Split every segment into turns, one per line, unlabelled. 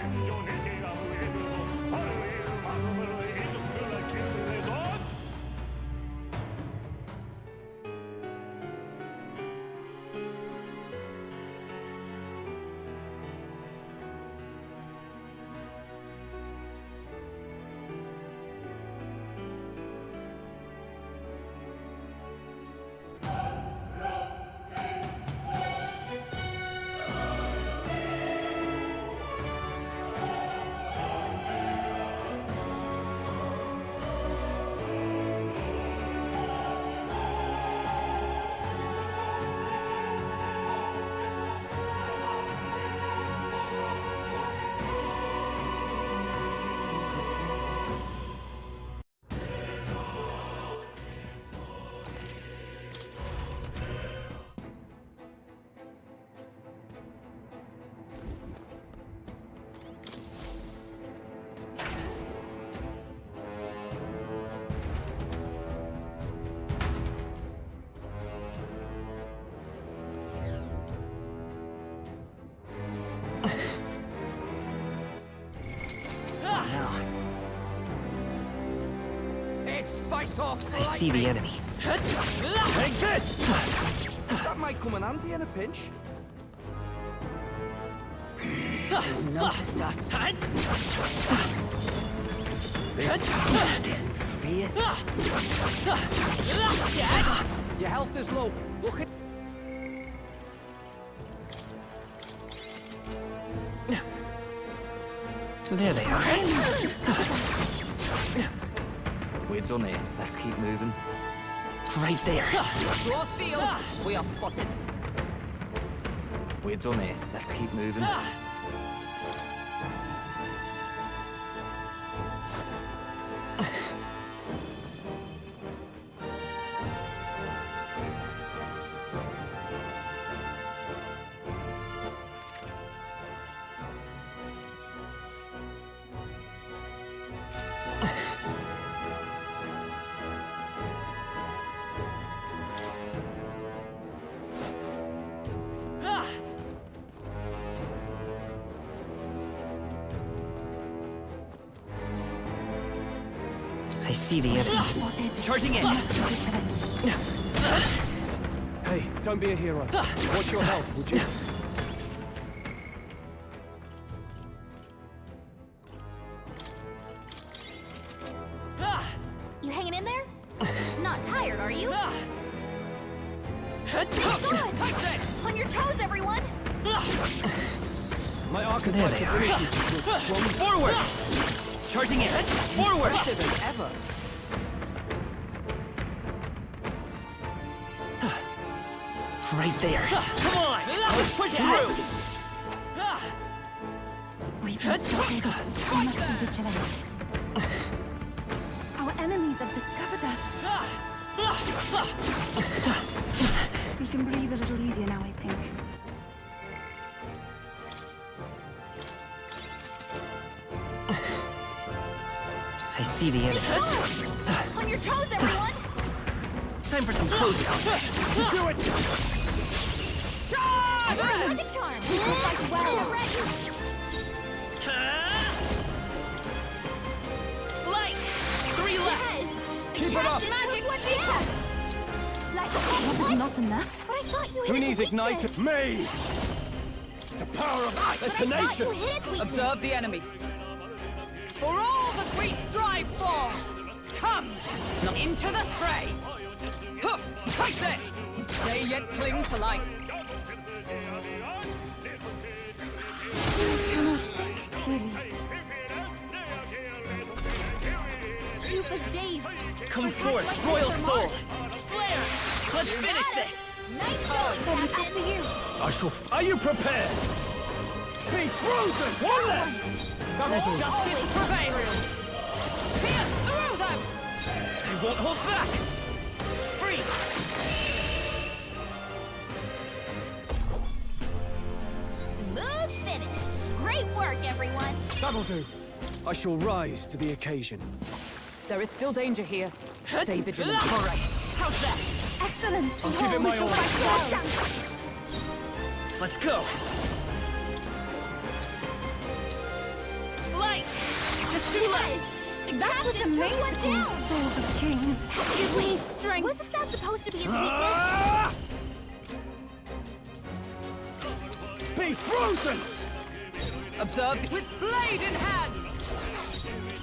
생존의 대가무에 두고 하루의 마음을 잊었으라 기도해서
I see the enemy.
Take this! That might come in handy in a pinch.
They've noticed us.
This getting fierce. Your health is low. Look at...
There they are.
We're done here. Let's keep moving.
Right there.
Draw steel. We are spotted.
We're done here. Let's keep moving.
I see the enemy. Charging in.
Hey, don't be a hero. Watch your health, would you?
You hanging in there? Not tired, are you? On your toes, everyone!
My archetype's ability is strong.
Forward! Charging in. Forward!
Better than ever.
Right there. Come on! Let's push through!
We've been spotted. We must be vigilant. Our enemies have discovered us. We can breathe a little easier now, I think.
I see the enemy.
On your toes, everyone!
Time for some closeout.
Do it!
Excellent! Charm! We can fight well!
Light! 3 left!
Keep it up!
Magic, what's that?
Was it not enough?
But I thought you
Who
hit
needs
its weakness.
igniter? Me! The power of
But I thought you
tenacious!
hit its weakness.
Observe the enemy. For all that we strive for, come into the fray. Huh, take this. They yet cling to life.
I cannot think clearly.
Rufus dazed.
Come forth, royal soul! Flare! Let's finish this!
Nice going,
Then
Captain.
after you.
I shall Are you prepared? Be frozen! One left!
Justice prevails. Pierce through them.
I won't hold back! Free!
Smooth finish. Great work, everyone.
That'll do. I shall rise to the occasion.
There is still danger here. Stay vigilant.
All right, how's that?
Excellent.
I'll give it my all.
Let's go!
Too late.
That was amazing. Oh, souls of kings, give me strength.
Wasn't that supposed to be his weakness?
Ah! Be frozen!
Observe with blade in hand.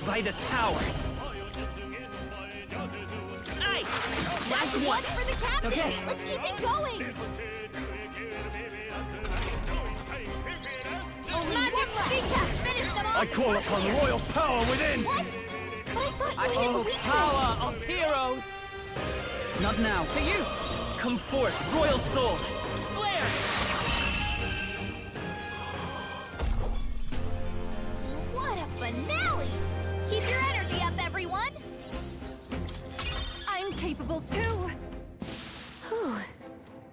By this power. Ice!
That's one for the captain.
Okay.
Let's keep it going. Only
Magic
one left. Finish them off.
I call upon royal power within!
What? But I thought you hit
Oh,
the weakness.
power of heroes. Not now. To you.
Come forth, royal soul. Flare!
What a finale! Keep your energy up, everyone.
I'm capable too.
Whew.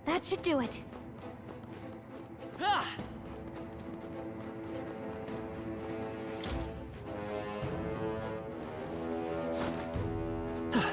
That should do it.
Ah. Ah.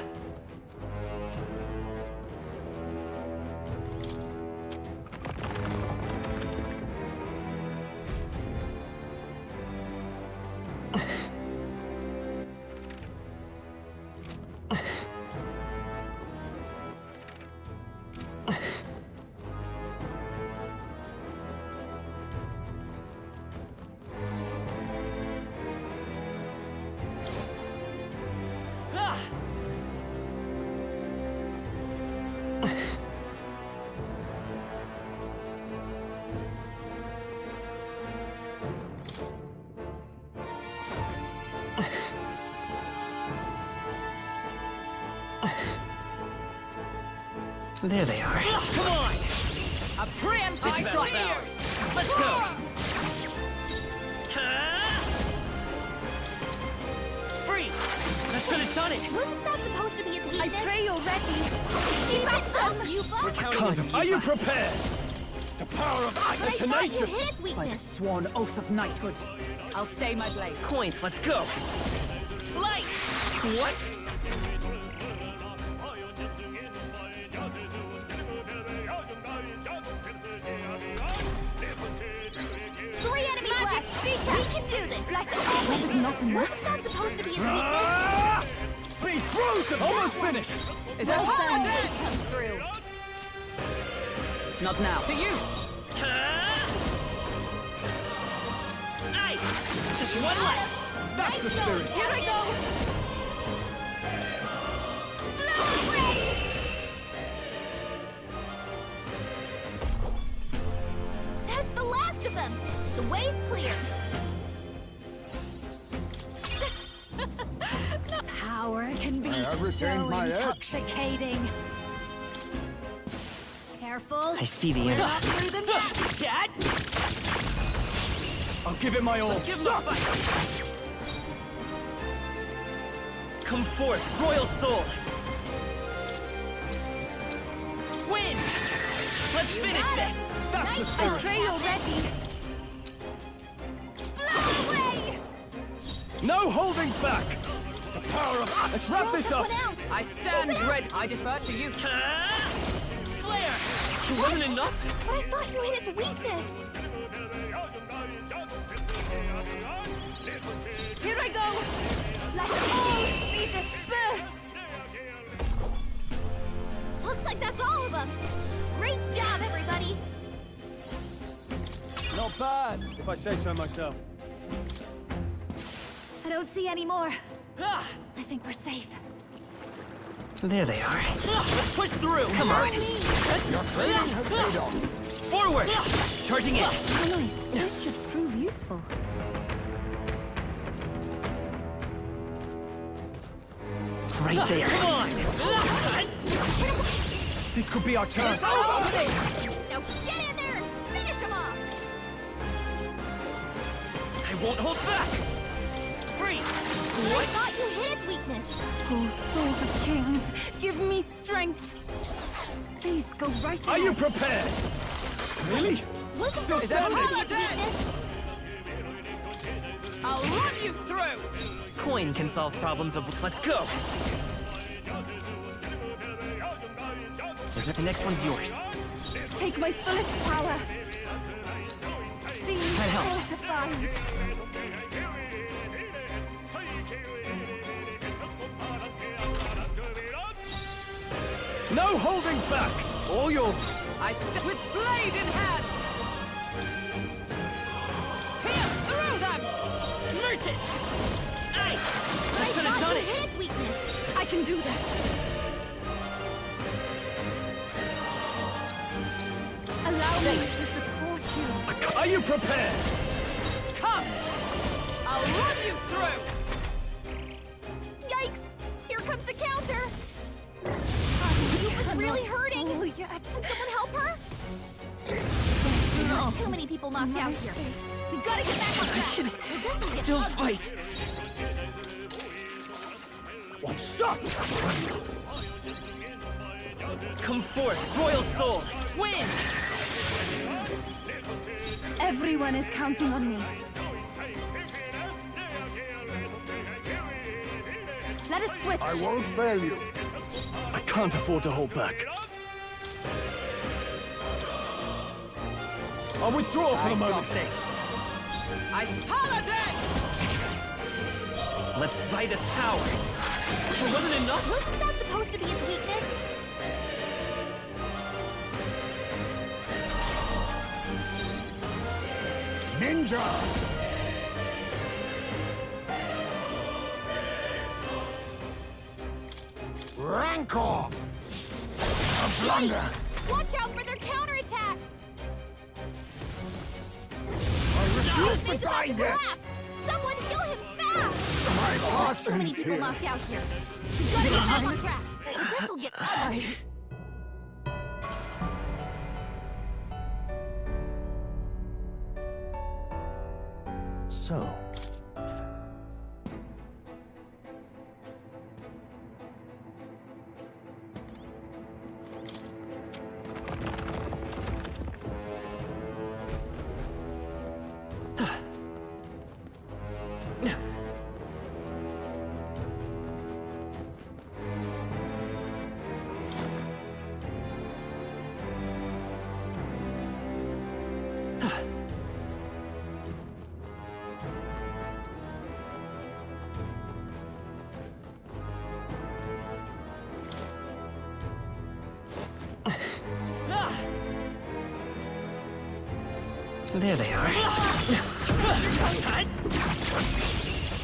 There they are.
Come on! A preemptive
This
strike!
battle's ours. Let's go! Freeze! That could have done it!
Wasn't that supposed to be his
I
weakness?
pray you're ready.
Keep it up, you
We're
bug.
counting on you.
Are you prepared? The power of
But I
the
thought you
tenacious!
hit his
By the
weakness.
sworn oath of knighthood, I'll stay my blade.
Coin, let's go! Light! What?
Three enemies left. We can do this. Let's
Was it not enough?
Wasn't that supposed to be his weakness?
Ah! Be frozen! Almost finished!
Is that
Oh,
all?
that comes through.
Not now. To you.
Nice! Just one left!
That's the
Nice
spirit!
going,
Here I go.
That's the last of them. The way's clear.
Power can be
have retained
so
my edge.
intoxicating. Careful.
I see the
We're
end.
not through the net.
Cat!
I'll give it my all!
Give him a fight! Come forth, royal soul! Win! Let's finish this!
That's the
Nice
spirit!
going,
Pray you're ready.
Blow away.
No holding back! The power of... Let's wrap
Roll
this
took
up!
one out.
I stand ready. I defer to you.
Flare! It wasn't enough?
But I thought you hit its weakness.
Here I go. Let all be dispersed.
Looks like that's all of them. Great job, everybody.
Not bad, if I say so myself.
I don't see any more.
Ah.
I think we're safe.
There they are. Let's push through! Come on!
Your training has paid off.
Forward! Charging in!
Oh, nice. This should prove useful.
Right there! Come on!
This could be our chance!
Now get in there. Finish him off.
I won't hold back! Freeze!
I
What?
thought you hit its weakness.
Oh, souls of kings, give me strength. Please go right ahead.
Are you prepared? Really?
Wasn't
Still
that
standing?
supposed to be its weakness?
I'll run you through.
Coin can solve problems of... Let's go! The next one's yours.
Take my fullest power. Be
That helps.
fortified.
No holding back! All yours!
I step with blade in hand! Pierce through them!
Merchant! Ice!
I
I could have
thought
done
you
it!
hit its weakness.
I can do this. Allow me to support you.
Are you prepared?
Come! I'll run you through!
Yikes! Here comes the counter. Yuba's really hurting.
Oh, yet.
Can someone help her? There's too many people knocked out here. We gotta get back on track. Well, this will get
Still
ugly.
fight!
One shot!
Come forth, Royal Soul! Win!
Everyone is counting on me. Let us switch.
I won't fail you.
I can't afford to hold back. I'll withdraw for
I
the
got
moment.
this. I Paladin!
Let's fight his power! It wasn't enough?
Wasn't that supposed to be its weakness?
Ninja! Rancor! A blunder!
Watch out for their counterattack!
I refuse to
He's
die
about to
yet!
collapse. Someone heal him fast!
My path
Too many
ends
people
here.
knocked out here. We gotta get back on track. Or this'll get ugly.
So,
There they are.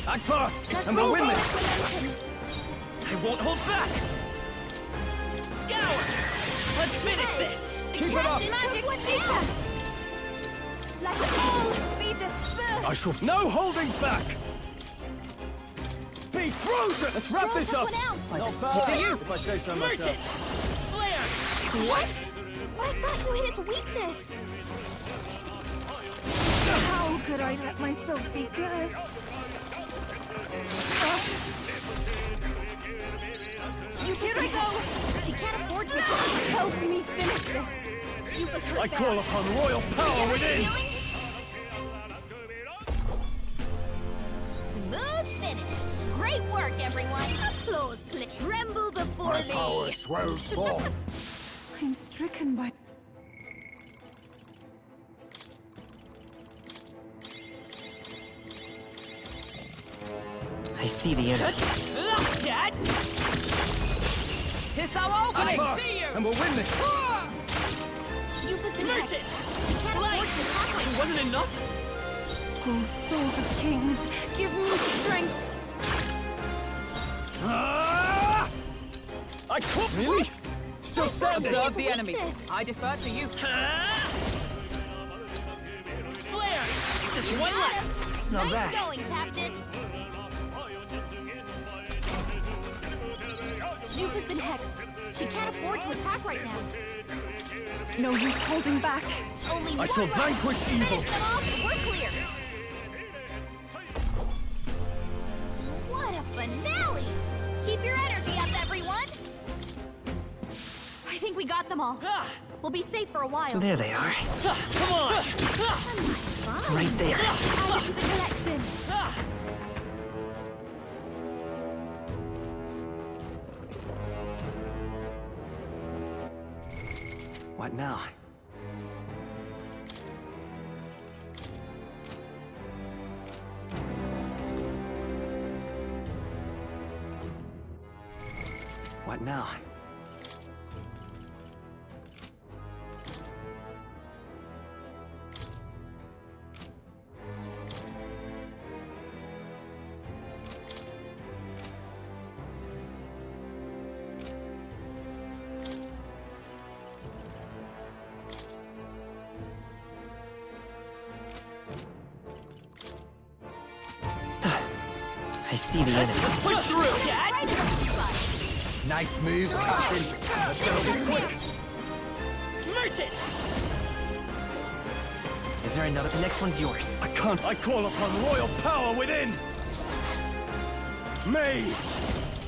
act fast,
Let's
and we'll
move
win
on.
this.
I won't hold back! Scour! Let's finish this!
Keep it up.
Magic seeker!
Let all be dispersed.
I shall. No holding back. Be frozen. Let's wrap
Throw
this up.
someone out.
Not bad.
To you.
if I say so
Merchant!
myself.
Flare!
What? I thought you hit its weakness.
How could I let myself be cursed?
Here I go. She can't afford to
Help me finish this.
Yuba's hurt
I
bad.
call upon royal power within.
Healing? Smooth finish. Great work, everyone. Applause, click. Tremble before
My
me.
power swells forth.
I'm stricken by...
I see the enemy.
Dad! Tis our
Act
opening!
fast,
See you!
and we'll win this.
Yuba's been
Merchant!
hacked. She can't afford to attack right
It
now.
wasn't enough?
Oh, souls of kings, give me strength.
Ah! I caught. Really? Still standing.
Observe
It's
the enemy.
weakness.
I defer to you.
Flare! Just one
Got
left!
him.
Not
Nice
bad.
going, Captain. Yuba's been hexed. She can't afford to attack right now.
No use holding back.
Only
I
one
shall
left.
vanquish evil.
Finish them off. We're clear. What a finale! Keep your energy up, everyone. I think we got them all. We'll be safe for a while.
There they are. Come on!
Fine.
Right there.
Add it to the collection.
What now? What now?
I see the enemy.
Push through!
Right in the spot.
Nice moves, Captain. Let's settle this quick.
Merchant!
Is there another? The next one's yours.
I can't. I call upon royal power within. Mage,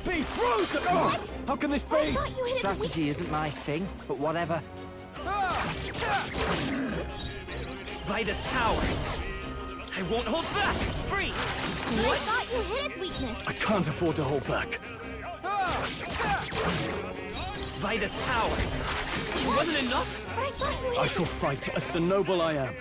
be frozen. Oh, how can this
I
be?
thought you hit it with
Strategy isn't my thing, but whatever.
By this power, I won't hold back! Free!
I thought you hit its weakness.
I can't afford to hold back.
By this power! It wasn't enough?
But I thought you
I
hit
shall fight as the noble I am.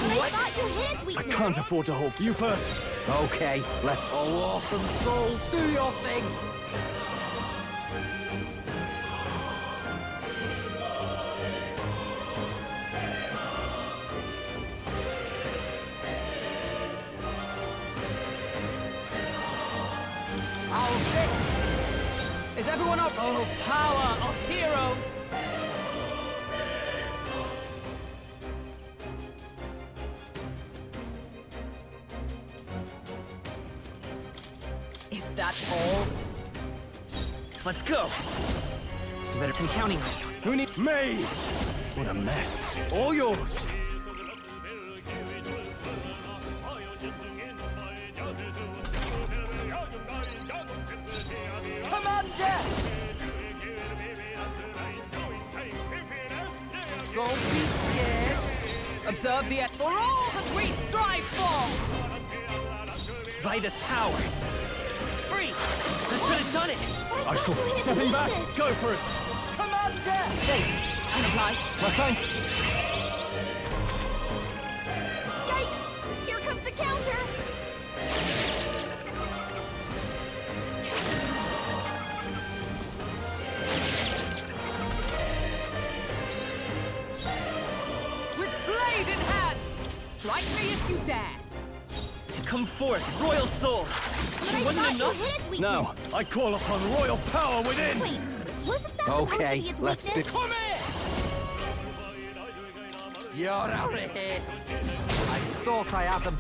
I thought you hit its
I
weakness.
can't afford to hold. You first.
Okay, let's all awesome souls do your thing.
I'll sit. Is everyone up? Oh, power of heroes! Is that all?
Let's go!
Better be counting on you.
Who needs mage? What a mess. All yours.
Commander! Don't be scared. Observe the for all that we strive for!
By this power! Free! This could have done it!
I shall stepping back. Go for it.
Commander! Thanks. Unobliged.
Well, thanks.
Yikes! Here comes the counter.
With blade in hand! Strike me if you dare!
Come forth, royal soul!
But I
It wasn't
thought
enough?
you hit its weakness.
Now, I call upon royal power within.
Wait, wasn't that supposed to
Okay,
be its
let's
weakness?
Come here! You're out of here. I thought I had them.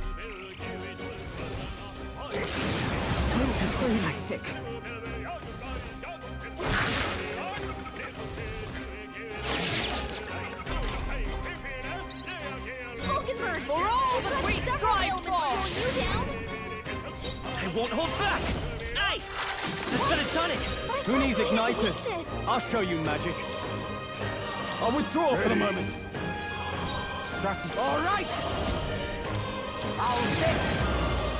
Tactic.
Vulcanberg!
For all that we strive for!
Slowing you down.
I won't hold back! Nice! This could have done it!
But I
Who
thought
needs
you hit its
igniters?
weakness.
I'll show you magic. I'll withdraw for the moment.
Strategy. All right. I'll sit.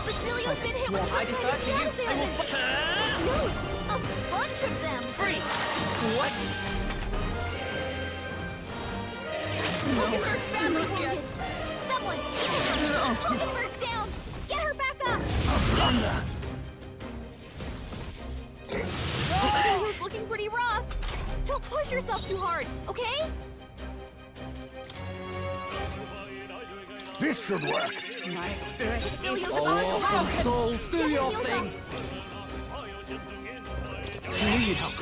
Basilio's been hit with
I defer to you.
I will No! A bunch of them!
Free! What?
Vulcanberg's badly wounded! Someone heal her! Vulcanberg's down! Get her back up!
Blunder.
Basilio's looking pretty rough! Don't push yourself too hard, okay?
This should work.
My spirit
Basilio's
All
about to
awesome
collapse!
souls do
Get
your
healed
thing.
Need help.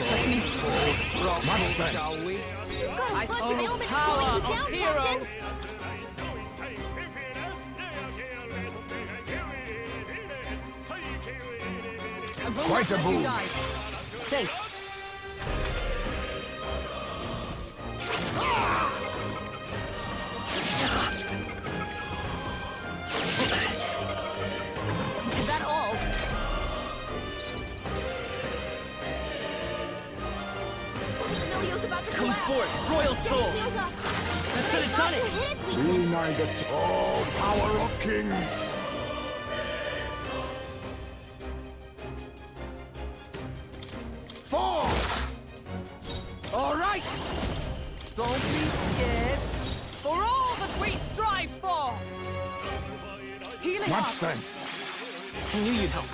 Rock,
Much thanks.
shall we?
You've got a
I
bunch of
spoke
ailments
power
slowing you
of
down,
heroes.
Captain!
Quite a boon.
Thanks.
Is that all?
Basilio's about to
Come
collapse!
forth, royal
Get
soul!
healed up!
This could have done
You
it!
hit its weakness!
Be neither tall power of kings. Forth!
All right. Don't be scared.
For all that we strive for! Healing
Much
up!
thanks.
I knew you'd help.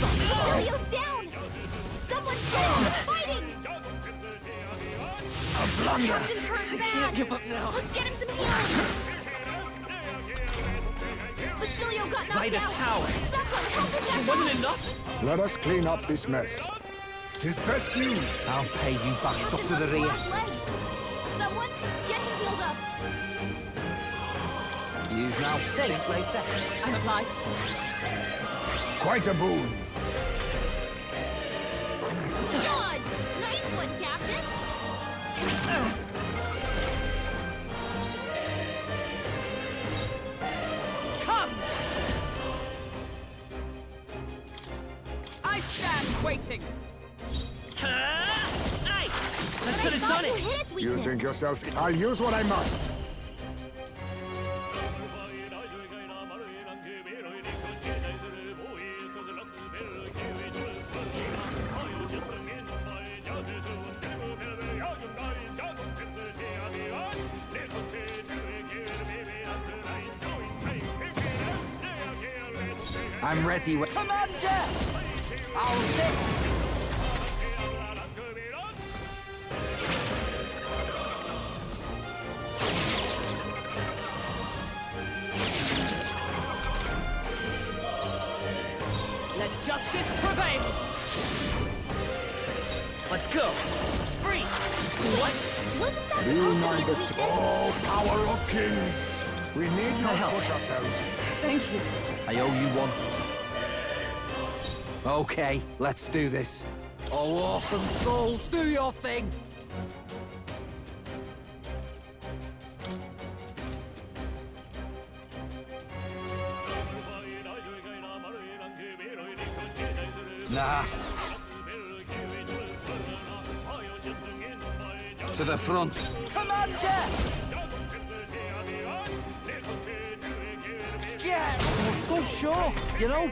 Basilio's down! Someone's down! Fighting!
A blunder.
Captain's hurt bad!
Can't give up now.
Let's get him some healing! Basilio got knocked
By this
out!
power!
Someone help him back
It wasn't
up!
enough?
Let us clean up this mess. 'Tis best used.
I'll pay you back,
Captain's
Doctor
on
the
his
rear.
last legs. Someone get him healed up!
Use now.
Thanks.
Later.
I'm obliged.
Quite a boon.
Dodge! Nice one, Captain!
Come! I stand waiting.
Aye! That
I
should have
thought
done
you
it!
hit its
You
weakness.
think yourself... I'll use what I must.
I'm ready. Commander! I'll hit.
Let justice prevail.
Let's go! Free! What?
Wasn't that
Be
supposed
not
to be
the
his weakness?
tall power of kings. We need not
help.
push ourselves.
Thank you.
I owe you one. Okay, let's do this. Oh, awesome souls, do your thing! Nah. To the front. Commander! Yeah, I was so sure, you know?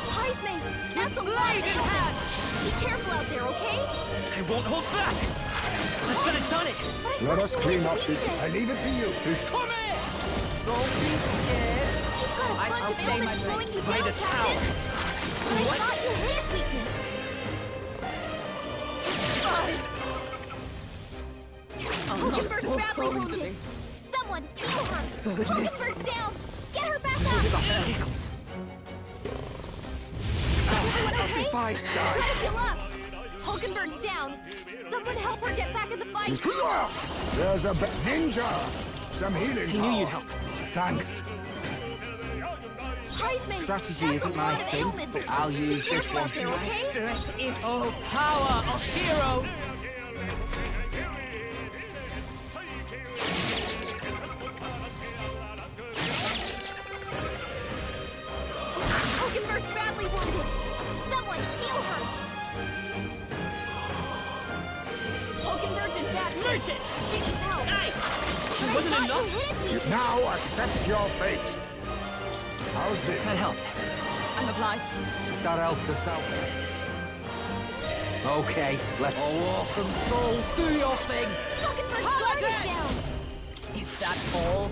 Heisman, that's a lot
Blade
of
in
damage.
hand.
Be careful out there, okay?
I won't hold back! That should have done it!
But I
Let
thought
us
you
clean
hit
up
its
this.
weakness.
I leave it to you.
Come here! Don't be scared.
You've got a bunch
I'll
of
stay my
ailments slowing you
By
down,
this
Captain.
power!
But I thought you hit its weakness. Hulkenberg's badly wounded. Someone heal her. Hulkenberg's down. Get her back up. Everyone okay?
If I
Try
die.
to heal up. Hulkenberg's down. Someone help her get back in the fight.
There's a ninja. Some healing.
I knew you'd help.
Thanks.
Heisman,
Strategy
that's
isn't
a
my
lot of
thing,
ailments.
but I'll
Be
use this
careful
one.
out there, okay?
Spirit is oh power of heroes.
Hulkenberg's badly wounded. Someone heal her. Hulkenberg's in bad shape.
Merchant!
She needs help.
Aye!
But I
wasn't
thought
enough?
you hit its weakness.
Now accept your fate. How's this?
That helped.
I'm obliged.
That helped us out. Okay, let all awesome souls do your thing.
Hulkenberg's guard is down.
Is that all?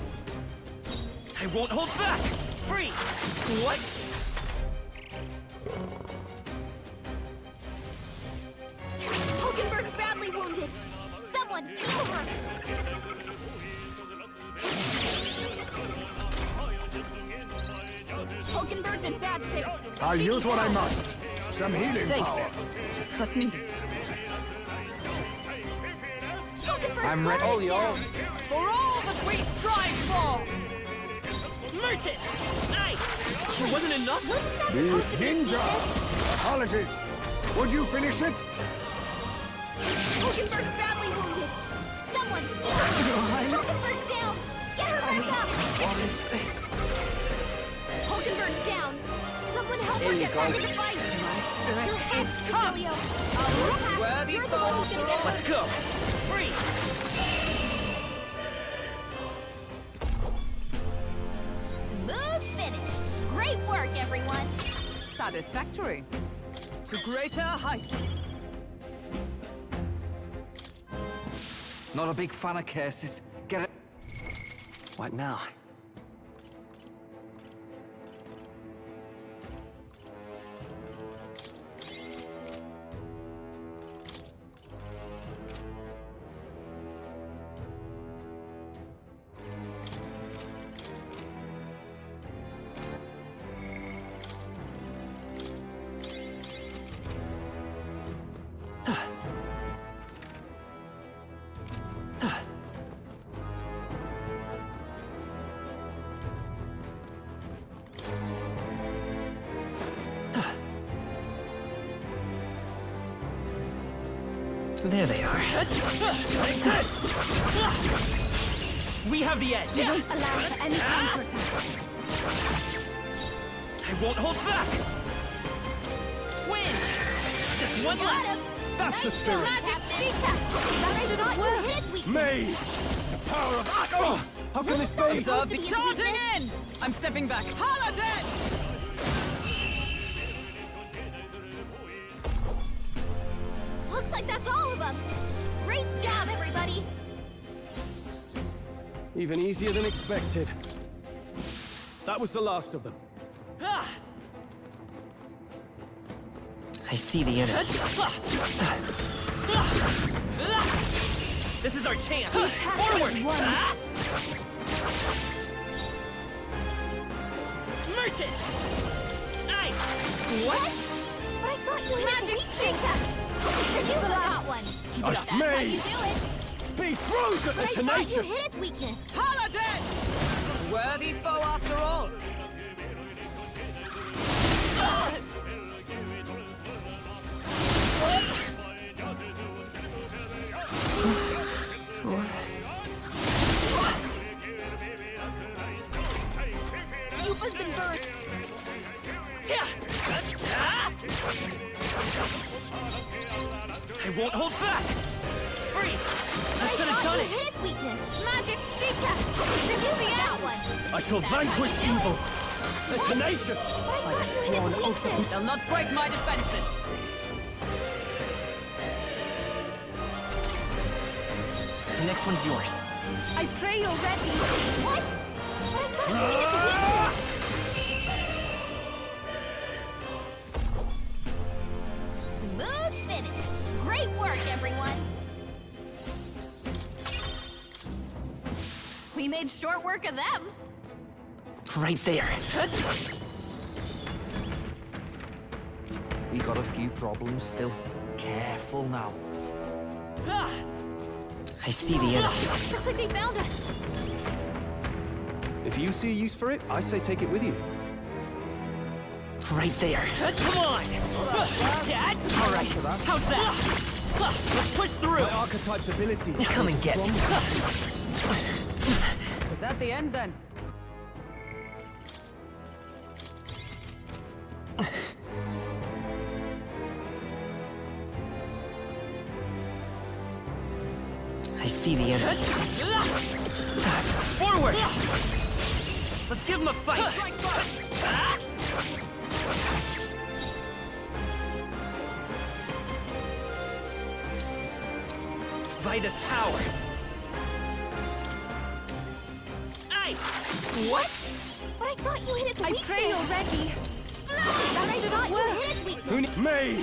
I won't hold back! Free! What?
Hulkenberg's badly wounded. Someone heal her. Hulkenberg's in bad shape.
I'll use what I must. Some healing power.
Trust me.
Hulkenberg's
I'm ready.
guard
All
is
yours.
down.
For all that we strive for.
Merchant! Aye! It wasn't enough?
Wasn't that
The
supposed to be
ninja. Apologies. Would you finish it?
Hulkenberg's badly wounded. Someone heal her. Hulkenberg's down. Get her back up.
What is this?
Hulkenberg's down. Someone help
Here
her
you
get
go.
back in the fight.
My spirit
Your head,
is come.
Cecilio.
worthy
You're the one who's gonna get her.
Let's go! Free!
Smooth finish. Great work, everyone.
Satisfactory. To greater heights.
Not a big fan of curses. Get it?
What now? There they are. Take this! We have the edge.
We won't allow for any counterattacks.
I won't hold back. Win. Just one left.
That's the spirit.
Magic Seeker! That should not you hit its weakness.
Mage! The power of... Oh, how can this be?
Observe the charging in! I'm stepping back. Paladin!
Looks like that's all of them. Great job, everybody.
Even easier than expected. That was the last of them.
Ah!
I see the enemy. This is our chance. Forward! Merchant! Nice! What?
But I thought you hit Magic Seeker! You got one.
Us
That's how you
mage!
do it.
Be frozen,
But
the
I thought you
tenacious!
hit its weakness.
Paladin! Worthy foe after all.
Yupa's been burnt.
I won't hold back. Free. I
I
should have
thought
done
you
it.
hit its weakness. Magic Seeker! You be that one.
I shall
That's how
vanquish
you do
evil!
it.
The tenacious!
But I thought you hit its weakness.
They'll not break my defenses.
The next one's yours.
I pray you're ready.
What? But I thought you hit its weakness. Smooth finish. Great work, everyone. We made short work of them.
Right there.
We got a few problems still. Careful now.
I see the enemy.
Looks like they found us.
If you see a use for it, I say take it with you.
Right there. Come on! Dad! All right, how's that? Let's push through!
My archetype's ability is
Come and get
strong.
Was that the end then?
I see the enemy. Forward! Let's give him a fight! By this power! Nice!
What? But I thought you hit its
I
weakness.
pray you're ready.
That I thought you
work.
hit its weakness.
Who Mage!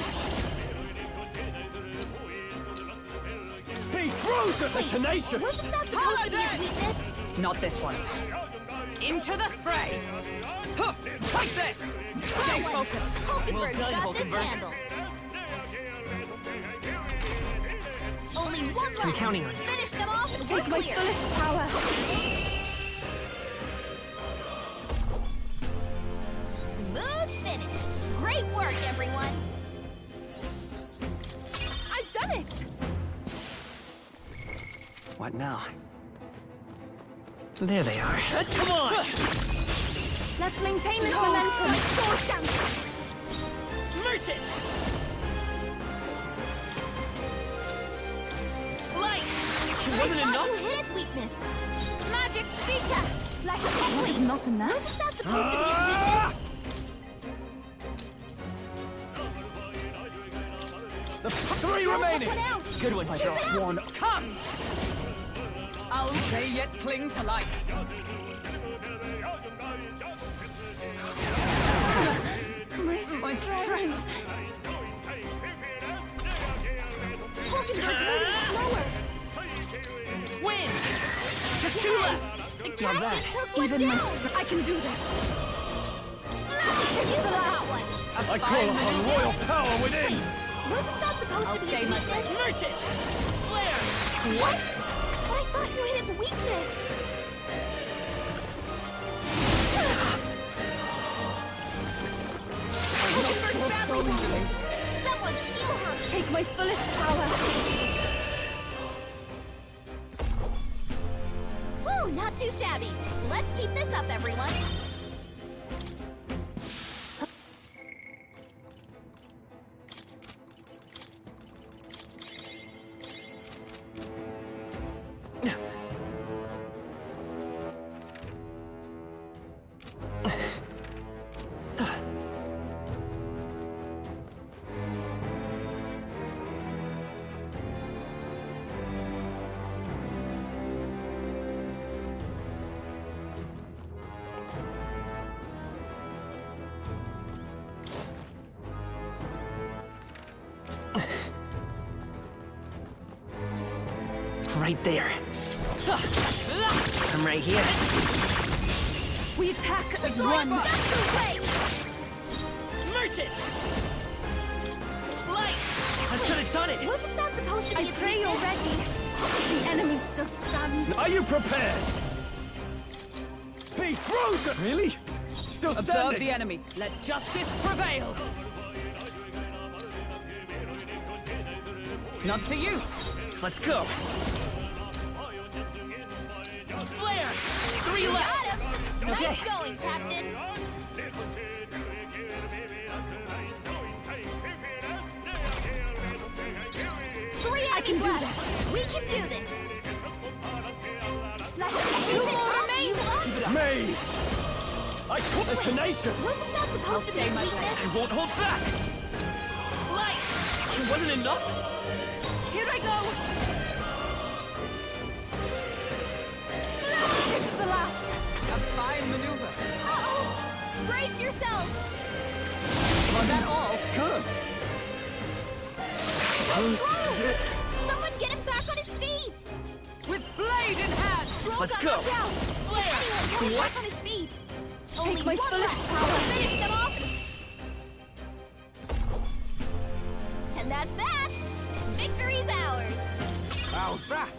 Be frozen, the tenacious!
Wasn't that supposed to be its weakness?
Not this one. Into the fray. Huh, take this. Stay focused.
Hulkenberg's
Well done,
got this
Hulkenberg.
handled. Only one left.
I'm counting on you.
Finish them off and
Take
we're
my
clear.
fullest power.
Smooth finish. Great work, everyone.
I've done it.
What now? There they are. Come on!
Let's maintain this momentum.
Sword down.
Merchant! Light! It wasn't
I thought
enough?
you hit its weakness. Magic Seeker. Like a
Was it not enough?
Wasn't that supposed to be its weakness?
The three remaining!
Put out.
Good one, Swan.
Come! I'll say yet cling to life.
My strength.
Hulkenberg's moving slower.
Win! Just two left!
The
Not
captain
bad.
took one
Even my
down.
strength. I can do this.
You got that one.
I call upon royal power within!
Wasn't that supposed
I'll
to be
stay
its
my
weakness?
place.
Merchant! Flare!
What? But I thought you hit its weakness. Hulkenberg's badly wounded. Someone heal her.
Take my fullest power.
not too shabby. Let's keep this up, everyone.
Right there. I'm right here.
We attack as
One.
one.
Merchant! Light! I should have done it!
Wasn't that supposed to be
I
a
pray
weakness?
you're ready. The enemy still stands.
Are you prepared? Be frozen! Really? Still
Observe
standing?
the enemy. Let justice prevail. Not to you.
Let's go! Flare! 3
Got
left!
him!
Okay.
Nice going, Captain! 3
I can do
left.
this.
We can do this!
Two more remain.
Mage! I caught the tenacious!
Wasn't that supposed to be a
stay my
weakness?
I won't hold back! Light! It wasn't enough?
Here I go. This is the last.
A fine maneuver.
Uh-oh! Brace yourselves!
Was that all?
Cursed! This is it!
Someone get him back on his feet!
With blade in hand.
Let's
Drogon,
go.
watch out! Anyone get him
What?
back on his feet!
Take
Only
my
one
fullest
left.
power.
Finish them off! And that's that! Victory's ours!
How's that?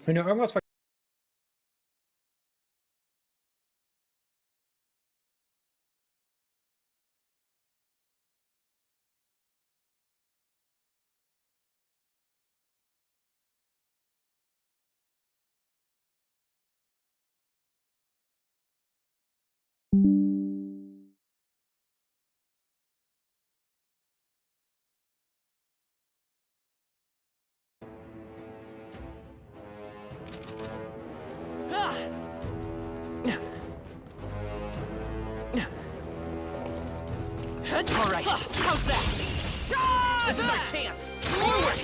Wenn du irgendwas
Ah! All right, how's that? This is our chance! Forward!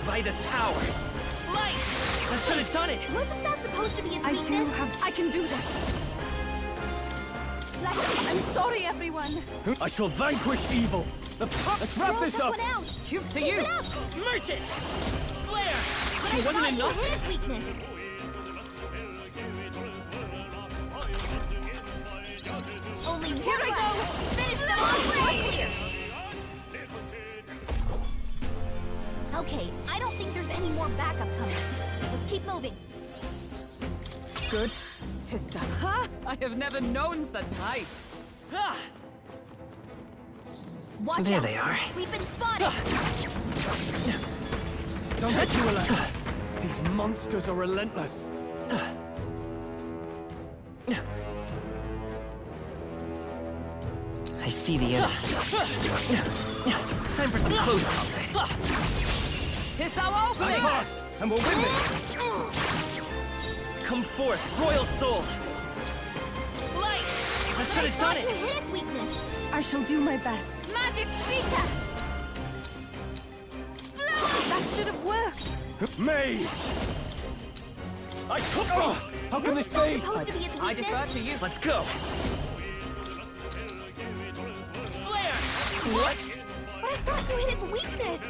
Vitus power! Light! I should have done it!
Wasn't that supposed to be a
I
weakness?
too have. I can do this. I'm sorry, everyone.
I shall vanquish evil! Let's wrap
Throw
this
that
up!
one out!
To
Keep
you.
it up!
Merchant! Flare!
But
It
I
wasn't
thought
enough?
you his weakness! Only one
Here I
left.
go.
Finish them off! We're clear! Okay, I don't think there's any more backup coming. Let's keep moving.
Good. Tista. Ha! I have never known such heights.
Ah!
Watch
There
out.
they are.
We've been spotted!
Don't get too relaxed! These monsters are relentless!
I see the end. Time for some close combat.
Tis our opening.
I'm fast, and we'll win this!
Come forth, royal soul! Light! I should have done
Thought you
it!
hit its weakness!
I shall do my best.
Magic Zika!
That should have worked.
Mage! I cook. Oh, how can this be?
Supposed to be its
I defer
weakness?
to you.
Let's go! Flare! What?
But I thought you hit its weakness!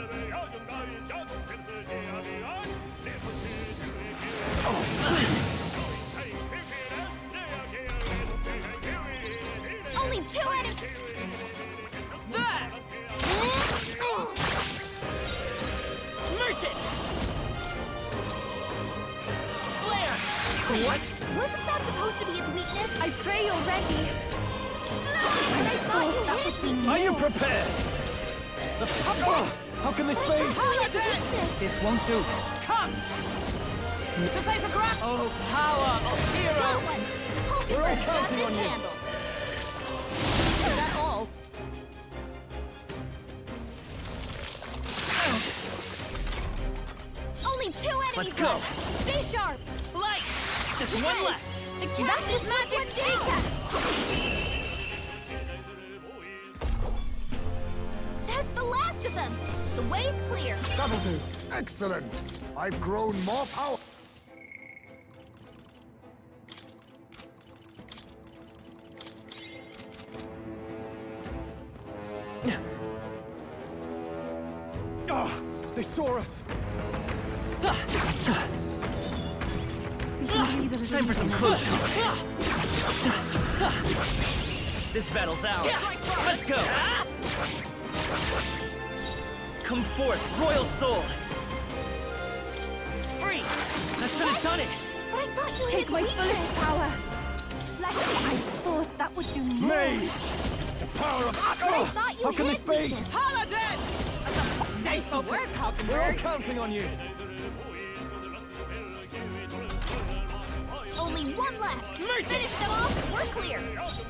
that supposed to be its weakness?
I pray you're ready.
I thought you
that
hit
would be
Are you
more.
prepared? How can this be?
Oh, it's weakness.
This won't do. Come! To save a grab! Oh, power of
That
heroes!
one.
We're all
Hulkenberg's got
counting
this
on you.
handled.
Is that all?
Only 2 enemies
Let's go.
left. Stay sharp.
Light! Just one left!
The
That's
cat
his
is
magic
magic down. That's the last of them. The way's clear.
That'll do. Excellent. I've grown more power.
Oh, they saw us.
We can breathe a little
Time for some
easier.
close This battle's ours. Let's go! Come forth, royal soul! Free! That's gonna done it!
But I thought you
Take
hit
my
weakness.
fullest power.
Like
I thought that would do more.
Mage! The power of...
But I thought you
How can this
hit
be?
weakness.
Paladin! Stay
Nice work,
focused.
We're all
Hulkenberg.
counting on you.
Only 1 left.
Merchant!
Finish them off and we're clear.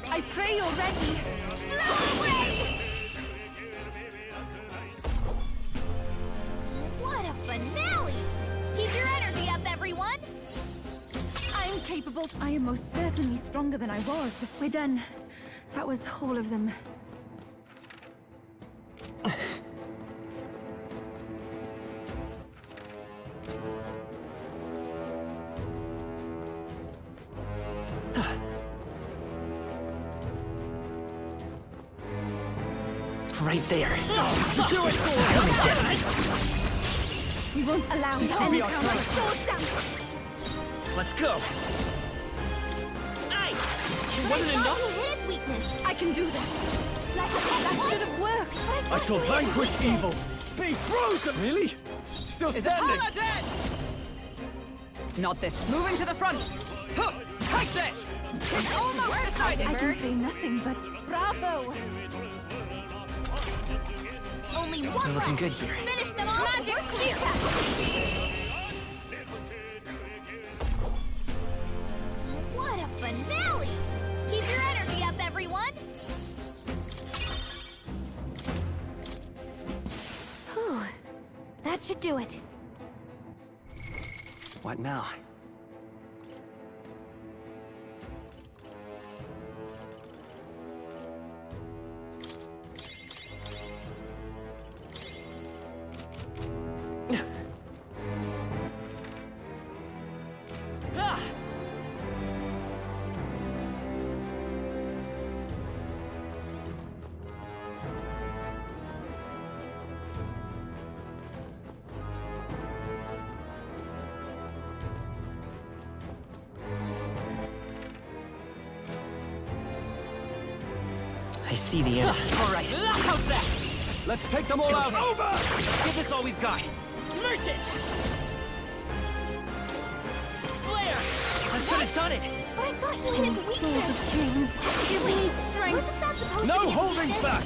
I pray you're ready.
No way! What a finale! Keep your energy up, everyone.
I'm capable. I am most certainly stronger than I was. We're done. That was all of them.
Right there.
We won't allow
This
the
will be
end
our
count.
chance.
Let's go! Nice! It
But
wasn't
I thought
enough?
you hit its weakness.
I can do this. That should have worked.
I shall vanquish evil. Be frozen! Really? Still
Is it
standing?
Paladin? Not this. Moving to the front. Huh. Take this! It's almost decided.
I can say nothing but bravo.
Only 1
We're looking
left.
good here.
Finish them off.
Magic
We're clear. What a finale! Keep your energy up, everyone. Whew. That should do it.
What now? Ah! I see the end. All right, how's that?
Let's take them all out. Over!
Give us all we've got. Merchant! Flare! That's gonna done it!
But I thought you
Oh,
hit
souls
weakness.
of kings, give me strength.
Wasn't that supposed to
No
be its
holding
weakness?
back!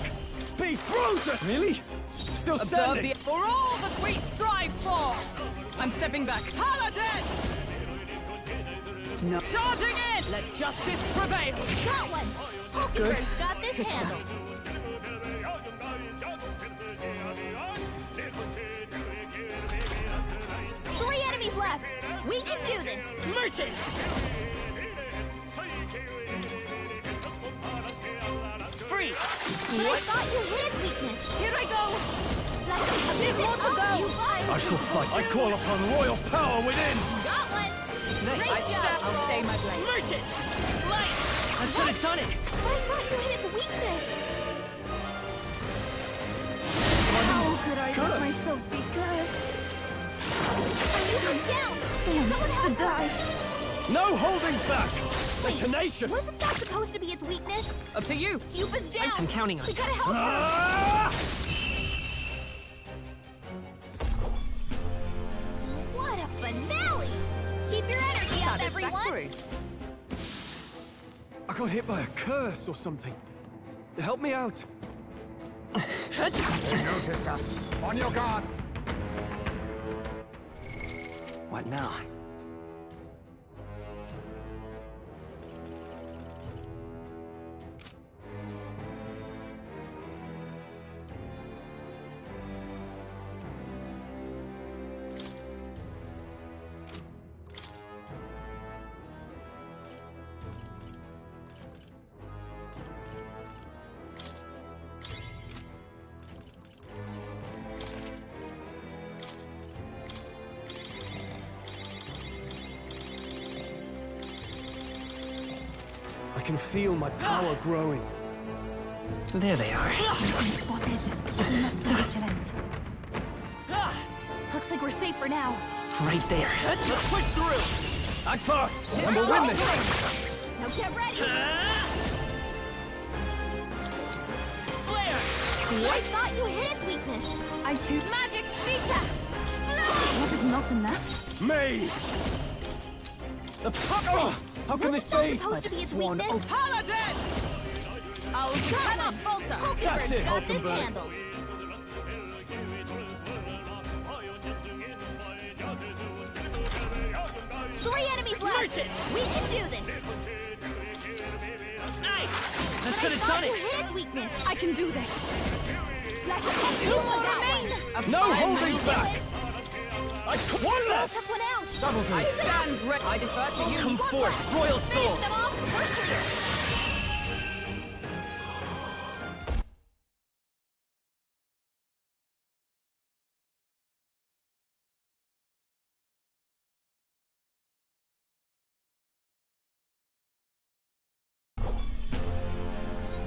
Be frozen! Really? Still
Observe
standing?
the... For all that we strive for! I'm stepping back. Paladin! No. Charging in! Let justice prevail!
Got one. Hulkenberg's got this handled. Three enemies left. We can do this.
Merchant! Free!
But I thought you hit its weakness.
Here I go!
A bit more to go. You
I shall fight. I call upon royal power within.
got one.
Nice!
Great job.
I'll stay my blade.
Merchant! Light! That's gonna done it!
But I thought you hit its weakness.
How could I let myself be cursed?
She's down. Can someone
To
help her?
die.
No holding back! They're
Wait,
tenacious!
Wasn't that supposed to be its weakness?
Up to you.
Yuba's down.
I'm counting on
We
you.
gotta help her.
Ah!
What a finale! Keep your energy up, everyone.
Satisfactory.
I got hit by a curse or something. Help me out.
They noticed us. On your guard.
What now?
I can feel my power growing.
There they are.
Spotted. We must be vigilant.
Looks like we're safe for now.
Right there.
Let's push through. Act fast, and we'll win this.
Now get ready!
Flare!
I thought you hit its weakness!
I too.
Magic Sita!
Was it not enough?
Mage! The puck! How can this
Wasn't
be?
that supposed to be its
Sworn
weakness?
oath.
Paladin! Oh, you cannot falter!
That's it,
got this
Hulkenberg.
handled. 3 enemies left!
Merchant!
We can do this!
Nice! That's
But I
gonna
thought
done
you
it!
hit its weakness!
I can do this.
Let's go! 2 more remain!
No
You
holding
do
back!
it.
I one left!
Took one out!
That'll do.
I stand ready. I defer to you.
Come forth, royal soul!
Finish them off! We're clear!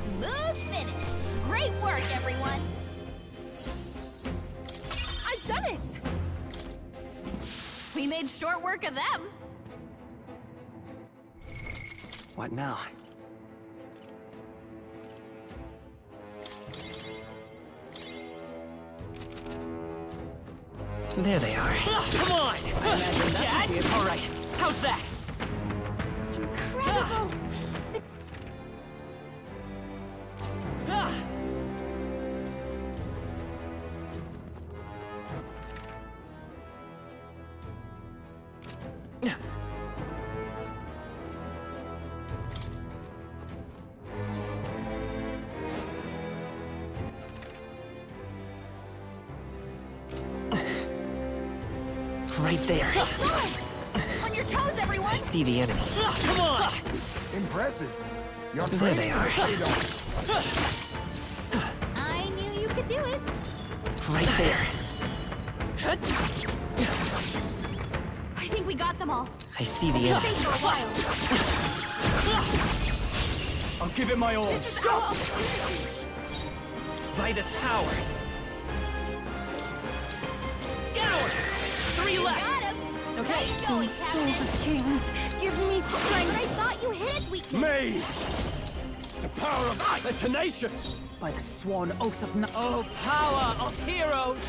Smooth finish! Great work, everyone!
I've done it.
We made short work of them!
What now? There they are. Come on! All right, how's that?
Incredible!
Right there.
On your toes, everyone!
See the enemy. Come on!
Impressive. Your
There they
training
are.
has paid off.
I knew you could do it!
Right there.
I think we got them all.
I see the
Stay
enemy.
for a while.
I'll give it my all.
This is our opportunity.
By this power. Scour! 3 left.
Got him.
Okay.
Nice going,
Souls
Captain.
of kings, give me
But
strength.
I thought you hit its weakness.
Mage! The power of the tenacious!
By the sworn oaths of Oh, power of heroes!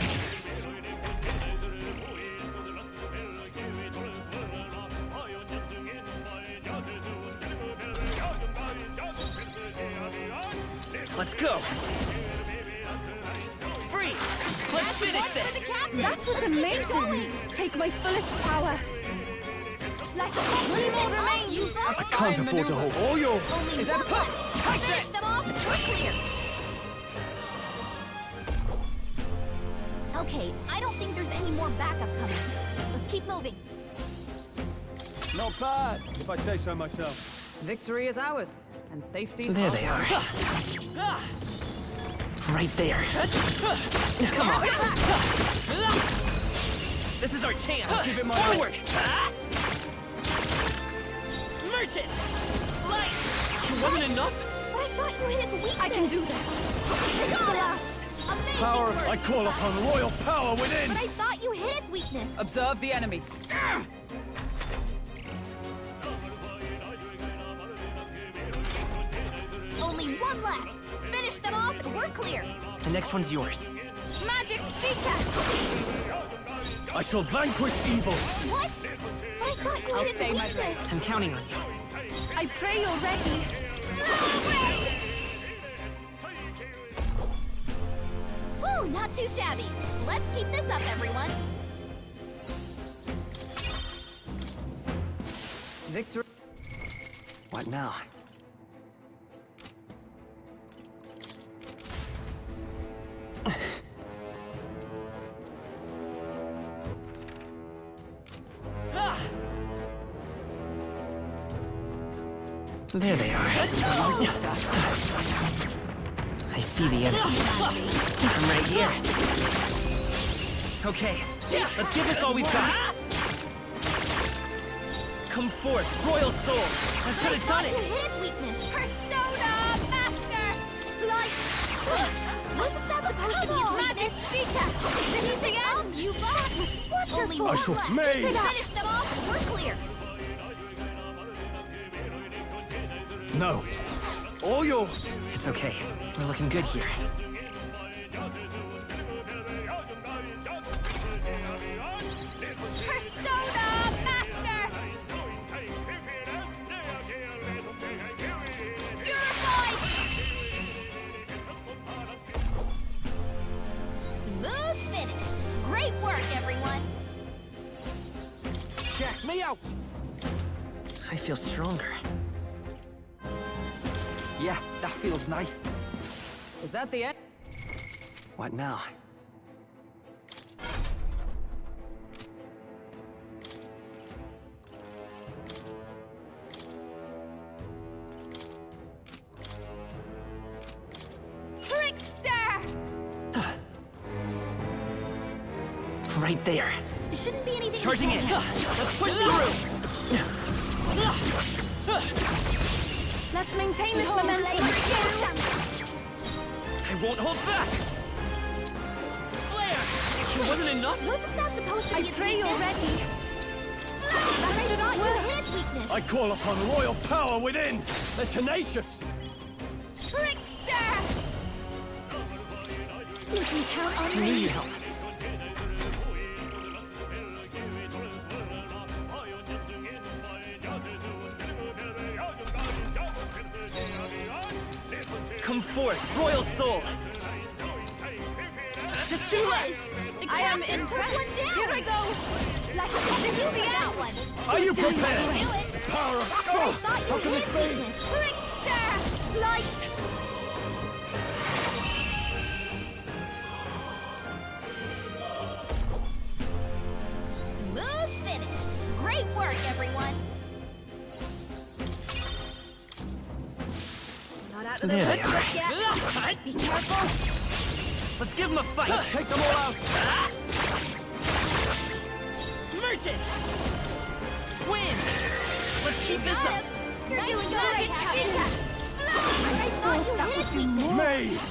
Let's go. Free. Let's finish
For the
this.
captain.
That was amazing. Take my fullest power.
Let's go. 3 more remain, you
I can't afford to hold all your...
Only
Is that
one
put?
left.
Take
Finish
this.
them off. We're clear. Okay, I don't think there's any more backup coming. Let's keep moving.
Not bad, if I say so myself.
Victory is ours, and safety.
There they are. Right there. Come on. This is our chance.
Give it my
Forward. Merchant. Light. It wasn't enough.
But I thought you hit its weakness.
I can do this.
Got the last. Amazing
Power,
work.
I call upon royal power within!
But I thought you hit its weakness.
Observe the enemy.
Only one left. Finish them off and we're clear.
The next one's yours.
Magic Sika!
I shall vanquish evil!
What? But I thought you
I'll
hit its
stay my
weakness.
I'm counting on you.
I pray you're ready.
Woo, not too shabby. Let's keep this up, everyone.
Victory. What now? There they are. I see the enemy. I'm right here. Okay, let's give this all we've got. Come forth, Royal Soul. Let's get it done.
You hit its weakness. Persona Master. Light. Wasn't that supposed to be its magic seeker? Anything else? You got was wonderful. Only one left.
made.
Finish them off. We're clear.
No. All yours.
It's okay. We're looking good here.
Persona Master. Purified. Smooth finish. Great work, everyone.
Check me out.
I feel stronger.
Yeah, that feels nice.
Is that the end?
What now?
Trickster.
Right there.
Shouldn't be anything.
Charging in. Let's push through.
Let's maintain this momentum.
I won't hold back. Flare. It wasn't enough.
Wasn't that supposed to be
I
its
pray you're
weakness?
ready.
That should not. You hit its weakness.
I call upon royal power within. They're tenacious.
Trickster.
You can count on
You
me.
need help. Come forth, Royal Soul. Just two left.
I am impressed.
Here I go.
Let's execute the that one.
Are you
Do
prepared?
it.
Power of...
I thought
how
you
can
hit
this
its
be?
weakness. Trickster. Light. Smooth finish. Great work, everyone. Not out of the
There they
woods
are.
just yet. Be careful.
Let's give them a fight.
Let's take them all out.
Merchant! Win! Let's keep this
Got
up.
him. You're
Nice
doing
going,
good,
Captain.
Captain. I thought you
that
hit
would
its
do
weakness.
more.
Mage.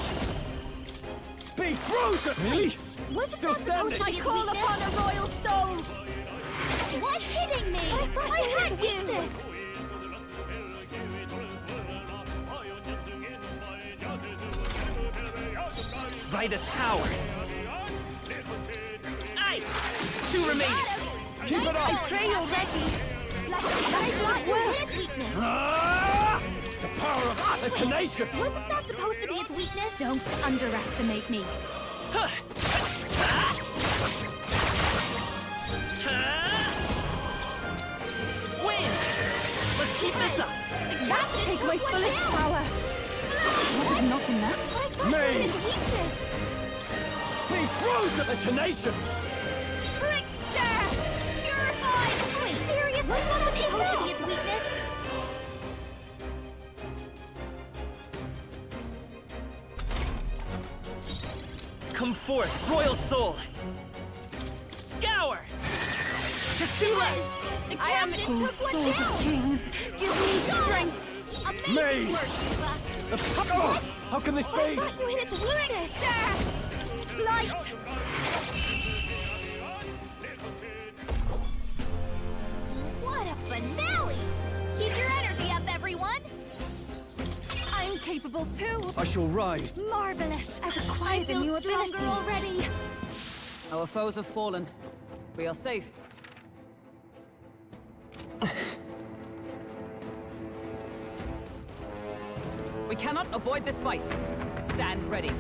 Be frozen. Me?
Wasn't
Still
that supposed to
standing.
be its
Call
weakness?
upon a royal soul.
What's hitting me? I thought I hit weakness.
By this power. Ice! Two remaining.
Keep it up.
I
Pray you're ready.
That shot, you hit its weakness.
Ah! The power of... They're tenacious.
Wasn't that supposed to be its weakness?
Don't underestimate me.
Win! Let's keep this up.
That's take my fullest power. Was it not enough?
I thought you
Mage.
hit its weakness.
Be frozen. They're tenacious.
Trickster! Purified! Wait, seriously? Wasn't it supposed to be its weakness?
Come forth, Royal Soul. Scour! Just two left.
I am
Oh,
took one
souls of
down.
kings, give me strength.
Amazing
Mage.
work, Eva.
The power... How can this
I
be?
thought you hit its weakness. Light. What a finale! Keep your energy up, everyone.
I'm capable too.
I shall ride.
Marvelous. I've acquired a
Feel
new
stronger
ability.
already.
Our foes have fallen. We are safe. We cannot avoid this fight. Stand ready.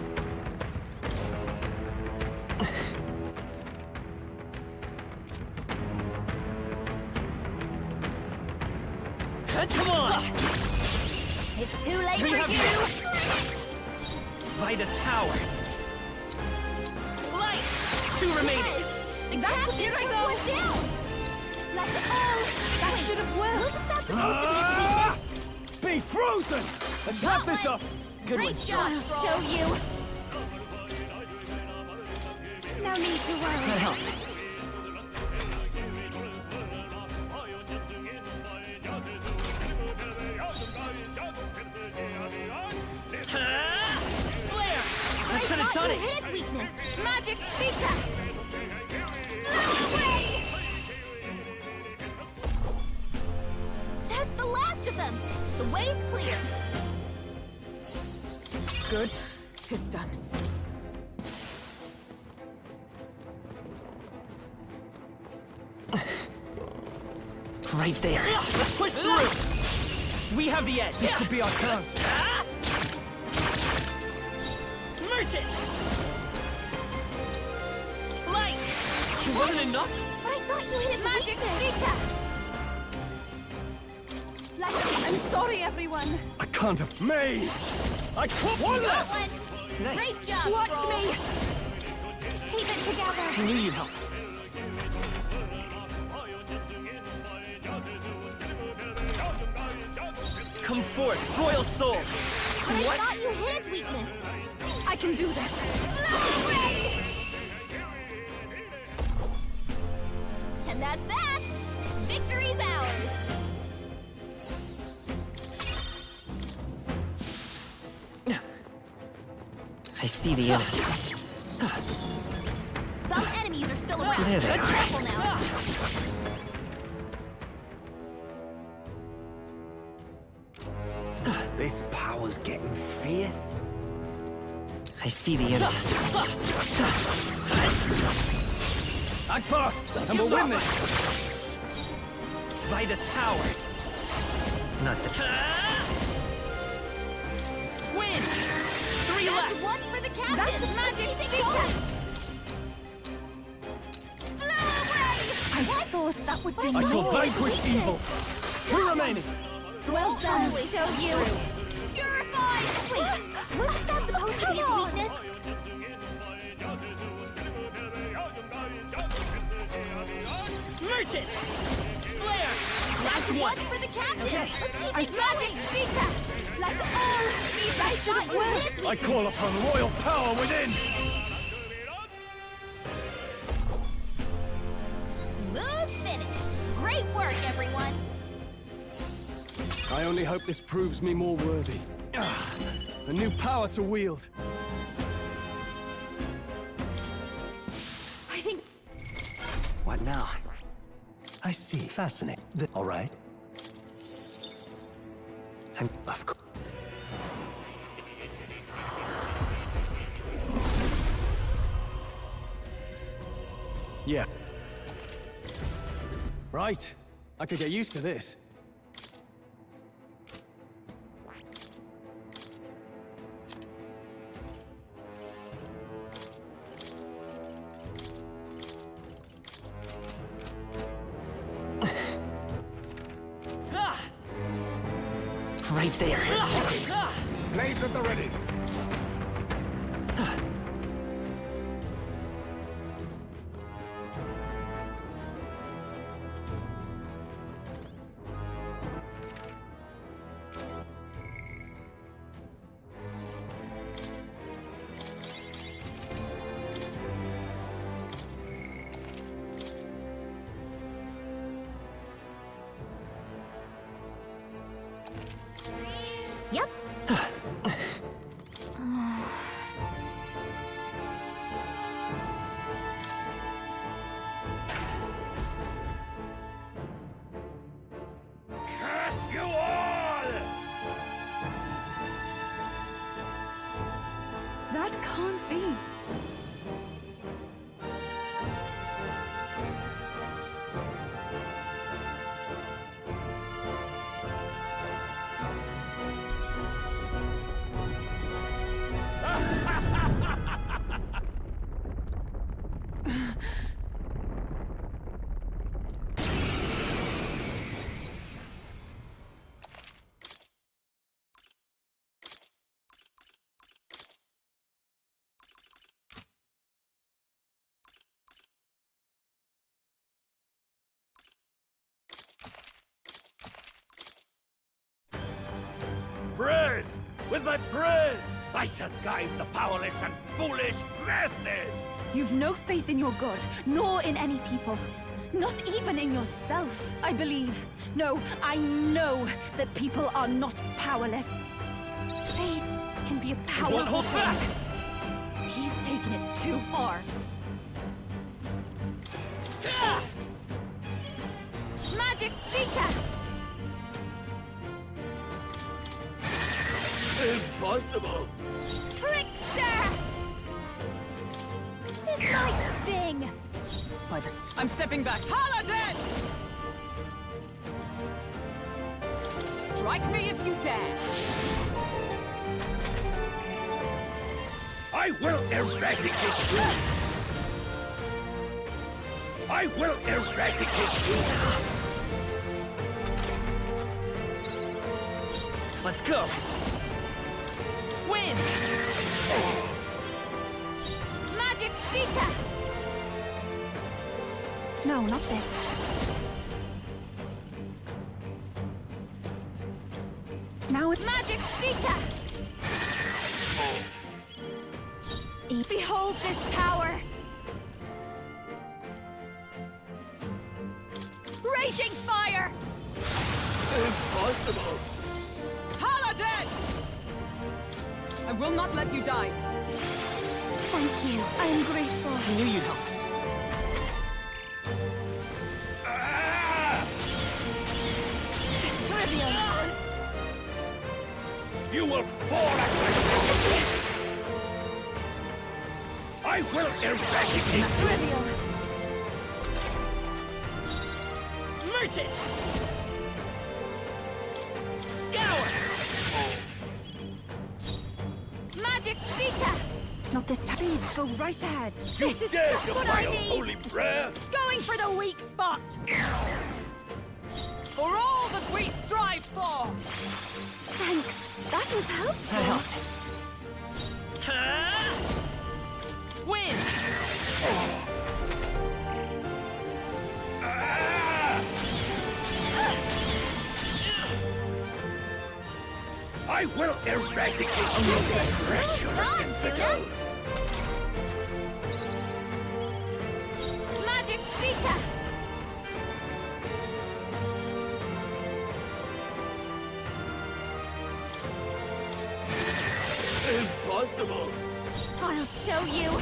Come on!
It's too late
We
for
have
you!
Vitus power. Light! 2 remaining.
The captain took one down! Let's all... That should have worked! Wasn't that supposed to be a weakness?
Be frozen! Let's wrap this up!
Good one.
Great job, show you! No need to worry.
That helps. Flare! I could have done it!
Hit its weakness! Magic Seeker! No way! That's the last of them! The way's clear!
Good. 'Tis done.
Right there. Let's push through! We have the edge!
This could be our chance.
Merchant! Light! It wasn't enough?
But I thought you hit its Magic Seeker!
I'm sorry, everyone.
I can't have made. I caught one
That
left.
one!
Nice.
Great job,
Watch
Frog.
me.
Keep it together!
I knew you'd help. Come forth, Royal Soul!
But I
What?
thought you hit its weakness!
I can do this.
No way! And that's that! Victory's ours!
I see the enemy.
Some enemies are still around.
There they
Be
are.
careful now.
This power's getting fierce.
I see the enemy.
Act fast, and we'll win this.
Vitus power. Not the... Win! 3
That's
left!
one for the captain!
That's
Magic Seeker! Blow away!
I thought that would do
I shall
more.
vanquish evil. 2 remaining.
Well done.
Always show you! Purified! Wait, wasn't that supposed to be its weakness?
Merchant! Flare!
That's
Last
one
one!
for the captain!
Okay.
Let's keep it Magic Seeker! Let's all see that shot you hit!
I call upon royal power within.
Smooth finish! Great work, everyone!
I only hope this proves me more worthy. A new power to wield.
I think
What now? I see. Fascinating. All right.
I'm...
Of course.
Yeah. Right. I could get used to this.
Right there.
Blades at the ready.
Yep.
Curse you all!
that can't be.
prayers! With my prayers, I shall guide the powerless and foolish masses!
You've no faith in your god, nor in any people. Not even in yourself, I believe. No, I know that people are not powerless.
Faith can be a
Won't
powerful
hold back!
thing. He's taken it too far. Magic Seeker!
Impossible!
Trickster! This might sting!
By the
I'm stepping back. Paladin! Strike me if you dare.
I will eradicate you! I will eradicate you!
Let's go! Win!
Magic Seeker!
No, not this. Now it's
Magic Seeker! Behold this power! Raging fire!
Impossible!
Paladin! I will not let you die.
Thank you. I am grateful.
I knew you'd help.
Trivial.
You will fall at my feet! I will eradicate you!
Trivial.
Merchant! Scour!
Magic Seeker!
Not this time. Please go right ahead.
This is
Dare
just what
defy
I
a
need!
holy prayer?
Going for the weak spot!
For all that we strive for!
Thanks. That was helpful.
That helped. Ha! Win!
I will eradicate you, treacherous infidel!
Magic Seeker!
Impossible!
I'll show you!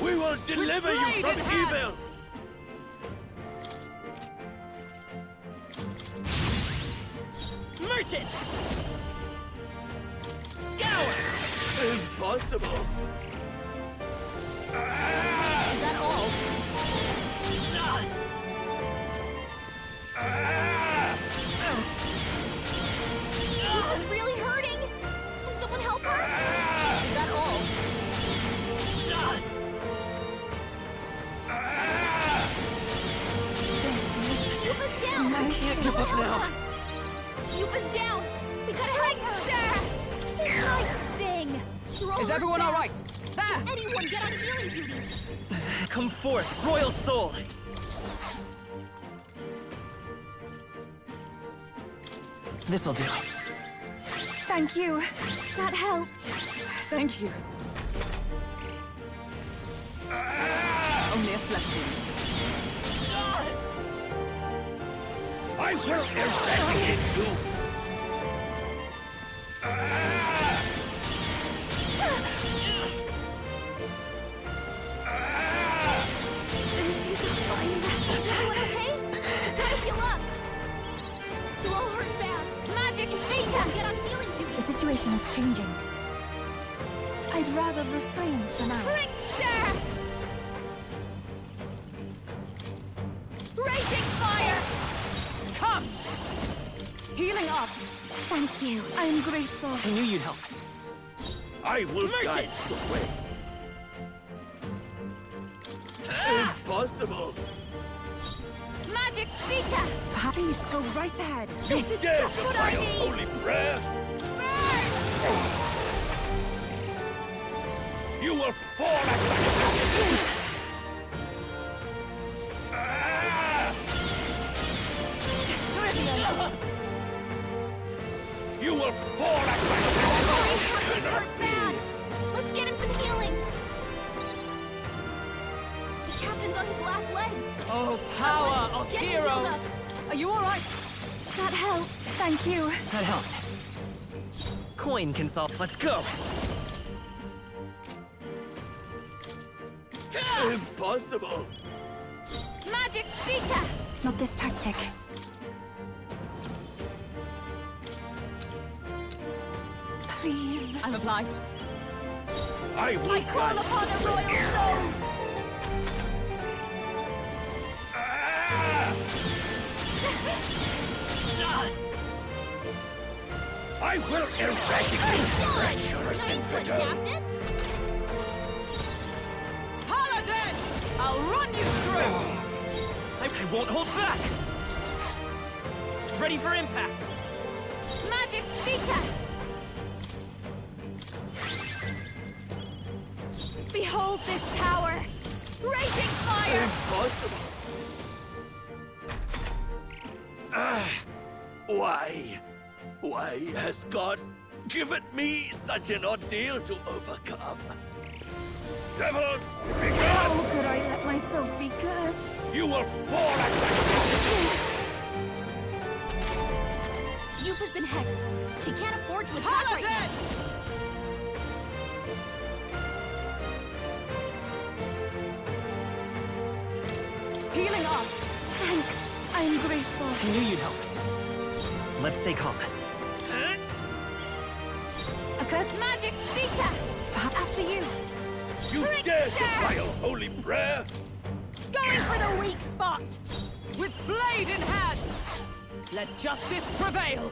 We will deliver you
blade
from
in hand.
evil!
Merchant! Scour!
Impossible!
Is that all? She was really hurting! Can someone help her? Is that all? Yuba's down!
I can't give up now.
Yuba's down! We gotta help her! This might sting! You're all
Is everyone
worked
all
out.
right? There!
Anyone get on healing duty!
Come forth, royal soul! This'll do.
Thank you. That helped.
Thank you. Only a flesh wound.
I will eradicate you!
Is everyone okay? Gotta heal up! You're all hurt bad! Magic Seeker! Get on healing duty!
The situation is changing. I'd rather refrain for now.
Trickster! Raging fire!
Come! Healing up!
Thank you. I am grateful.
I knew you'd help.
I will guide the way! Impossible!
Magic Seeker!
Please go right ahead.
This is
Dare
just what
defy
I
a
need!
holy prayer?
Burn!
You will fall at my feet! will fall at my
He's hurt bad. Let's get him some healing. The captain's on his last legs.
Oh, power of
Get him healed
heroes!
up.
Are you all right?
That helped. Thank you.
That helped. Coin can solve. Let's go.
Impossible!
Magic Seeker.
Not this tactic. Please.
I'm obliged.
I will
I call
guide
upon a royal soul.
I will eradicate treacherous
Nice one,
infidel!
Captain.
Paladin! I'll run you through!
I won't hold back. Ready for impact.
Magic Seeker. Behold this power. Raging fire.
Impossible! Why has God given me such an ordeal to overcome? Devils, be
How
gone!
could I let myself be cursed?
You will fall at my
Youth has been hexed. She can't afford to attack right
Paladin!
now.
Healing off!
Thanks. I'm grateful.
I knew you'd help. Let's stay calm.
A cursed
Magic Seeker.
after you.
You dare defile holy prayer?
Going for the weak spot.
With blade in hand! Let justice prevail!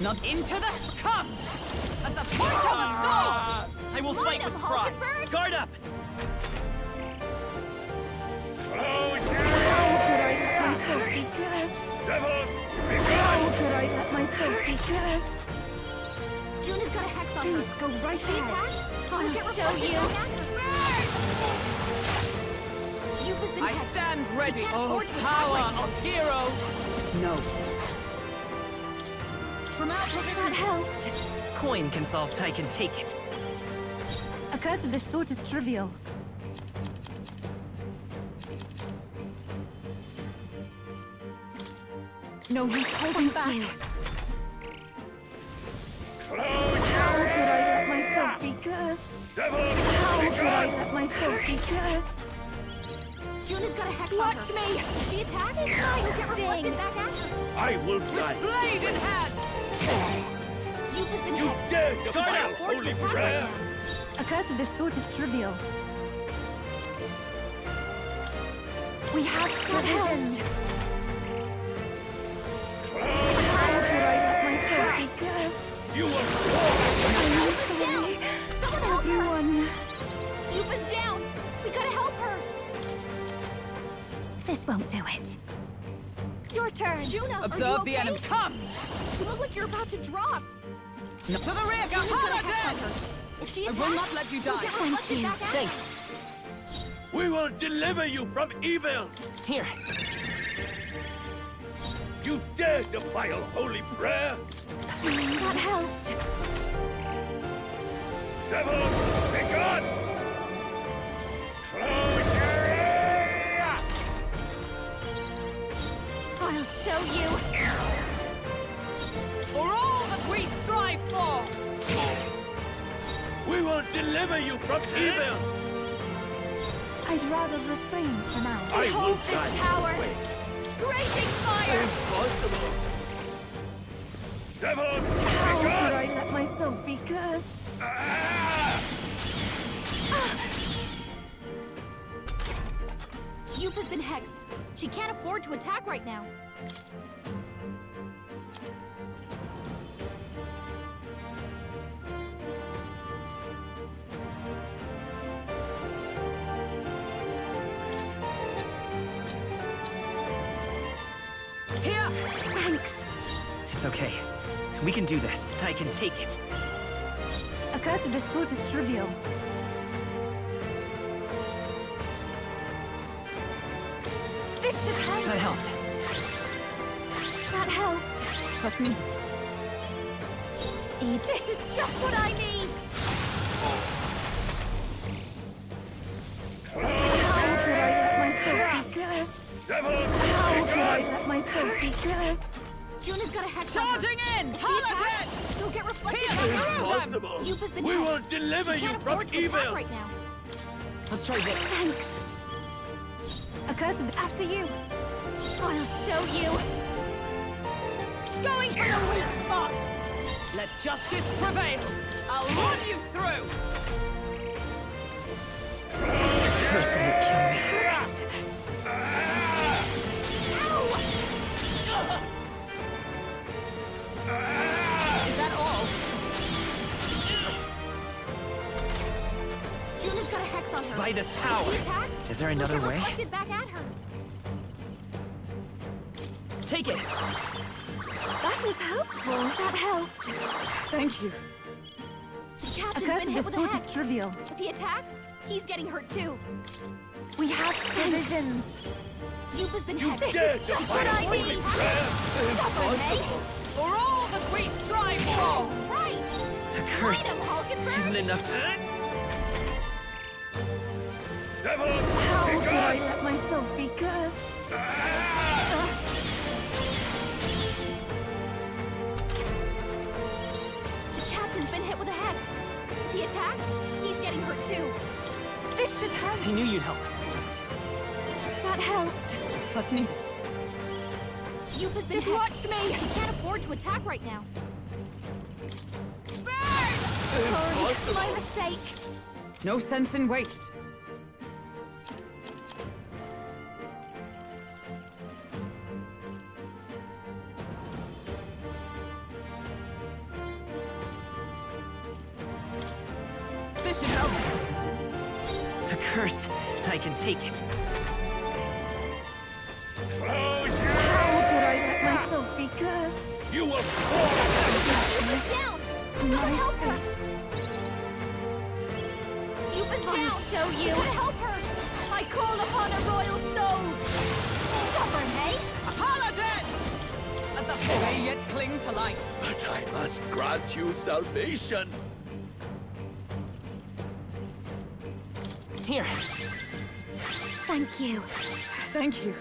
Not into the scum! At the point of the sword!
I will fight
him,
with pride.
Hulkenberg.
Guard up.
How could I let myself be cursed?
Devils, be
How
gone!
could I let myself be cursed?
June has got a hex on
Please
her.
go right
She
ahead.
attacked?
I'll
Get
show
reflected
you.
back at her. Youth has been
I
hexed.
stand ready!
She can't
Oh,
afford to attack
power
right now.
of heroes! No.
From out that helped.
Coin can solve. I can take it.
A curse of this sort is trivial. No use holding back. How could I let myself be cursed?
Devils,
How
be
could I
gone!
let myself be cursed?
June has got a hex on
Watch
her.
me!
If she attacks, she'll get reflected back at her.
I will guide you.
Blade in hand!
Youth has been
You
hexed.
dare
She
defile
can't afford to
holy
attack right
prayer?
now.
A curse of this sort is trivial. We have provisions. How could I let myself be cursed?
You will fall!
I'm sorry,
Someone help her.
everyone.
Youth is down. We gotta help her.
This won't do it.
Your turn. Juna, are
Observe
you
the
okay?
enemy. Come!
You look like you're about to drop.
To the rear, go
Juna's got a hex on
Paladin!
her. If she
I
attacks,
will not let you
you'll
die.
get
Thank
reflected
you.
back at her.
Thanks.
We will deliver you from evil!
Here.
You dare defile holy prayer?
That helped.
Devils, be gone! Close your ear!
I'll show you.
For all that we strive for!
We will deliver you from evil!
I'd rather refrain for now.
I will
Behold this
guide
power.
the way.
Raging fire.
Impossible! Devils,
How
be
could
gone!
I let myself be cursed?
Ah!
Youth has been hexed. She can't afford to attack right now.
Here!
Thanks.
It's okay. We can do this. I can take it.
A curse of this sort is trivial. This This should help.
That helped.
That helped.
Trust me.
Eve, this is just what I need. How could I let myself be cursed?
Devil!
How could I let myself be cursed?
Juna's got a hex
Charging in! Paladin!
You'll get reflected.
Pierce through them!
Impossible!
You've been
We
hexed.
will deliver
She
you
can't
from
afford to attack
evil!
right now.
Let's try this.
Thanks. A curse of after you. I'll show you.
Going for the weak spot! Let justice prevail! I'll run you through!
Curse will kill me.
First.
Is that all?
Juna's got a hex on her.
By this
If
power.
she attacks,
Is there
you'll
another
get
way?
reflected back at her.
Take it.
That was helpful. That helped.
Thank you.
The
A
captain's
curse
been
of
hit
the
with a
sword
hex.
is trivial.
If he attacks, he's getting hurt too.
We have provisions.
You've been hexed.
Dare
This is
to
just
fight
what I
holy
need.
prayer!
Stubborn, eh?
For all that we strive for!
Right.
The curse
Fight him, Hulkenberg.
isn't enough.
Devil!
How
Be
could I
gone!
let myself be cursed?
The captain's been hit with a hex. If he attacks, he's getting hurt too.
This should help.
I knew you'd help.
That helped.
Plus needed.
You've been hexed.
Watch me.
She can't afford to attack right now.
Sorry, it's my mistake.
No sense in waste. This should help.
The curse. I can take it.
Close your...
How could I let myself be cursed?
You will fall!
You've been down.
My
Someone help her.
fate.
You've been
I'll
down.
show you.
Gotta help her.
I call upon a royal soul.
Stubborn, eh?
Paladin! As the they yet cling to life.
But I must grant you salvation!
Here.
Thank you.
Thank you.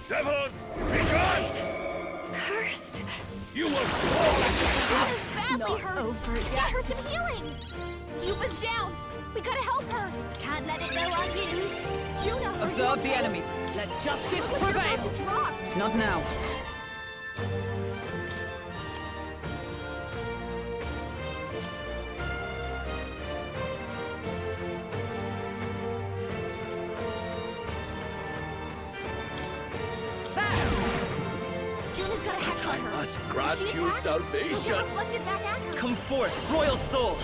Devils! Be gone!
Cursed.
You will fall!
She's badly hurt.
over
Get her some healing. You've been down. We gotta help her. Can't let it go unused. Juna, are you
Observe the
okay?
enemy. Let justice
Look like you're
prevail.
about to drop.
Not now.
Juna's got a hex
I
on her.
must
If
grant
she
you
attacks, you'll
salvation!
get reflected back at her.
Come forth, royal soul.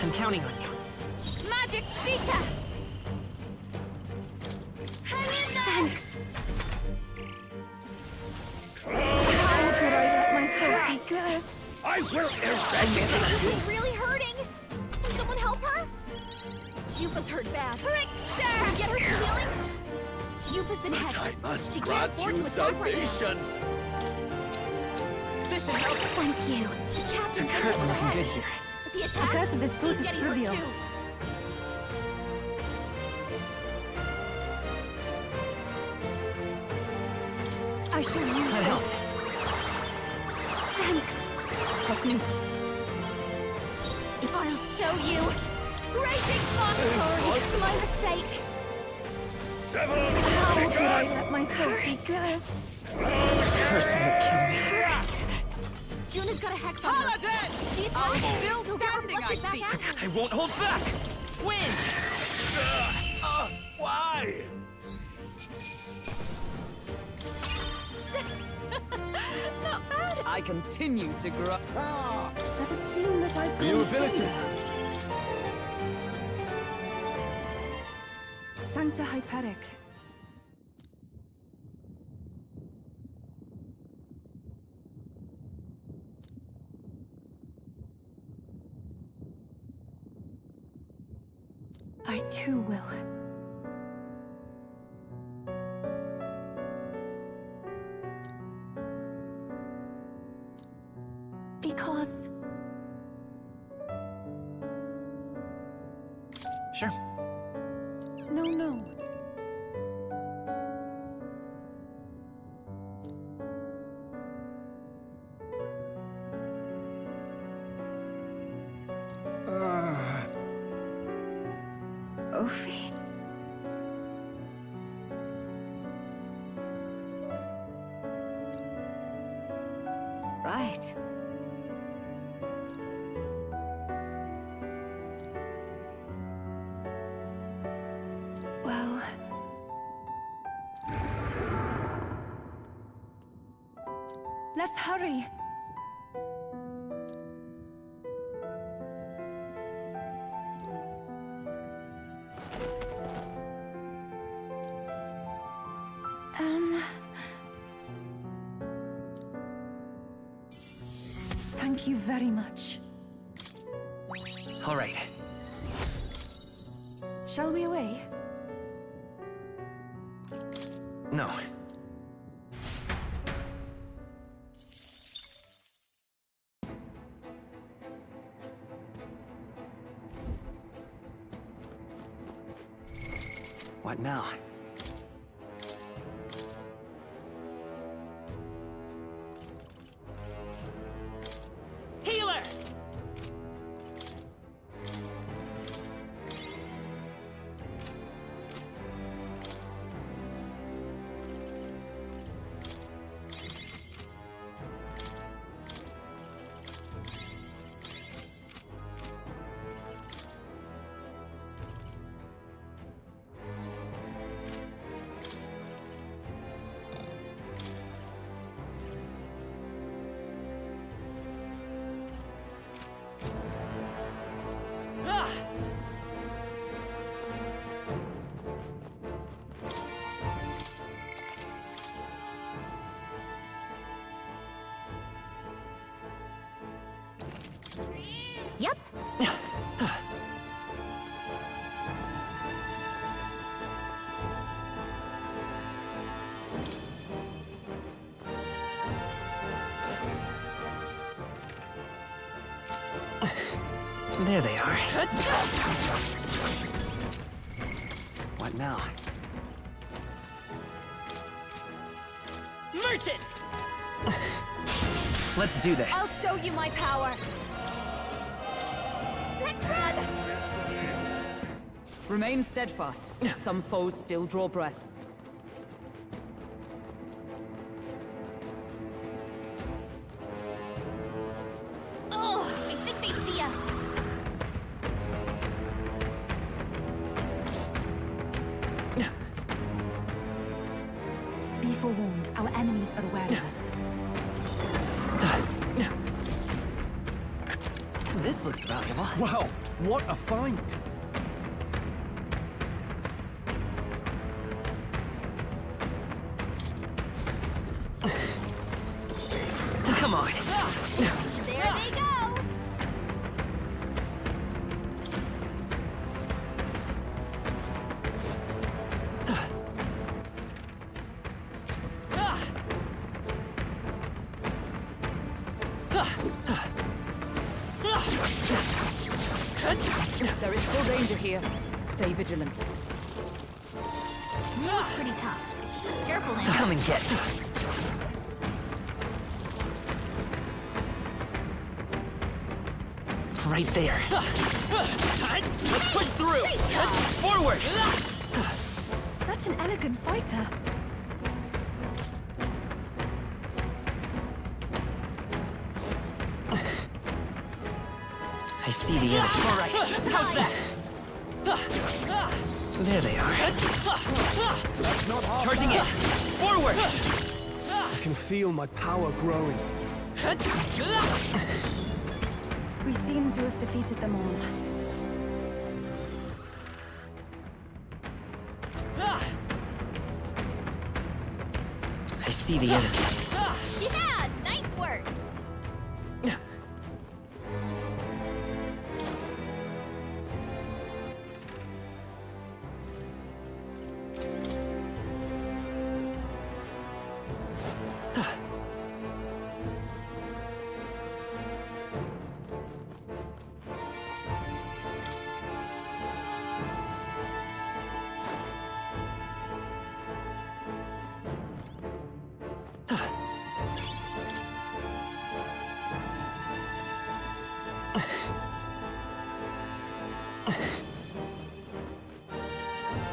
I'm counting on you.
Magic Seeker! Hang in there!
Thanks. How could I let myself be cursed?
I will eradicate you!
She's really hurting! Can someone help her? Yupa's hurt bad. Trickster! Can we get her some healing? Yupa's been
But
hexed.
I must
She can't
grant
afford
you
to attack right now.
salvation!
This should help.
Thank you.
The captain's been
Curtain
hit with a
looking good
hex.
here.
If he
The
attacks,
curse of this sword
he's
is
getting
trivial.
hurt too.
I shall use
That helped.
Thanks.
Plus needed.
I'll show you. Great fun. Sorry, it's my mistake.
Devils!
How
Be
could I
gone!
let myself be cursed?
Curse will kill me.
Cursed.
Juna's got a hex on her.
Paladin!
She
I'm
attacks.
still
You'll get
standing, I
reflected back
see.
at her.
I won't hold back. Win.
Why?
Not bad.
I continue to grow.
Does it seem that I've
New
gone
ability.
Sancta Hyperic. I too will.
Sure.
No, no. Ophi? Right. Well... let's hurry. Thank you very much.
All right.
Shall we away?
No. What now? Healer!
Yep.
There they are. What now?
Merchant!
Let's do this.
I'll show you my power. Let's run!
Remain steadfast. Some foes still draw breath.
Oh, I think they see us.
Be forewarned, our enemies are aware of us.
This looks valuable.
Wow, what a find!
Come on.
There they go.
There is still danger here. Stay vigilant.
You look pretty tough. Careful now.
Come and get. Right there. Let's push through. Forward.
Such an elegant fighter.
I see the enemy. All right. How's that? There they are. Charging in. Forward.
I can feel my power growing.
We seem to have defeated them all.
I see the enemy.
Yeah, nice work.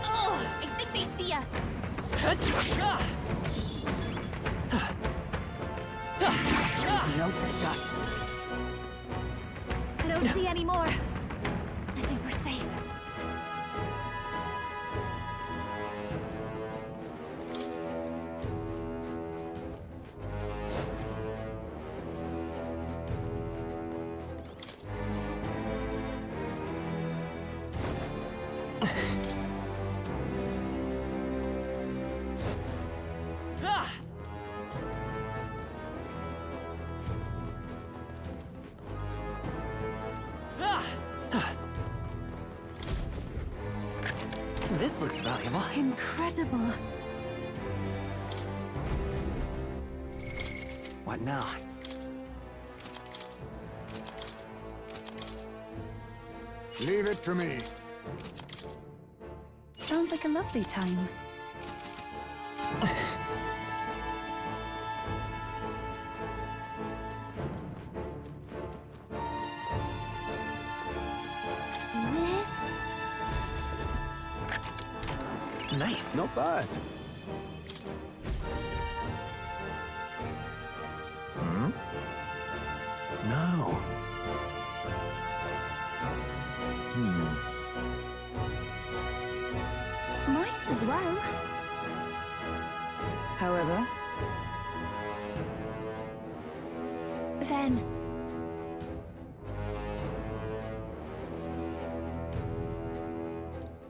Oh, I think they see us.
They've noticed us.
I don't see any more. I think we're safe.
This looks valuable.
Incredible.
What now?
Leave it to me.
Sounds like a lovely time.
This...
Nice.
Not bad.
No.
Might as well.
However,
Then...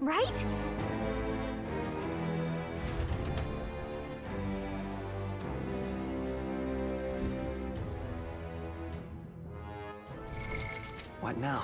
Right?
what now?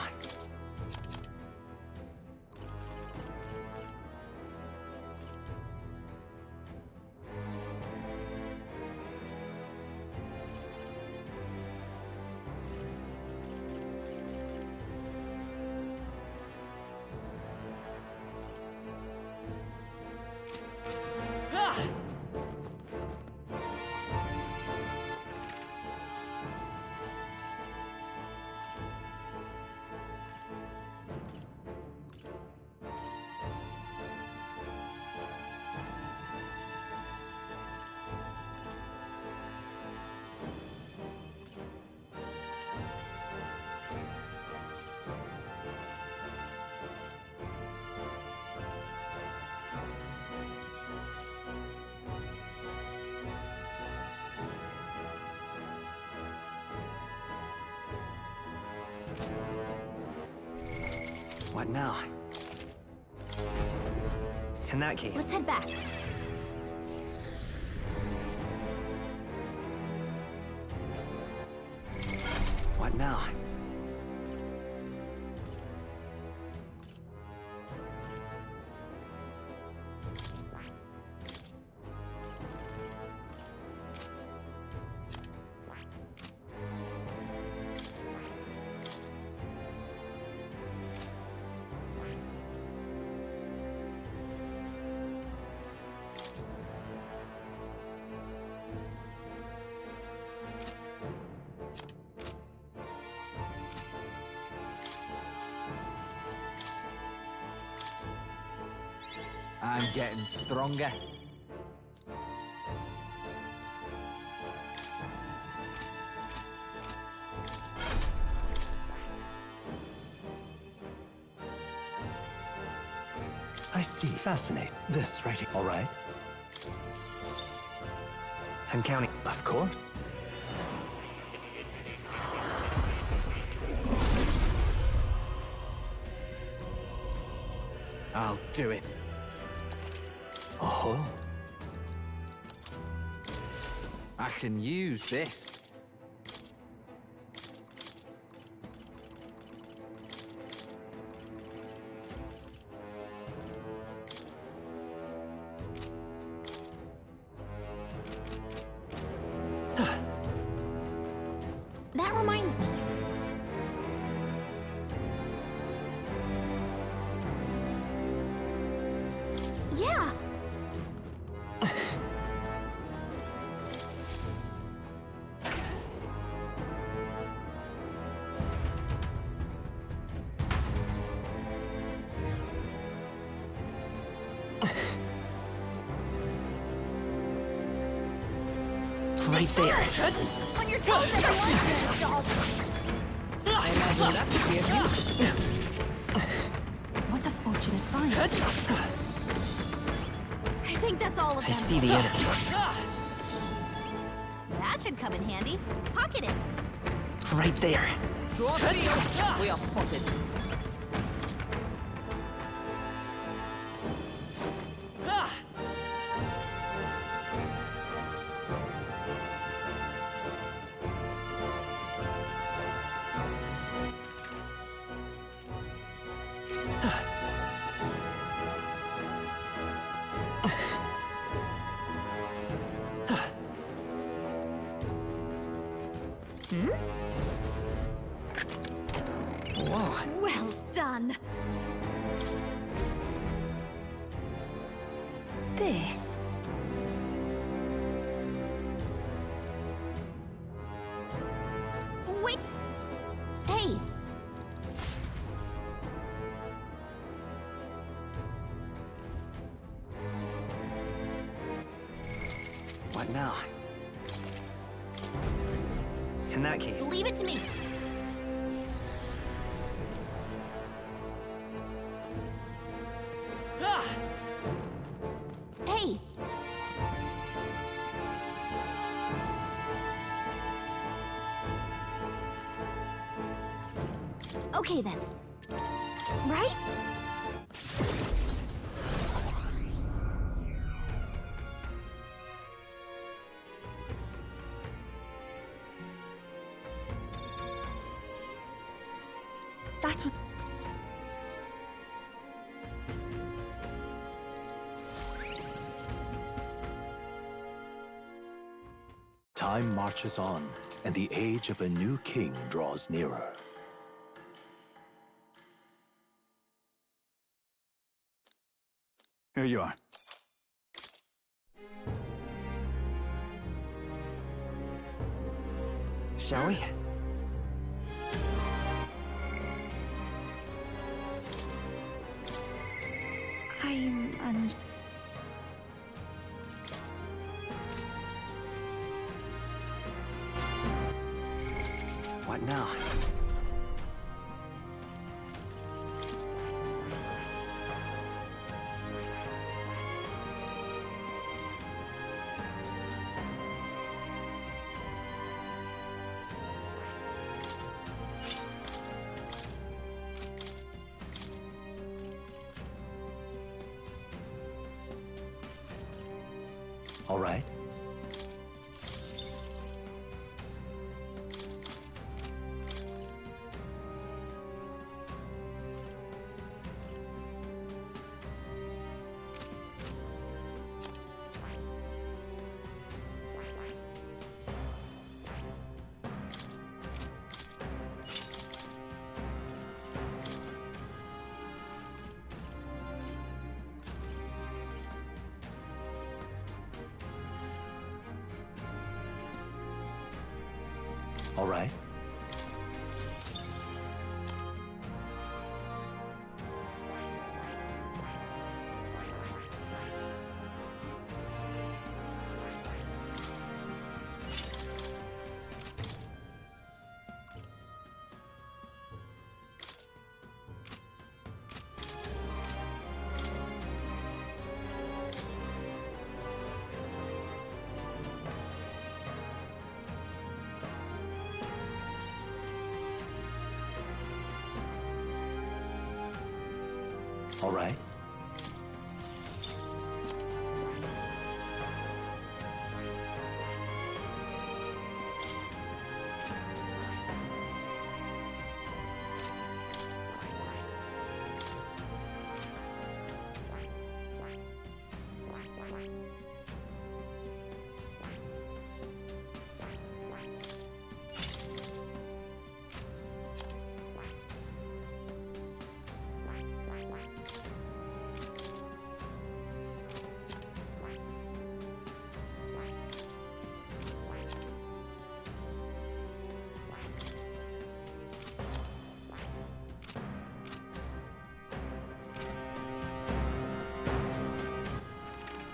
What now? In that case,
Let's head back.
what now?
I'm getting stronger.
I see. Fascinating. This right here. All right.
I'm counting.
Of course.
I'll do it.
Oh.
I can use this.
That reminds me. Yeah.
Right there.
On your toes, everyone! Dodge!
I imagine that would be of use.
What a fortunate find.
I think that's all of
I
them.
see the enemy.
That should come in handy. Pocket it.
Right there.
Draw shield. We are spotted.
Whoa.
Well done. This.
Wait. Hey.
What now? In that case.
Leave it to me. Hey. Okay then. Right?
That was.
Time marches on, and the age of a new king draws nearer.
Here you are.
Shall we?
I'm
What now?
All right? All right? All right?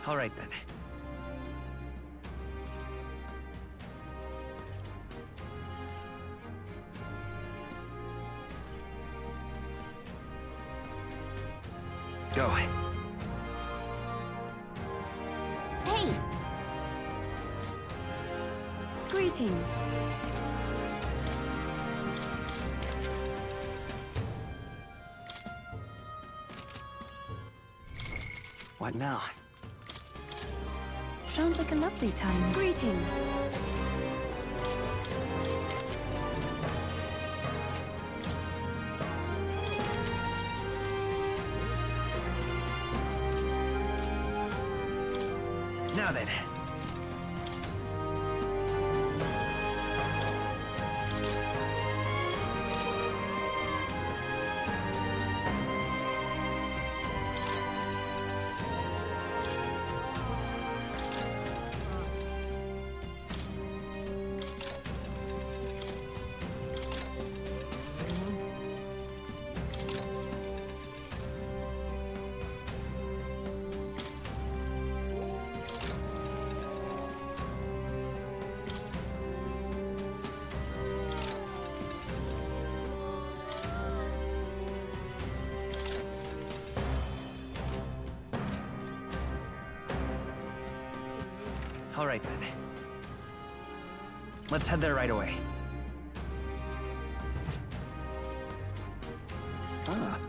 All right then. go.
Hey! Greetings.
What now?
Sounds like a lovely time.
Greetings.
Now then. All right, then. Let's head there right away. Ah.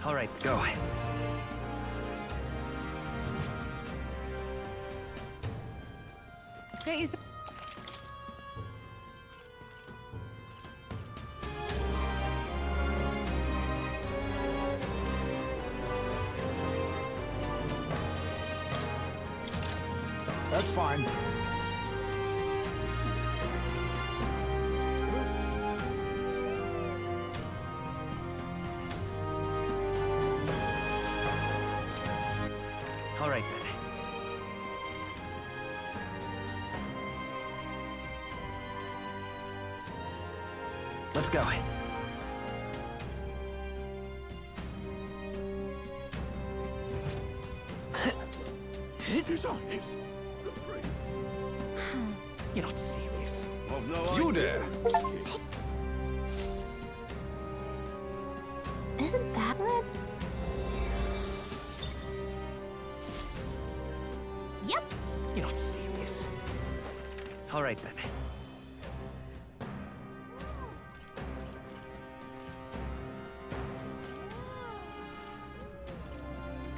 All right, go.
Get you
That's fine.
All right, then. Let's go.
Designers?
You're not serious.
Of no
You
idea.
there!
Isn't that lit? Yep.
You're not serious. All right, then.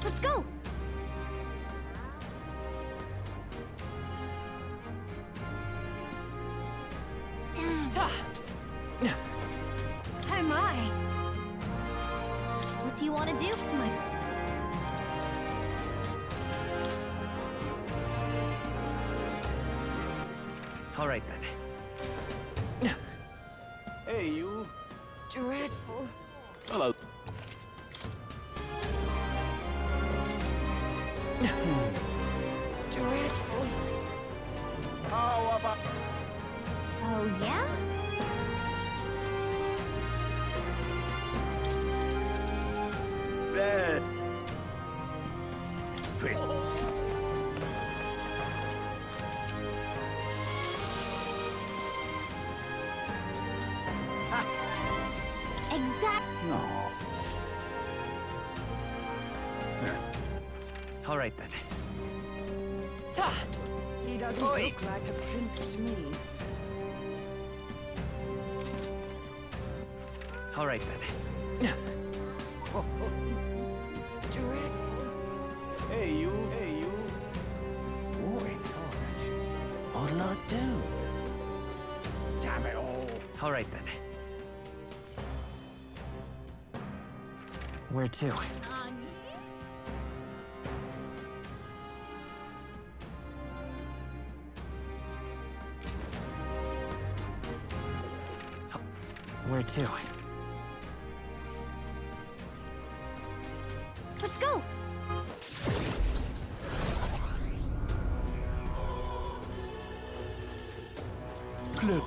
Let's go.
Hey, my.
What do you want to do?
All right, then.
Hey, you.
Dreadful.
Hello.
Dreadful.
How about...
Oh, yeah?
There.
Exact.
No.
All right, then.
He doesn't
Oi.
look like a prince to me.
All right, then.
Dreadful.
Hey, you. Hey, you.
Oh, it's What'll I do? Damn it all.
All right, then. Where to? Where to?
Let's go.
Clue.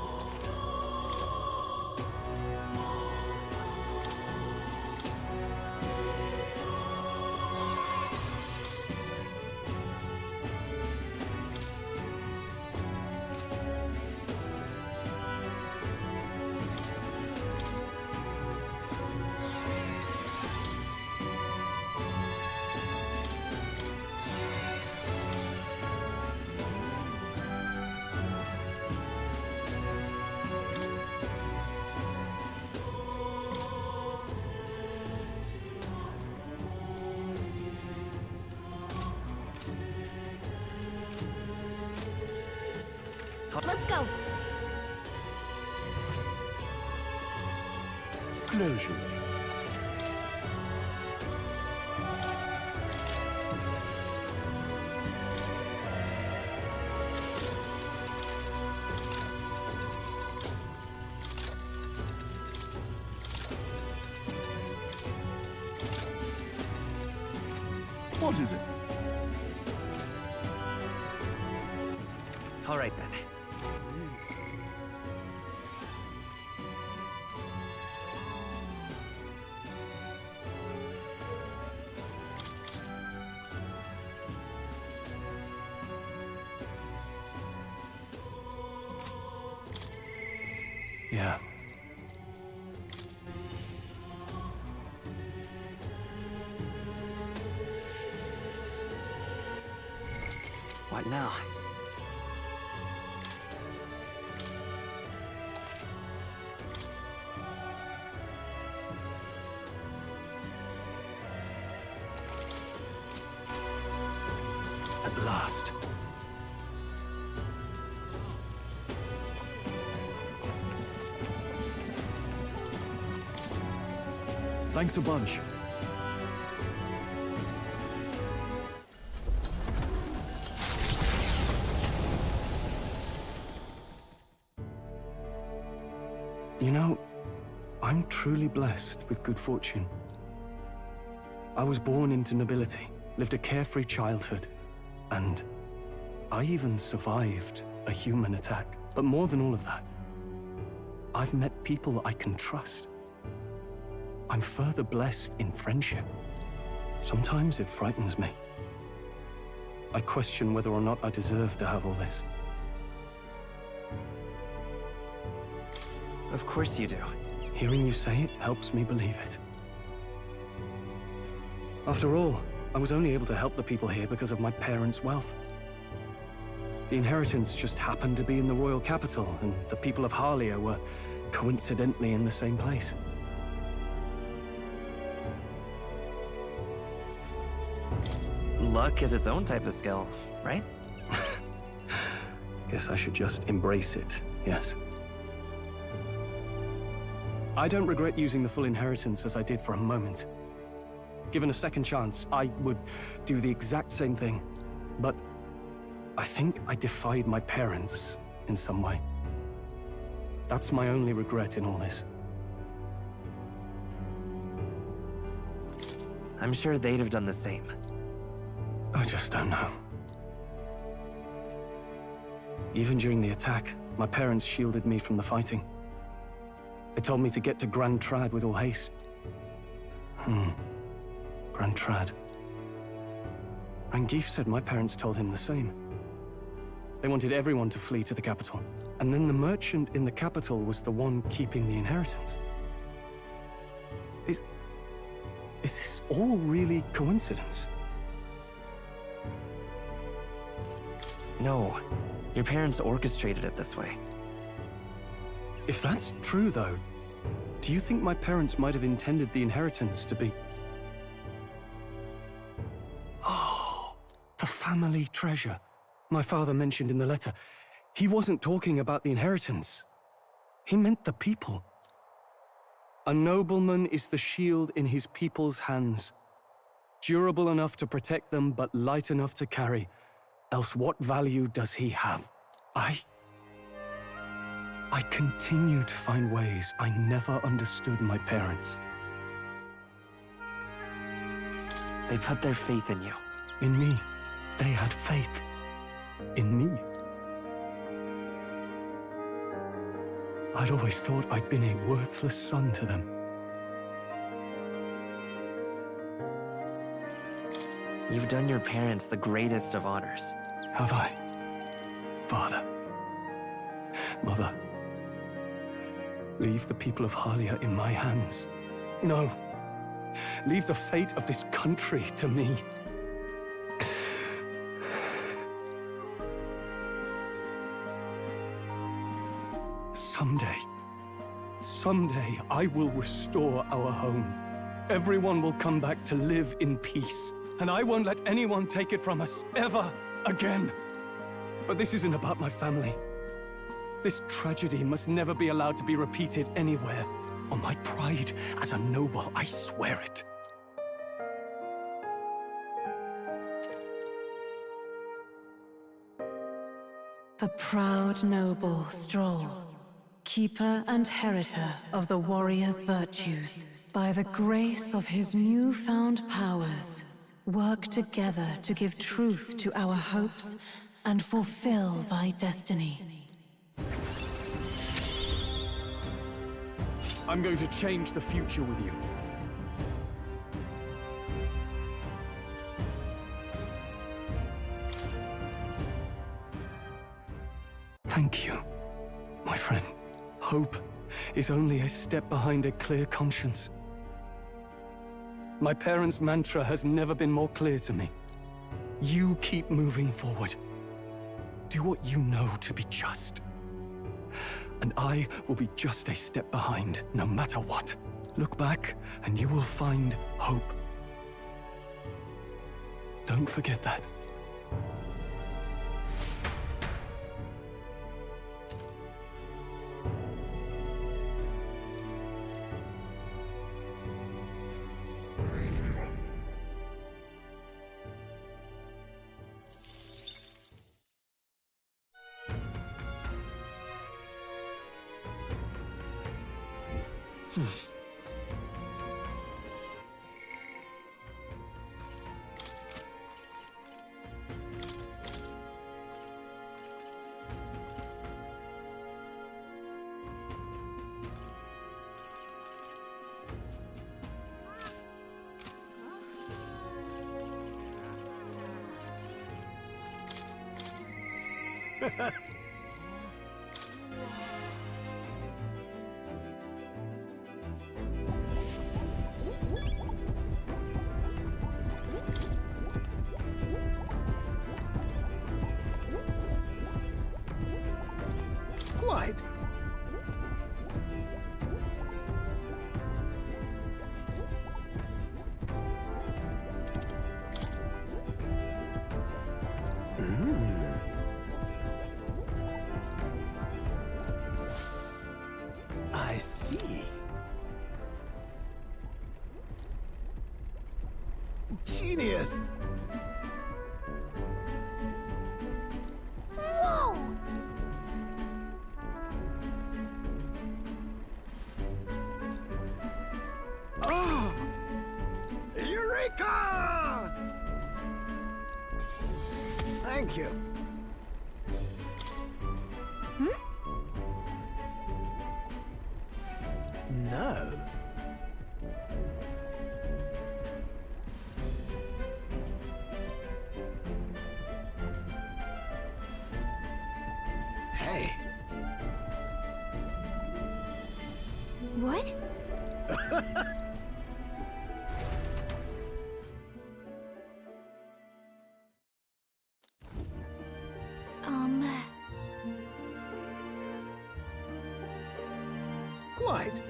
Let's go.
Closure.
What is it?
All right, then.
Yeah.
What now?
At last. Thanks a bunch. You know, I'm truly blessed with good fortune. I was born into nobility, lived a carefree childhood, and I even survived a human attack. But more than all of that, I've met people I can trust. I'm further blessed in friendship. Sometimes it frightens me. I question whether or not I deserve to have all this.
Of course you do.
Hearing you say it helps me believe it. After all, I was only able to help the people here because of my parents' wealth. The inheritance just happened to be in the royal capital, and the people of Harlia were coincidentally in the same place.
Luck is its own type of skill, right?
Guess I should just embrace it, yes. I don't regret using the full inheritance as I did for a moment. Given a second chance, I would do the exact same thing. But I think I defied my parents in some way. That's my only regret in all this.
I'm sure they'd have done the same.
I just don't know. Even during the attack, my parents shielded me from the fighting. They told me to get to Grand Trad with all haste. Grand Trad. Rangif said my parents told him the same. They wanted everyone to flee to the capital. And then the merchant in the capital was the one keeping the inheritance. Is this all really coincidence?
No. Your parents orchestrated it this way.
If that's true, though, do you think my parents might have intended the inheritance to be... Oh, the family treasure my father mentioned in the letter. He wasn't talking about the inheritance. He meant the people. A nobleman is the shield in his people's hands, durable enough to protect them, but light enough to carry. Else what value does he have? I continue to find ways I never understood my parents.
They put their faith in you.
In me. They had faith. In me. I'd always thought I'd been a worthless son to them.
You've done your parents the greatest of honors.
Have I? Father. Mother. Leave the people of Harlia in my hands. No. Leave the fate of this country to me. Someday, I will restore our home. Everyone will come back to live in peace. And I won't let anyone take it from us, ever again. But this isn't about my family. This tragedy must never be allowed to be repeated anywhere. On my pride as a noble, I swear it.
The proud noble Stroll, keeper and heritor of the warrior's virtues, by the grace of his newfound powers, work together to give truth to our hopes and fulfill thy destiny.
I'm going to change the future with you. Thank you, my friend. Hope is only a step behind a clear conscience. My parents' mantra has never been more clear to me. You keep moving forward. Do what you know to be just. And I will be just a step behind, no matter what. Look back, and you will find hope. Don't forget that.
Quite. I see. Genius!
Whoa!
Oh! Eureka! Thank you. No. Hey.
What?
Quite.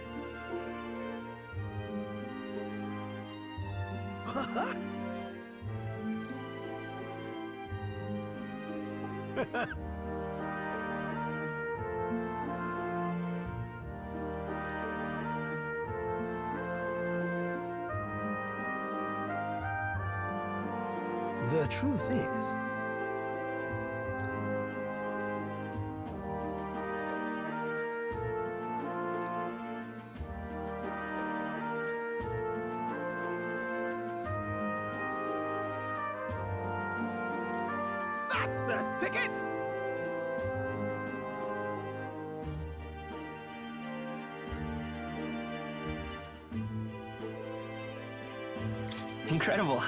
The truth is, that's the ticket!
Incredible.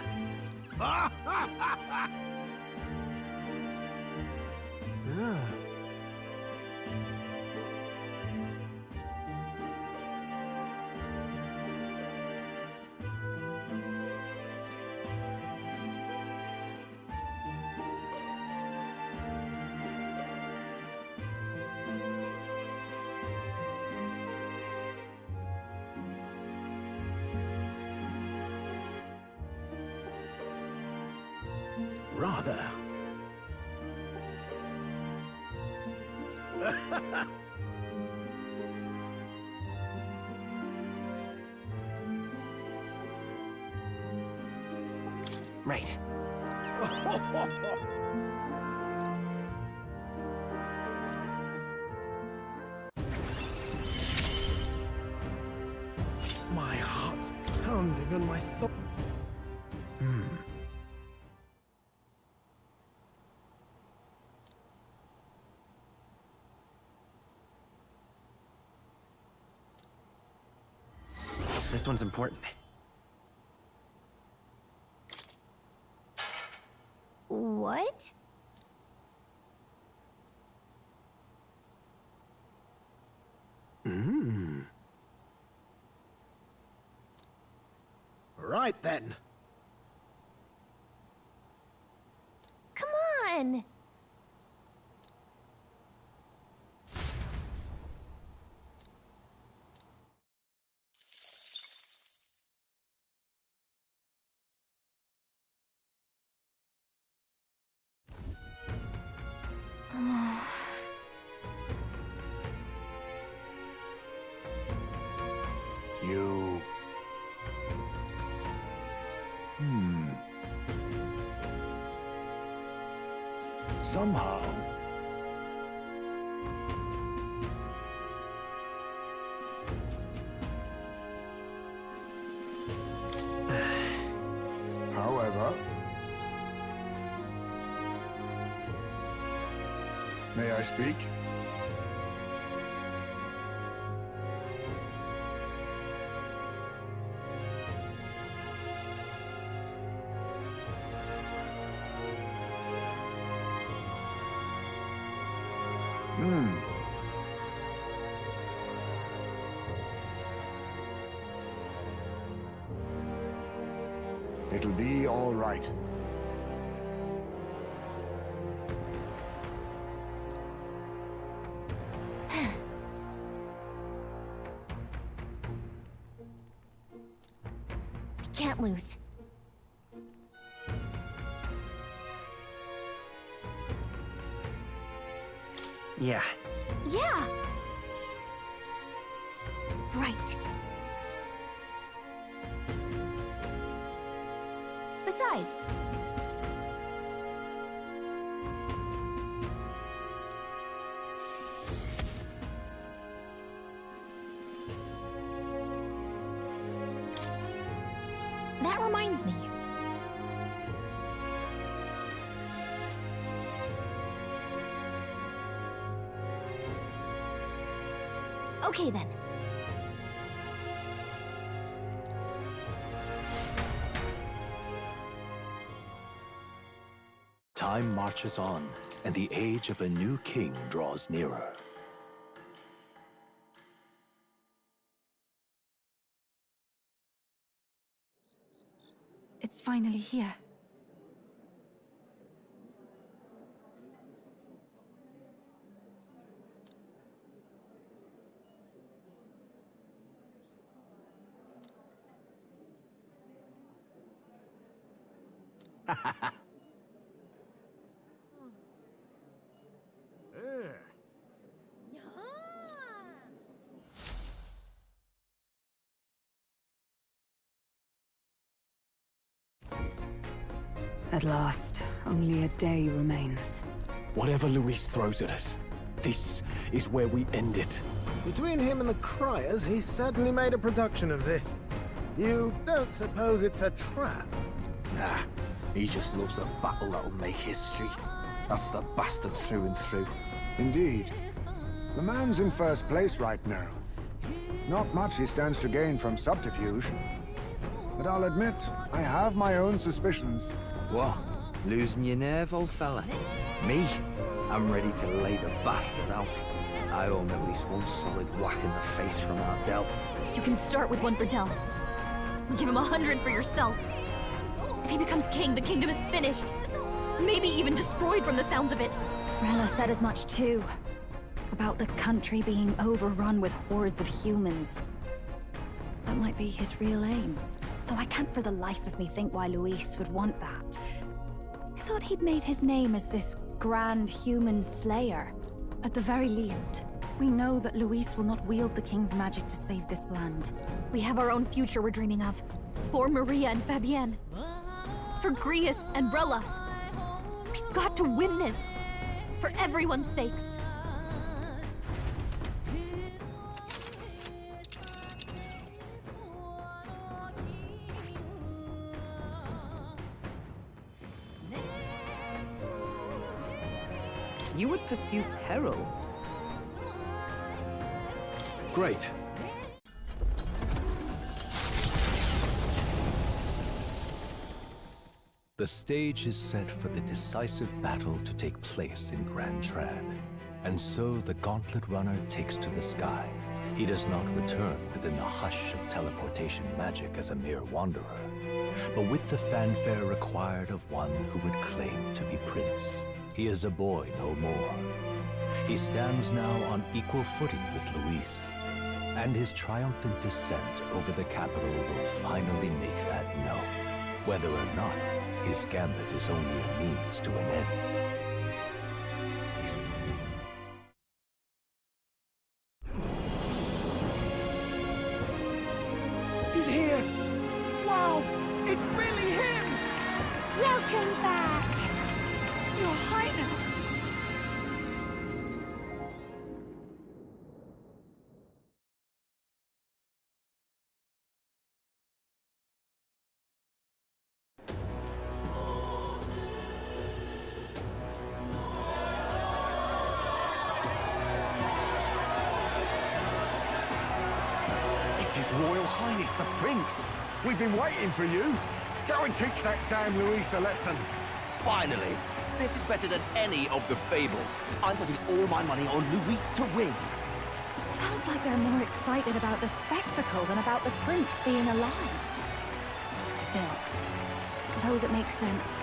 Rather.
Right.
My heart's pounding and my soul.
This one's important.
What?
Right then.
Come on!
You... Somehow... However... May I speak? It'll be all right.
Can't lose.
Yeah.
Yeah! Right. Besides... That reminds me. Okay then.
Time marches on, and the age of a new king draws nearer.
It's finally here.
At last, only a day remains.
Whatever Luis throws at us, this is where we end it.
Between him and the Criers, he's certainly made a production of this. You don't suppose it's a trap?
Nah, he just loves a battle that'll make history. That's the bastard through and through.
Indeed. The man's in first place right now. Not much he stands to gain from subterfuge. But I'll admit, I have my own suspicions.
What? Losing your nerve, old fella? Me? I'm ready to lay the bastard out. I owe him at least one solid whack in the face from Ardell.
You can start with one for Del. Give him 100 for yourself. If he becomes king, the kingdom is finished. Maybe even destroyed from the sounds of it.
Rella said as much too. About the country being overrun with hordes of humans. That might be his real aim. Though I can't for the life of me think why Luis would want that. I thought he'd made his name as this grand human slayer.
At the very least, we know that Luis will not wield the King's magic to save this land.
We have our own future we're dreaming of. For Maria and Fabienne. For Grius and Brella. We've got to win this. For everyone's sakes.
You would pursue peril?
Great.
The stage is set for the decisive battle to take place in Grand Trad. And so the Gauntlet Runner takes to the sky. He does not return within the hush of teleportation magic as a mere wanderer, but with the fanfare required of one who would claim to be Prince. He is a boy no more. He stands now on equal footing with Luis, and his triumphant descent over the capital will finally make that known, whether or not his gambit is only a means to an end.
He's here! Wow! It's really him!
Welcome back!
Your Highness!
It's His Royal Highness the Prince! We've been waiting for you! Go and teach that damn Luis a lesson!
Finally! This is better than any of the fables. I'm putting all my money on Luis to win.
Sounds like they're more excited about the spectacle than about the prince being alive. Still, suppose it makes sense.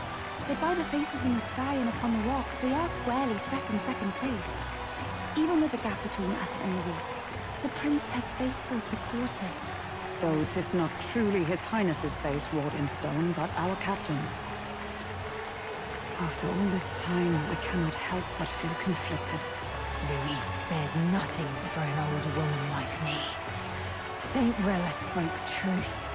But by the faces in the sky and upon the rock, we are squarely set in second place. Even with the gap between us and Luis, the prince has faithful supporters.
Though 'tis not truly His Highness's face wrought in stone, but our captain's. After all this time, I cannot help but feel conflicted.
Luis spares nothing for an old woman like me. Saint Rella spoke truth.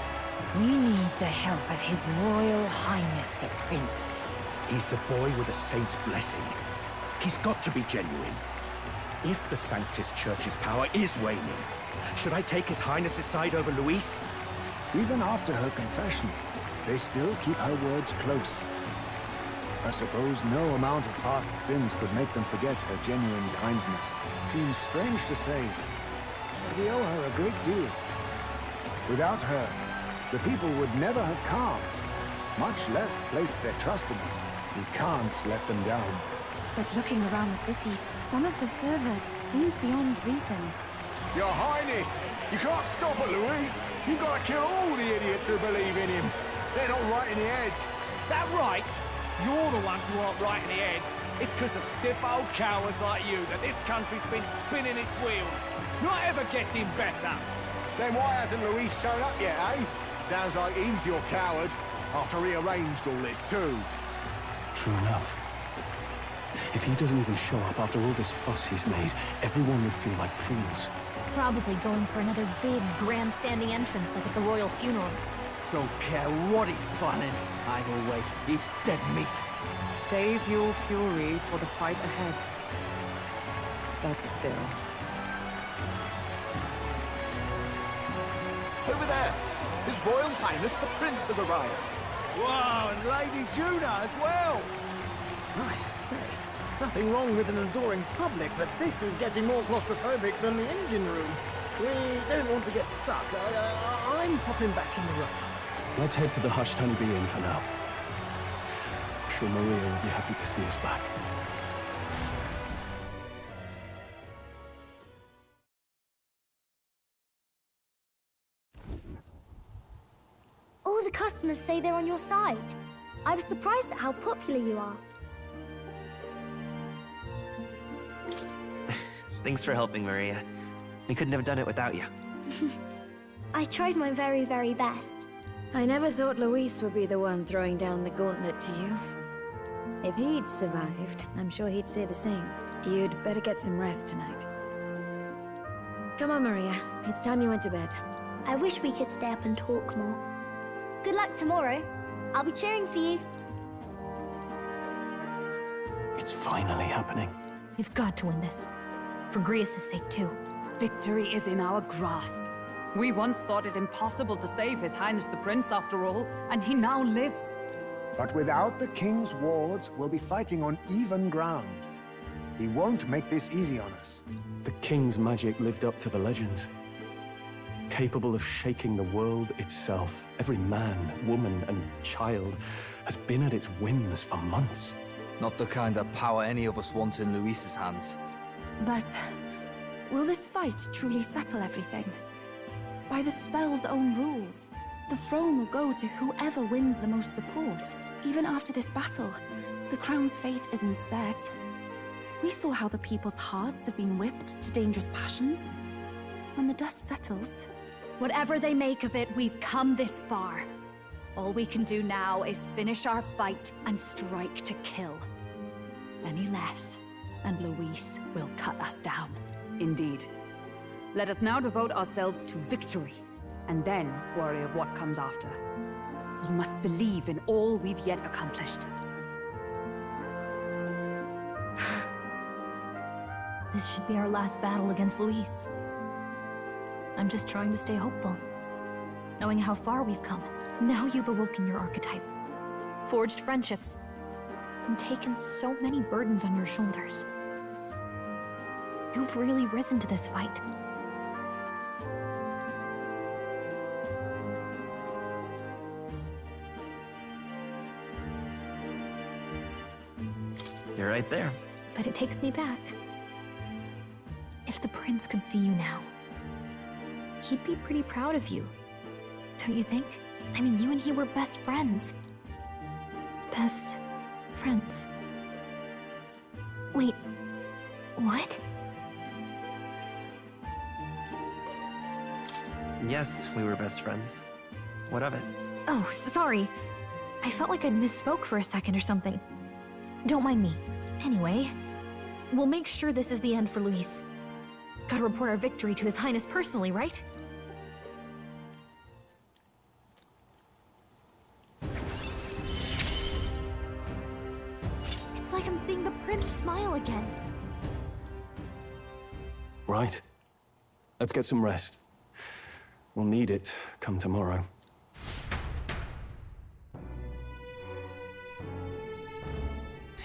We need the help of His Royal Highness the Prince.
He's the boy with a saint's blessing. He's got to be genuine. If the Sanctus Church's power is waning, should I take His Highness's side over Luis?
Even after her confession, they still keep her words close. I suppose no amount of past sins could make them forget her genuine kindness. Seems strange to say, but we owe her a great deal. Without her, the people would never have come, much less placed their trust in us. We can't let them down.
But looking around the city, some of the fervor seems beyond reason.
Your Highness, you can't stop at Luis. You've got to kill all the idiots who believe in him. They're not right in the head.
That right? You're the ones who aren't right in the head. It's because of stiff old cowards like you that this country's been spinning its wheels. Not ever getting better.
Then why hasn't Luis shown up yet, eh? Sounds like he's your coward, after he arranged all this too.
True enough. If he doesn't even show up after all this fuss he's made, everyone would feel like fools.
Probably going for another big, grandstanding entrance like at the royal funeral.
Don't care what he's planning. Either way, he's dead meat.
Save your fury for the fight ahead. But still.
Over there! His Royal Highness the Prince has arrived.
Wow, and Lady Juna as well!
I say, nothing wrong with an adoring public, but this is getting more claustrophobic than the engine room. We don't want to get stuck. I'm popping back in the rock.
Let's head to the hushed honeybee inn for now. I'm sure Maria will be happy to see us back.
All the customers say they're on your side. I was surprised at how popular you are.
Thanks for helping, Maria. We couldn't have done it without you.
I tried my very, very best.
I never thought Luis would be the one throwing down the gauntlet to you. If he'd survived, I'm sure he'd say the same. You'd better get some rest tonight.
Come on, Maria. It's time you went to bed.
I wish we could stay up and talk more. Good luck tomorrow. I'll be cheering for you.
It's finally happening.
You've got to win this. For Grius' sake, too.
Victory is in our grasp. We once thought it impossible to save His Highness the Prince, after all, and he now lives.
But without the king's wards, we'll be fighting on even ground. He won't make this easy on us.
The king's magic lived up to the legends. Capable of shaking the world itself. Every man, woman, and child has been at its whims for months.
Not the kind of power any of us want in Luis's hands.
But will this fight truly settle everything? By the spell's own rules, the throne will go to whoever wins the most support. Even after this battle, the crown's fate isn't set. We saw how the people's hearts have been whipped to dangerous passions. When the dust settles...
Whatever they make of it, we've come this far. All we can do now is finish our fight and strike to kill. Any less, and Luis will cut us down.
Indeed. Let us now devote ourselves to victory, and then worry of what comes after. We must believe in all we've yet accomplished.
This should be our last battle against Luis. I'm just trying to stay hopeful, knowing how far we've come. Now you've awoken your archetype, forged friendships, and taken so many burdens on your shoulders. You've really risen to this fight.
You're right there.
But it takes me back. If the prince could see you now, he'd be pretty proud of you. Don't you think? I mean, you and he were best friends. Best friends. Wait, what?
Yes, we were best friends. What of it?
Oh, sorry. I felt like I'd misspoke for a second or something. Don't mind me. Anyway, we'll make sure this is the end for Luis. Gotta report our victory to His Highness personally, right? It's like I'm seeing the prince smile again.
Right. Let's get some rest. We'll need it come tomorrow.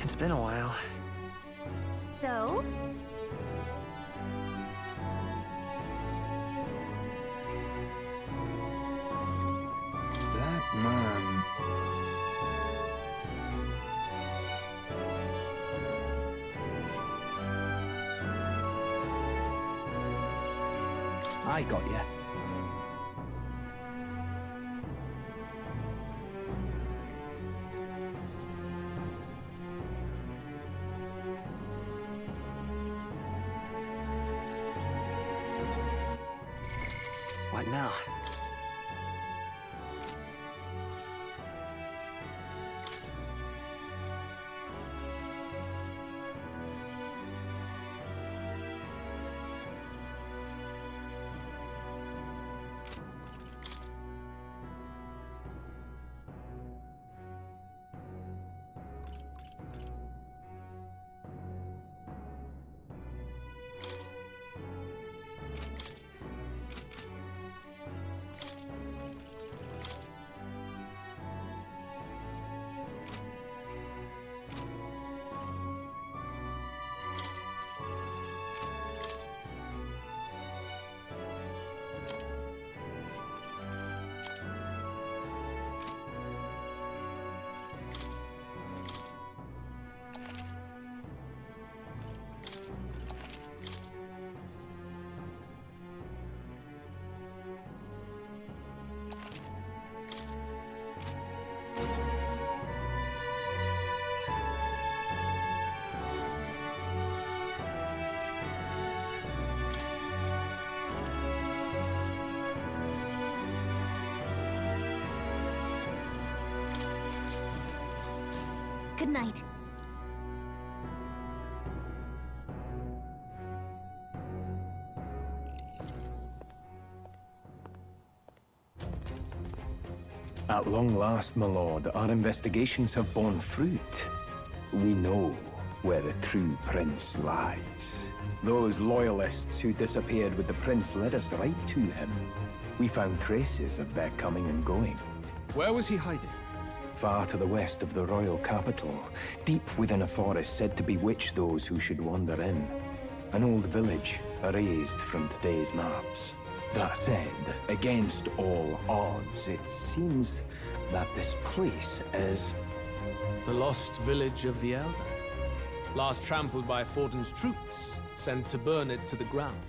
It's been a while.
So?
That man...
I got you.
What now?
Good night.
At long last, my lord, our investigations have borne fruit. We know where the true prince lies. Those loyalists who disappeared with the prince led us right to him. We found traces of their coming and going.
Where was he hiding?
Far to the west of the royal capital, deep within a forest said to bewitch those who should wander in. An old village, erased from today's maps. That said, against all odds, it seems that this place is...
The lost village of the Elder. Last trampled by Forden's troops, sent to burn it to the ground.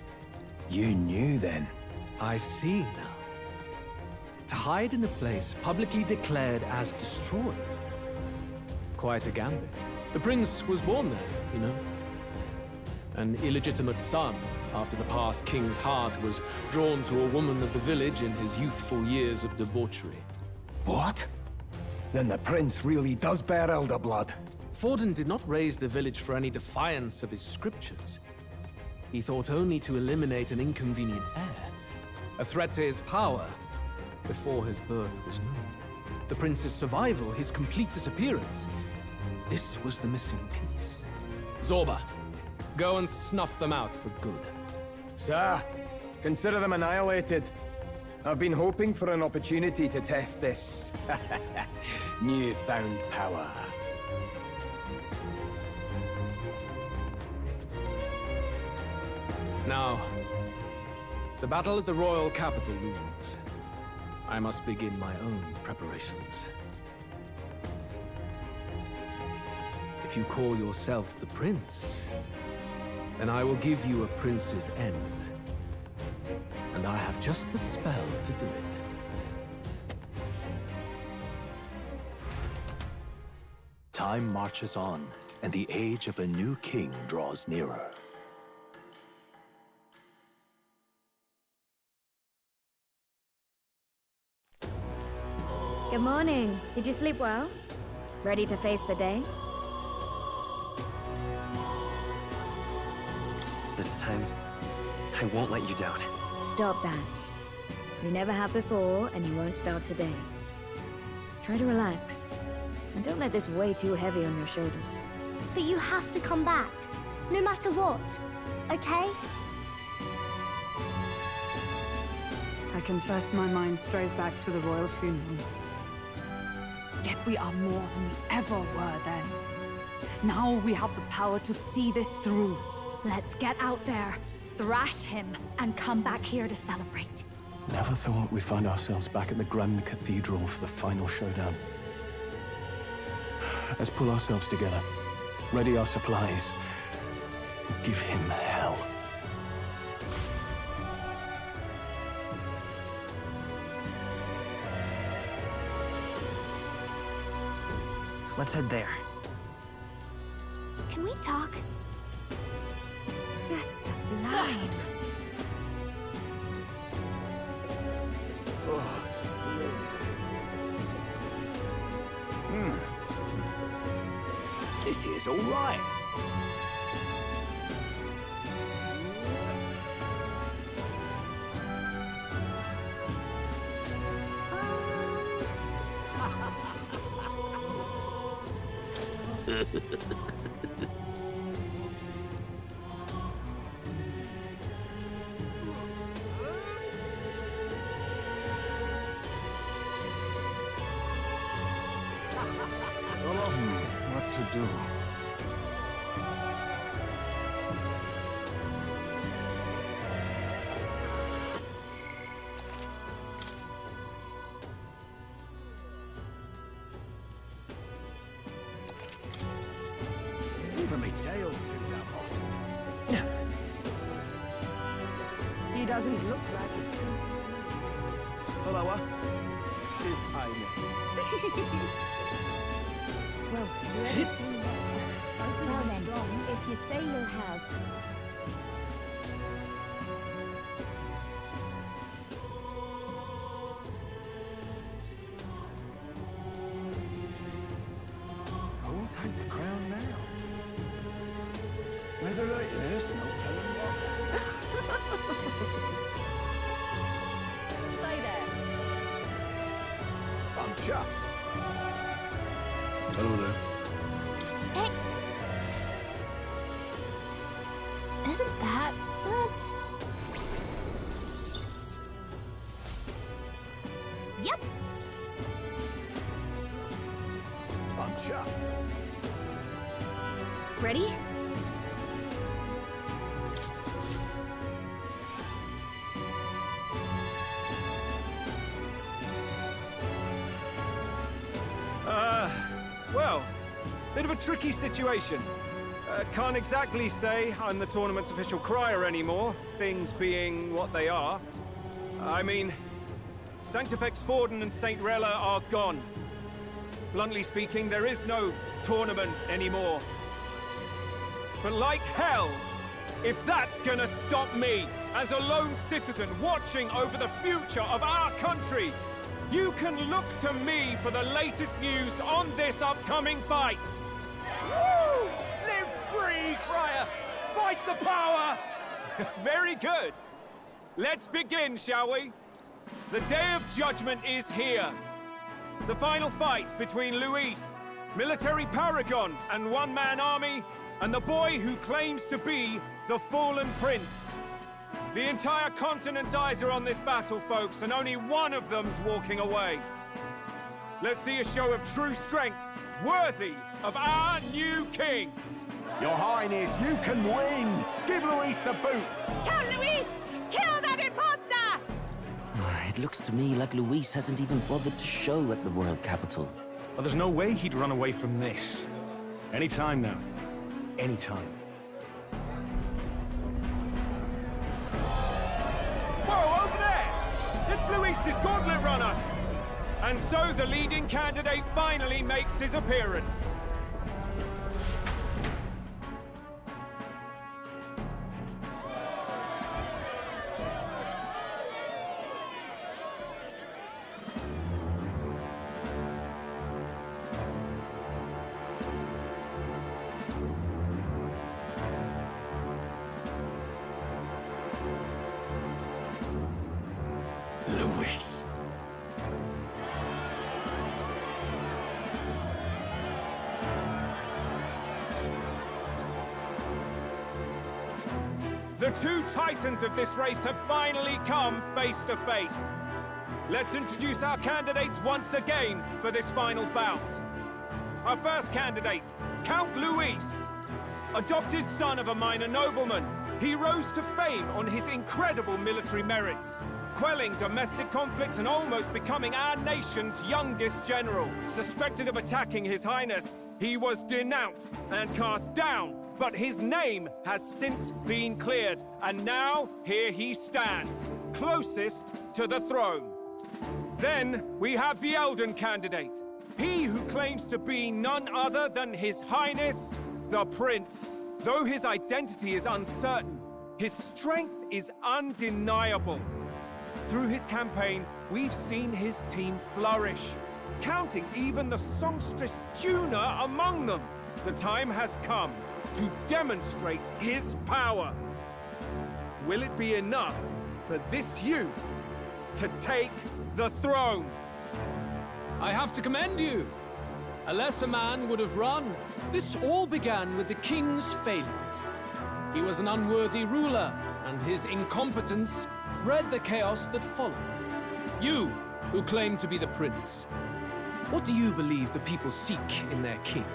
You knew then?
I see now. To hide in a place publicly declared as destroyed. Quite a gambit. The prince was born there, you know. An illegitimate son, after the past king's heart was drawn to a woman of the village in his youthful years of debauchery.
What? Then the prince really does bear elder blood.
Forden did not raise the village for any defiance of his scriptures. He thought only to eliminate an inconvenient heir, a threat to his power, before his birth was known. The prince's survival, his complete disappearance, this was the missing piece. Zorba, go and snuff them out for good.
Sir, consider them annihilated. I've been hoping for an opportunity to test this newfound power.
Now, the battle at the royal capital looms. I must begin my own preparations. If you call yourself the prince, then I will give you a prince's end. And I have just the spell to do it.
Time marches on, and the age of a new king draws nearer.
Good morning. Did you sleep well? Ready to face the day?
This time, I won't let you down.
Stop that. You never have before, and you won't start today. Try to relax, and don't let this weigh too heavy on your shoulders.
But you have to come back, no matter what, okay?
I confess my mind strays back to the royal funeral.
Yet we are more than we ever were then. Now we have the power to see this through.
Let's get out there, thrash him, and come back here to celebrate.
Never thought we'd find ourselves back at the Grand Cathedral for the final showdown. Let's pull ourselves together, ready our supplies, and give him hell.
Let's head there.
Can we talk?
Just sublime.
This is all right.
What to do?
Even me tail's too damn hot.
He doesn't look like it.
Hello, if I may.
Well, well then, if you say you'll help.
Who'll take the crown now? Weather like this, no telling what.
Say there.
I'm
chuffed.
Hello there.
Hey. Isn't that... Let's... Yep.
I'm chuffed.
Ready?
Well, bit of a tricky situation. Can't exactly say I'm the tournament's official crier anymore, things being what they are. I mean, Sanctifex Forden and St. Rella are gone. Bluntly speaking, there is no tournament anymore. But like hell, if that's gonna stop me, as a lone citizen watching over the future of our country, you can look to me for the latest news on this upcoming fight. Woo! Live free, crier! Fight the power! Very good. Let's begin, shall we? The Day of Judgment is here. The final fight between Luis, military paragon and one-man army, and the boy who claims to be the fallen prince. The entire continent's eyes are on this battle, folks, and only one of them's walking away. Let's see a show of true strength, worthy of our new king.
Your Highness, you can win! Give Luis the boot!
Count Luis! Kill that imposter!
It looks to me like Luis hasn't even bothered to show at the royal capital.
Well, there's no way he'd run away from this. Any time now. Any time.
Whoa, over there! It's Luis's gauntlet runner! And so the leading candidate finally makes his appearance.
Luis.
The two titans of this race have finally come face to face. Let's introduce our candidates once again for this final bout. Our first candidate, Count Luis. Adopted son of a minor nobleman, he rose to fame on his incredible military merits, quelling domestic conflicts and almost becoming our nation's youngest general. Suspected of attacking His Highness, he was denounced and cast down, but his name has since been cleared, and now here he stands, closest to the throne. Then we have the Elden candidate, he who claims to be none other than His Highness, the Prince. Though his identity is uncertain, his strength is undeniable. Through his campaign, we've seen his team flourish, counting even the songstress Juna among them. The time has come to demonstrate his power. Will it be enough for this youth to take the throne?
I have to commend you. A lesser man would have run. This all began with the king's failures. He was an unworthy ruler, and his incompetence bred the chaos that followed. You, who claim to be the prince, what do you believe the people seek in their king?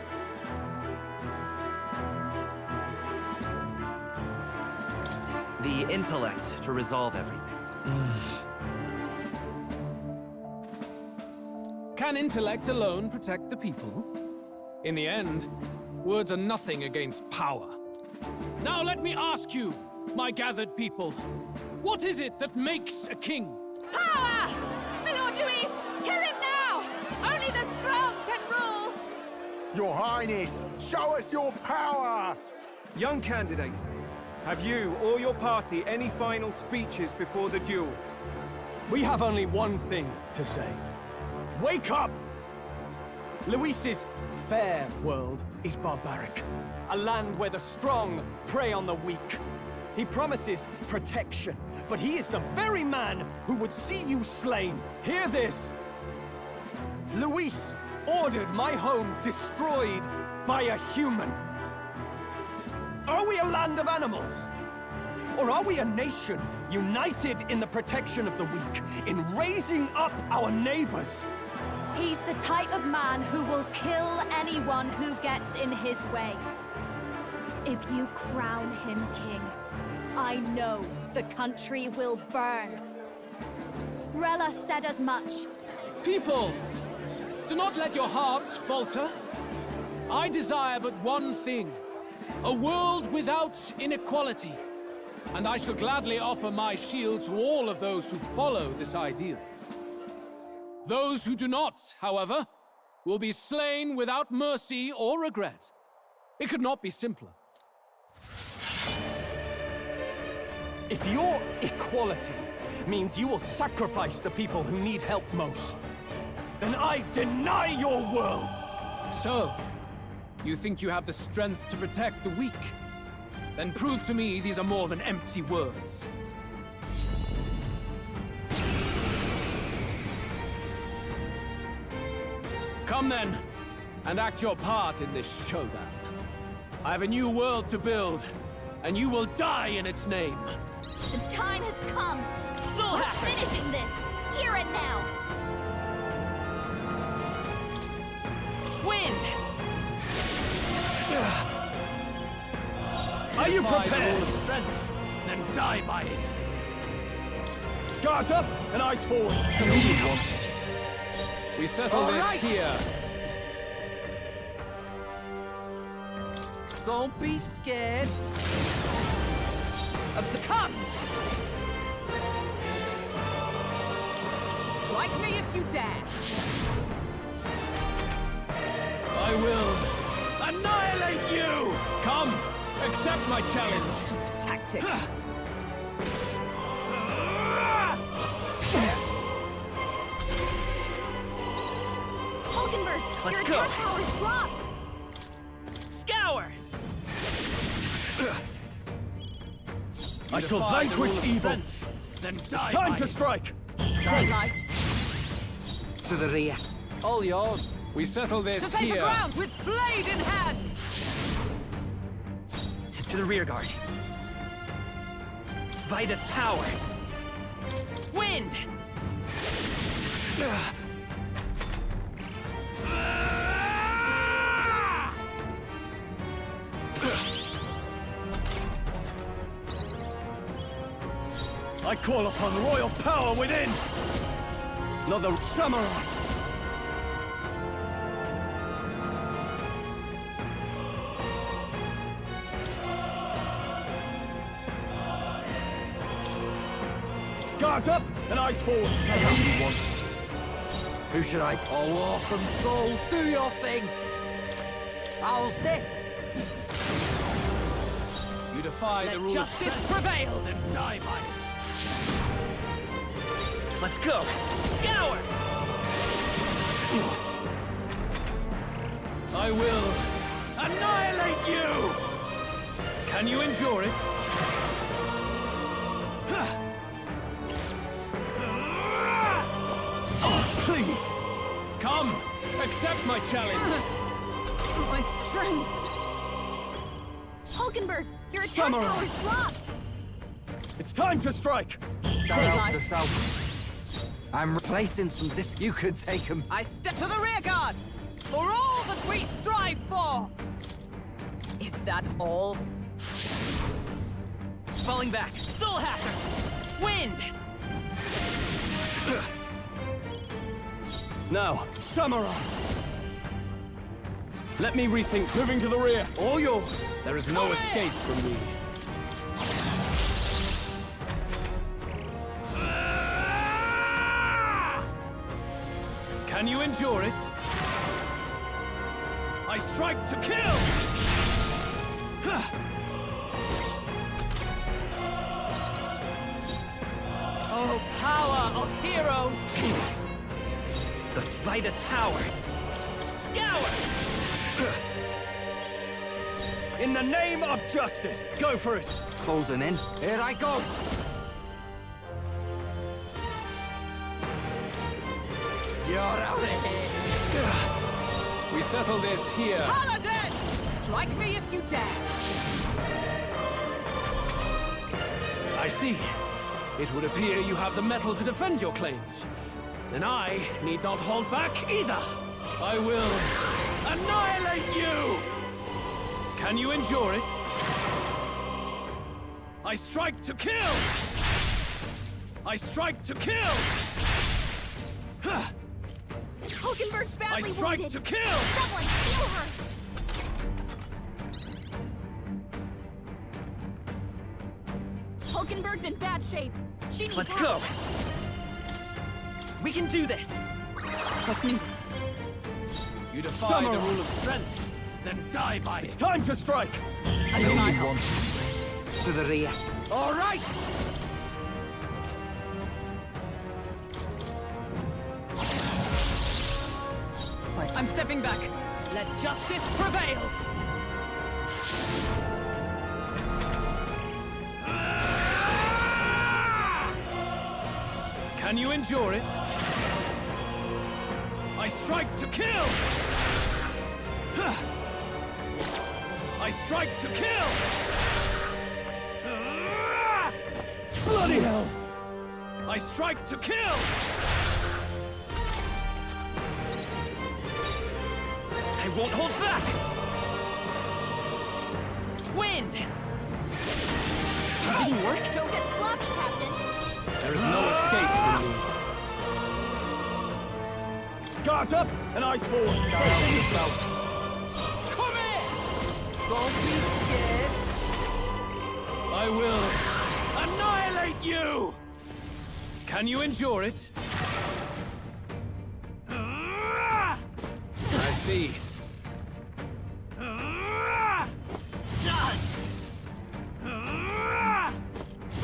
The intellect to resolve everything.
Can intellect alone protect the people? In the end, words are nothing against power. Now let me ask you, my gathered people, what is it that makes a king?
Power! My Lord Luis, kill him now! Only the strong can rule!
Your Highness, show us your power!
Young candidate, have you or your party any final speeches before the duel?
We have only one thing to say. Wake up! Luis's fair world is barbaric. A land where the strong prey on the weak. He promises protection, but he is the very man who would see you slain. Hear this! Luis ordered my home destroyed by a human. Are we a land of animals? Or are we a nation united in the protection of the weak, in raising up our neighbors?
He's the type of man who will kill anyone who gets in his way. If you crown him king, I know the country will burn. Rella said as much.
People, do not let your hearts falter. I desire but one thing, a world without inequality. And I shall gladly offer my shield to all of those who follow this ideal. Those who do not, however, will be slain without mercy or regret. It could not be simpler.
If your equality means you will sacrifice the people who need help most, then I deny your world!
So, you think you have the strength to protect the weak? Then prove to me these are more than empty words. Come then, and act your part in this showdown. I have a new world to build, and you will die in its name.
The time has come. We're finishing this, here and now.
Wind!
Are you
Defy the
prepared?
law of strength, then die by it.
Guards up and eyes forward.
We settle
All
this
right.
here.
Don't be scared. Come!
Strike me if you dare.
I will annihilate you! Come, accept my challenge.
Tactic.
Hulkenberg,
Let's
your
go.
attack power's dropped.
Scour!
I shall
Defy the
vanquish
rule of
evil.
strength, then die
It's time
by
to
it.
strike!
Daylight.
To the rear.
All yours. We settle
To
this
take the
here.
ground with blade in hand.
To the rear guard. Vitus power. Wind!
I call upon royal power within! Not the samurai! Guards up and eyes forward!
Who should I? Oh, awesome souls, do your thing! How's this?
You defy the
Let
rule of
justice
strength,
prevail.
then die by it.
Let's go! Scour!
I will annihilate you! Can you endure it? Oh, please! Come, accept my challenge!
My strength.
Hulkenberg, your attack
Samurai.
power's dropped.
It's time to strike!
Down to south. I'm replacing some You could take him.
I step to the rear guard. For all that we strive for. Is that all?
Falling back. Soul Hacker! Wind!
Now, samurai! Let me rethink moving to the rear. All yours!
There is no escape from me. Can you endure it? I strike to kill!
Oh, power of heroes!
The Vitus power! Scour!
In the name of justice, go for it!
Closing in. Here I go! You're out of here!
We settle this here.
Paladin! Strike me if you dare!
I see. It would appear you have the mettle to defend your claims. Then I need not hold back either. I will annihilate you! Can you endure it? I strike to kill! I strike to kill!
Hulkenberg's badly
I strike
wounded.
to kill!
Someone heal her! Hulkenberg's in bad shape. She needs
Let's
help.
go! We can do this! Trust me.
You defy
Samurai.
the rule of strength, then die by it.
It's time to strike!
I know you want to the rear.
All right!
I'm stepping back. Let justice prevail!
Can you endure it? I strike to kill! I strike to kill!
Bloody hell!
I strike to kill!
I won't hold back! Wind! Didn't work?
Don't get sloppy, Captain.
There is no escape from you.
Guards up and eyes forward.
Yourself.
Come here! Don't be scared.
I will annihilate you! Can you endure it? I see.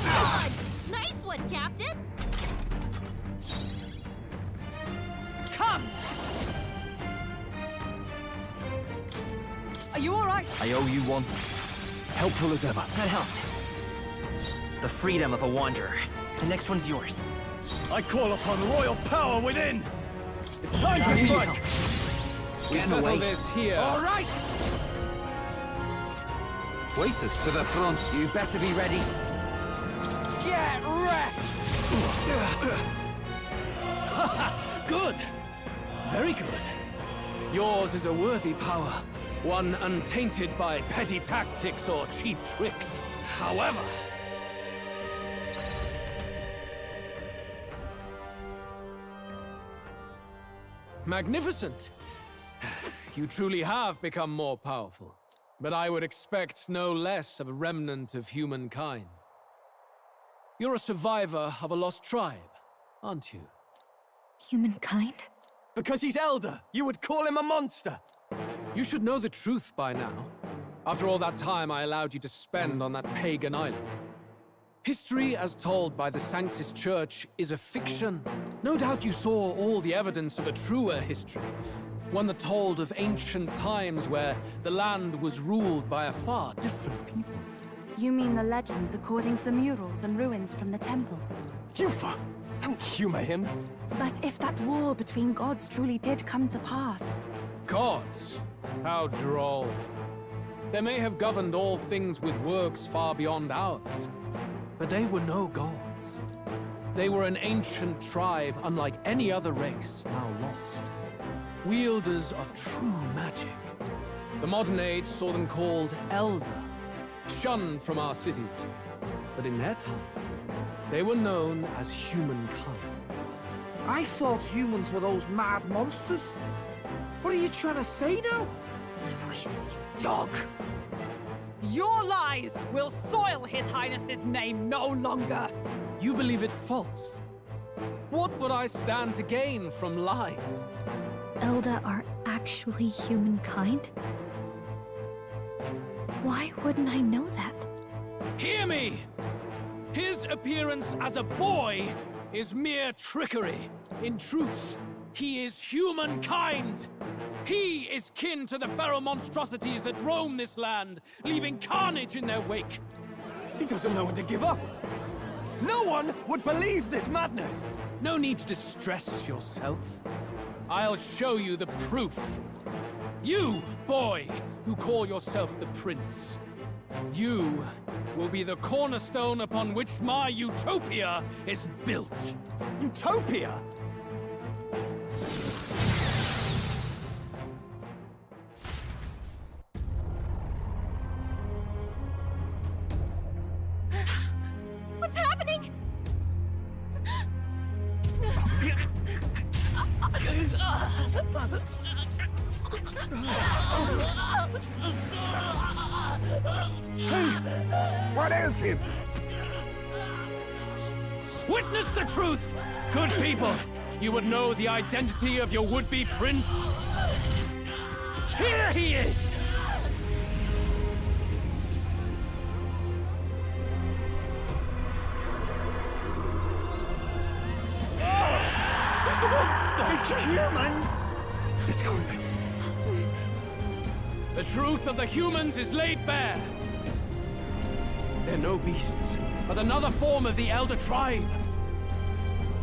God! Nice one, Captain.
Come! Are you all right?
I owe you one.
Helpful as ever.
That helped. The freedom of a wanderer. The next one's yours.
I call upon royal power within! It's time to strike!
We
Get
settle
away.
this here.
All right!
Waiters to the front.
You better be ready.
Get wrecked!
Good. Very good. Yours is a worthy power. One untainted by petty tactics or cheap tricks. However... Magnificent! You truly have become more powerful. But I would expect no less of a remnant of humankind. You're a survivor of a lost tribe, aren't you?
Humankind?
Because he's elder, you would call him a monster!
You should know the truth by now. After all that time I allowed you to spend on that pagan island. History as told by the Sanctus Church is a fiction. No doubt you saw all the evidence of a truer history. One that told of ancient times where the land was ruled by a far different people.
You mean the legends according to the murals and ruins from the temple?
Yufa! Don't humor him!
But if that war between gods truly did come to pass...
Gods? How droll. They may have governed all things with works far beyond ours, but they were no gods. They were an ancient tribe unlike any other race now lost. Wielders of true magic. The modern age saw them called Elder, shunned from our cities. But in their time, they were known as humankind.
I thought humans were those mad monsters. What are you trying to say now?
Reese, you dog! Your lies will soil His Highness's name no longer!
You believe it false? What would I stand to gain from lies?
Elda are actually humankind? Why wouldn't I know that?
Hear me! His appearance as a boy is mere trickery. In truth, he is humankind. He is kin to the feral monstrosities that roam this land, leaving carnage in their wake.
He doesn't know when to give up. No one would believe this madness.
No need to distress yourself. I'll show you the proof. You, boy, who call yourself the prince. You will be the cornerstone upon which my utopia is built.
Utopia?
What's happening?
What ails him?
Witness the truth! Good people, you would know the identity of your would-be prince. Here he is!
It's a monster! It's a human!
It's gone.
The truth of the humans is laid bare. They're no beasts, but another form of the Elder Tribe.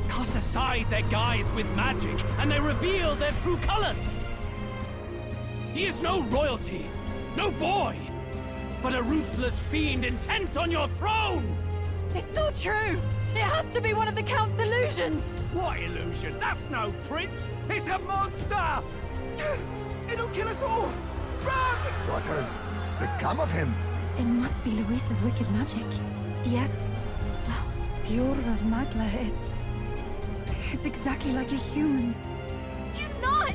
Cast aside their guise with magic, and they reveal their true colors. He is no royalty, no boy, but a ruthless fiend intent on your throne!
It's not true! It has to be one of the Count's illusions!
What illusion? That's no prince! It's a monster!
It'll kill us all! Run!
What has become of him?
It must be Luis's wicked magic. Yet, the aura of Magla, it's exactly like a human's.
He's not!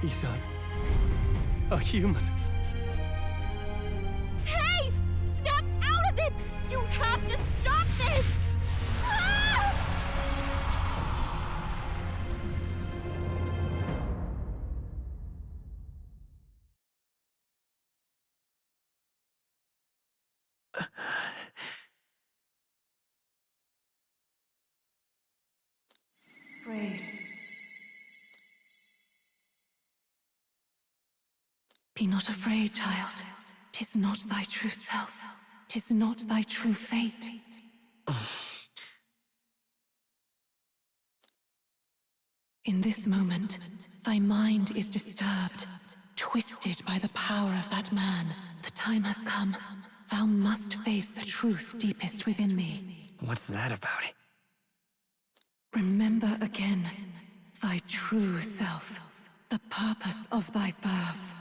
He's a human.
Hey! Snap out of it! You have to stop this! Ah!
Afraid. Be not afraid, child. 'Tis not thy true self. 'Tis not thy true fate. In this moment, thy mind is disturbed, twisted by the power of that man. The time has come. Thou must face the truth deepest within thee.
What's that about?
Remember again thy true self, the purpose of thy birth.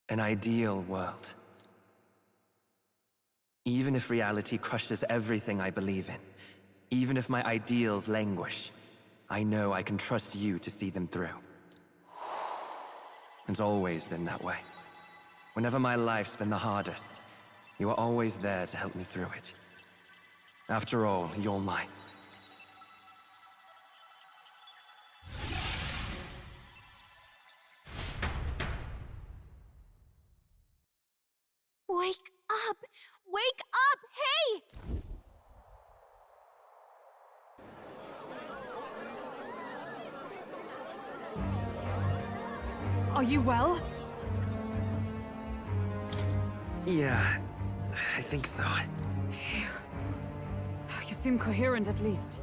An ideal world. Even if reality crushes everything I believe in, even if my ideals languish, I know I can trust you to see them through. It's always been that way. Whenever my life's been the hardest, you are always there to help me through it. After all, you're mine.
Wake up! Wake up! Hey!
Are you well?
Yeah, I think so.
Phew. You seem coherent at least.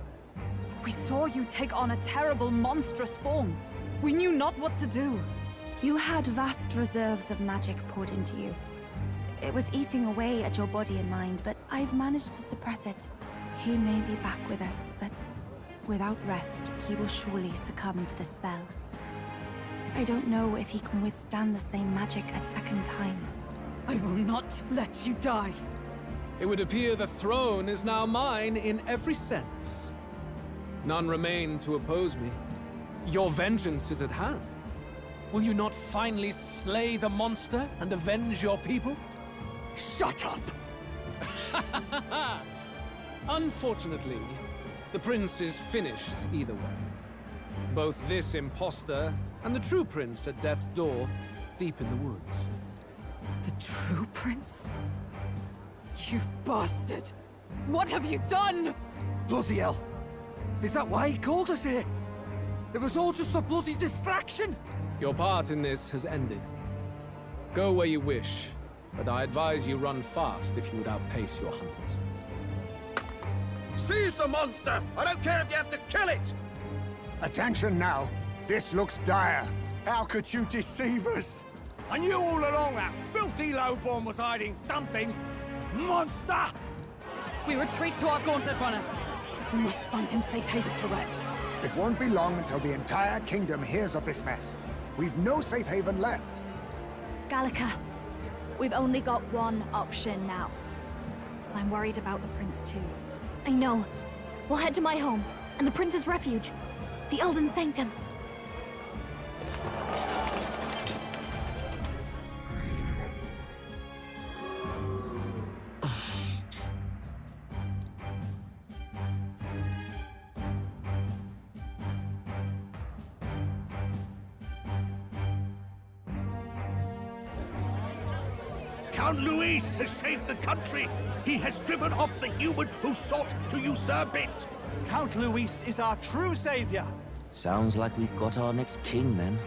We saw you take on a terrible, monstrous form. We knew not what to do.
You had vast reserves of magic poured into you. It was eating away at your body and mind, but I've managed to suppress it. He may be back with us, but without rest, he will surely succumb to the spell. I don't know if he can withstand the same magic a second time.
I will not let you die.
It would appear the throne is now mine in every sense. None remain to oppose me. Your vengeance is at hand. Will you not finally slay the monster and avenge your people?
Shut up!
Unfortunately, the prince is finished either way. Both this imposter and the true prince at death's door, deep in the woods.
The true prince? You bastard! What have you done?
Bloody hell! Is that why he called us here? It was all just a bloody distraction!
Your part in this has ended. Go where you wish, but I advise you run fast if you would outpace your hunters.
Seize the monster! I don't care if you have to kill it!
Attention now. This looks dire.
How could you deceive us? I knew all along that filthy lowborn was hiding something. Monster!
We retreat to our gauntlet runner. We must find him safe haven to rest.
It won't be long until the entire kingdom hears of this mess. We've no safe haven left.
Gallica, we've only got one option now. I'm worried about the prince too.
I know. We'll head to my home, and the prince's refuge. The Elden Sanctum.
Count Luis has saved the country! He has driven off the human who sought to usurp it!
Count Luis is our true savior.
Sounds like we've got our next king, then.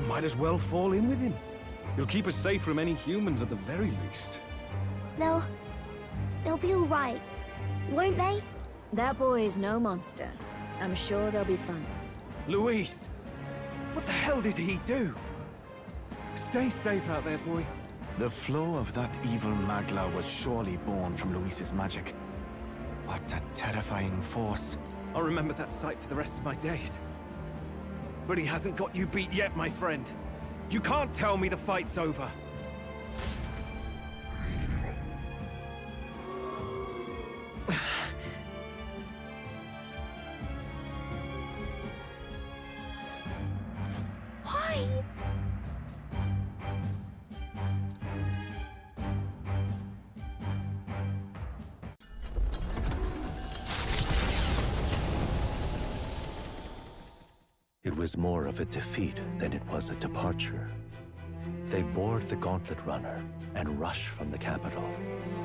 Might as well fall in with him. He'll keep us safe from any humans at the very least.
They'll be all right, won't they?
That boy is no monster. I'm sure they'll be fine.
Luis! What the hell did he do?
Stay safe out there, boy.
The flow of that evil Magla was surely born from Luis's magic. What a terrifying force.
I'll remember that sight for the rest of my days. But he hasn't got you beat yet, my friend. You can't tell me the fight's over.
Why?
It was more of a defeat than it was a departure. They board the gauntlet runner and rush from the capital,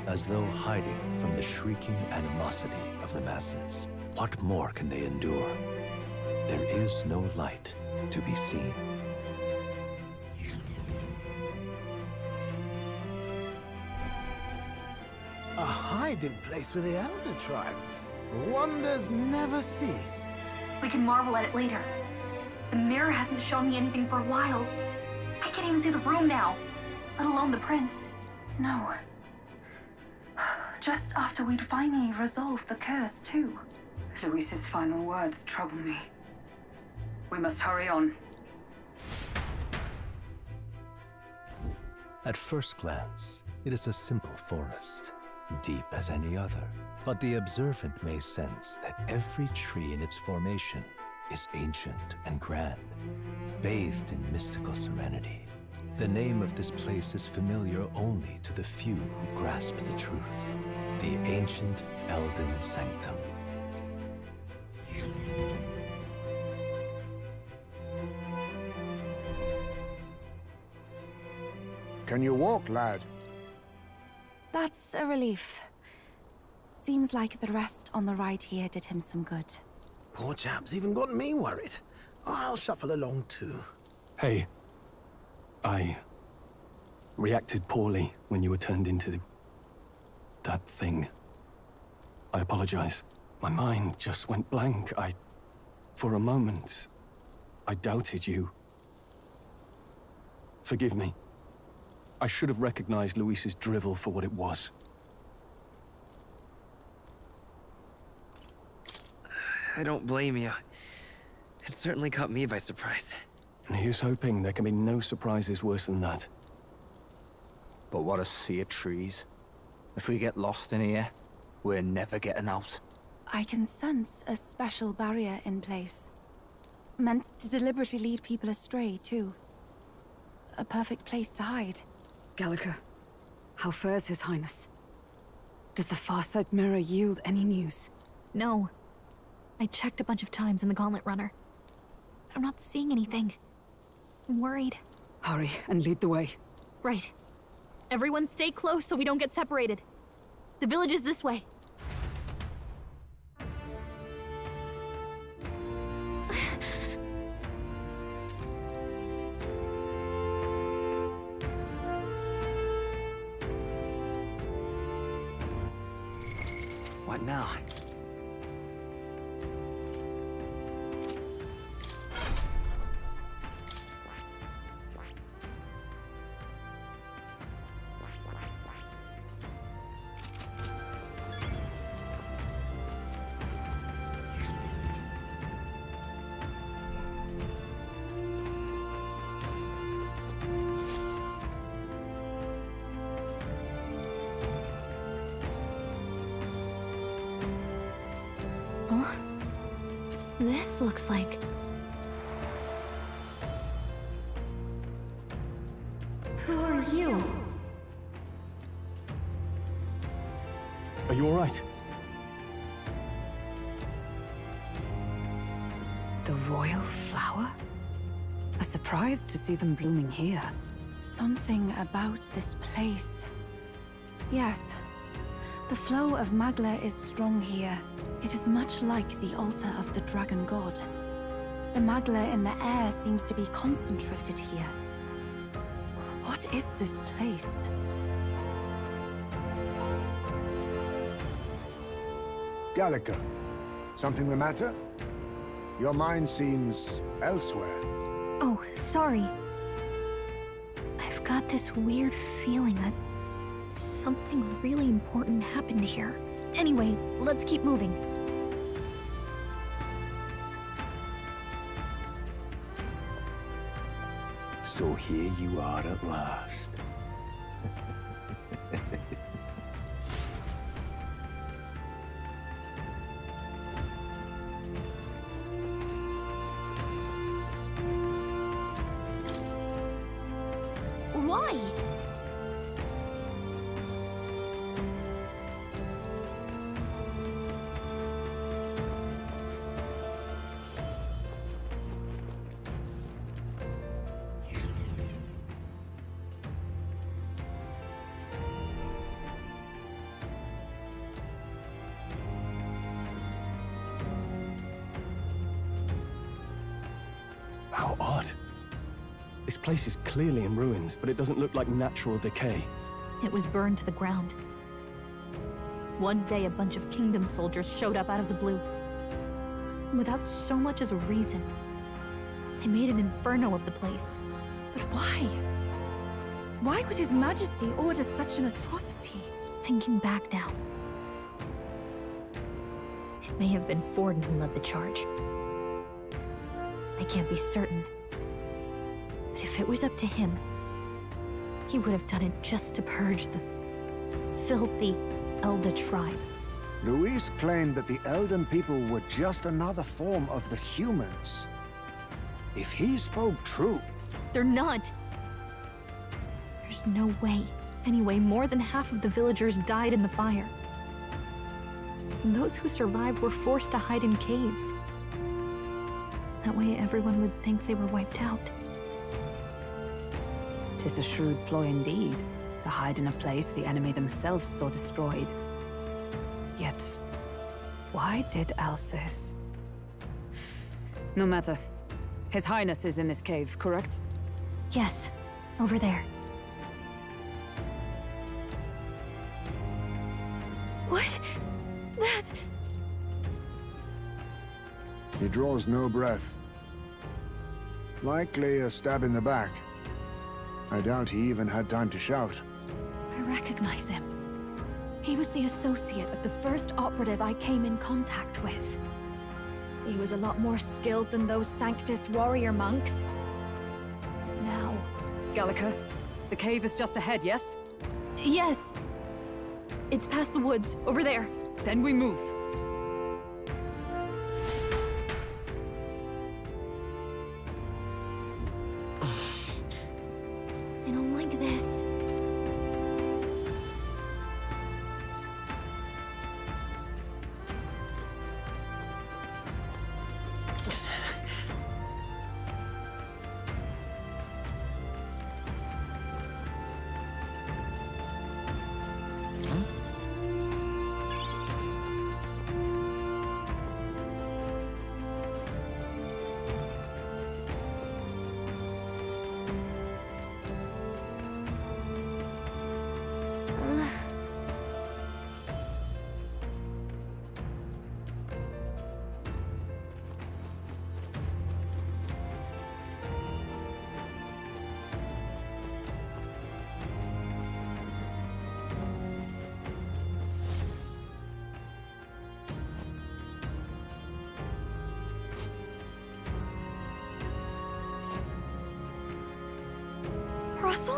as though hiding from the shrieking animosity of the masses. What more can they endure? There is no light to be seen.
A hiding place for the Elder Tribe. Wonders never cease.
We can marvel at it later. The mirror hasn't shown me anything for a while. I can't even see the room now, let alone the prince.
No. Just after we'd finally resolved the curse, too.
Luis's final words trouble me. We must hurry on.
At first glance, it is a simple forest, deep as any other. But the observant may sense that every tree in its formation is ancient and grand, bathed in mystical serenity. The name of this place is familiar only to the few who grasp the truth. The ancient Elden Sanctum.
Can you walk, lad?
That's a relief. Seems like the rest on the ride here did him some good.
Poor chap's even got me worried. I'll shuffle along too.
Hey, I reacted poorly when you were turned into that thing. I apologize. My mind just went blank. For a moment, I doubted you. Forgive me. I should have recognized Luis's drivel for what it was.
I don't blame you. It certainly caught me by surprise.
And here's hoping there can be no surprises worse than that.
But what a sea of trees. If we get lost in here, we're never getting out.
I can sense a special barrier in place. Meant to deliberately lead people astray, too. A perfect place to hide.
Gallica, how fares His Highness? Does the Farsight Mirror yield any news?
No. I checked a bunch of times in the Gauntlet Runner. I'm not seeing anything. I'm worried.
Hurry and lead the way.
Right. Everyone stay close so we don't get separated. The village is this way.
What now?
This looks like... Who are you?
Are you all right?
The royal flower? A surprise to see them blooming here.
Something about this place. Yes. The flow of Magla is strong here. It is much like the altar of the dragon god. The Magla in the air seems to be concentrated here. What is this place?
Gallica, something the matter? Your mind seems elsewhere.
Oh, sorry. I've got this weird feeling that something really important happened here. Anyway, let's keep moving.
So here you are at last.
Why?
How odd. This place is clearly in ruins, but it doesn't look like natural decay.
It was burned to the ground. One day, a bunch of kingdom soldiers showed up out of the blue. Without so much as a reason. They made an inferno of the place.
But why? Why would His Majesty order such an atrocity?
Thinking back now, it may have been Forden who led the charge. I can't be certain. But if it was up to him, he would have done it just to purge the filthy Elda tribe.
Luis claimed that the Elden people were just another form of the humans. If he spoke true...
They're not! There's no way. Anyway, more than half of the villagers died in the fire. And those who survived were forced to hide in caves. That way everyone would think they were wiped out.
'Tis a shrewd ploy indeed, to hide in a place the enemy themselves saw destroyed. Yet, why did Alcest? No matter. His Highness is in this cave, correct?
Yes, over there. What? That...
He draws no breath. Likely a stab in the back. I doubt he even had time to shout.
I recognize him. He was the associate of the first operative I came in contact with. He was a lot more skilled than those Sanctist warrior monks. Now...
Gallica, the cave is just ahead, yes?
Yes. It's past the woods, over there.
Then we move.
I don't like this.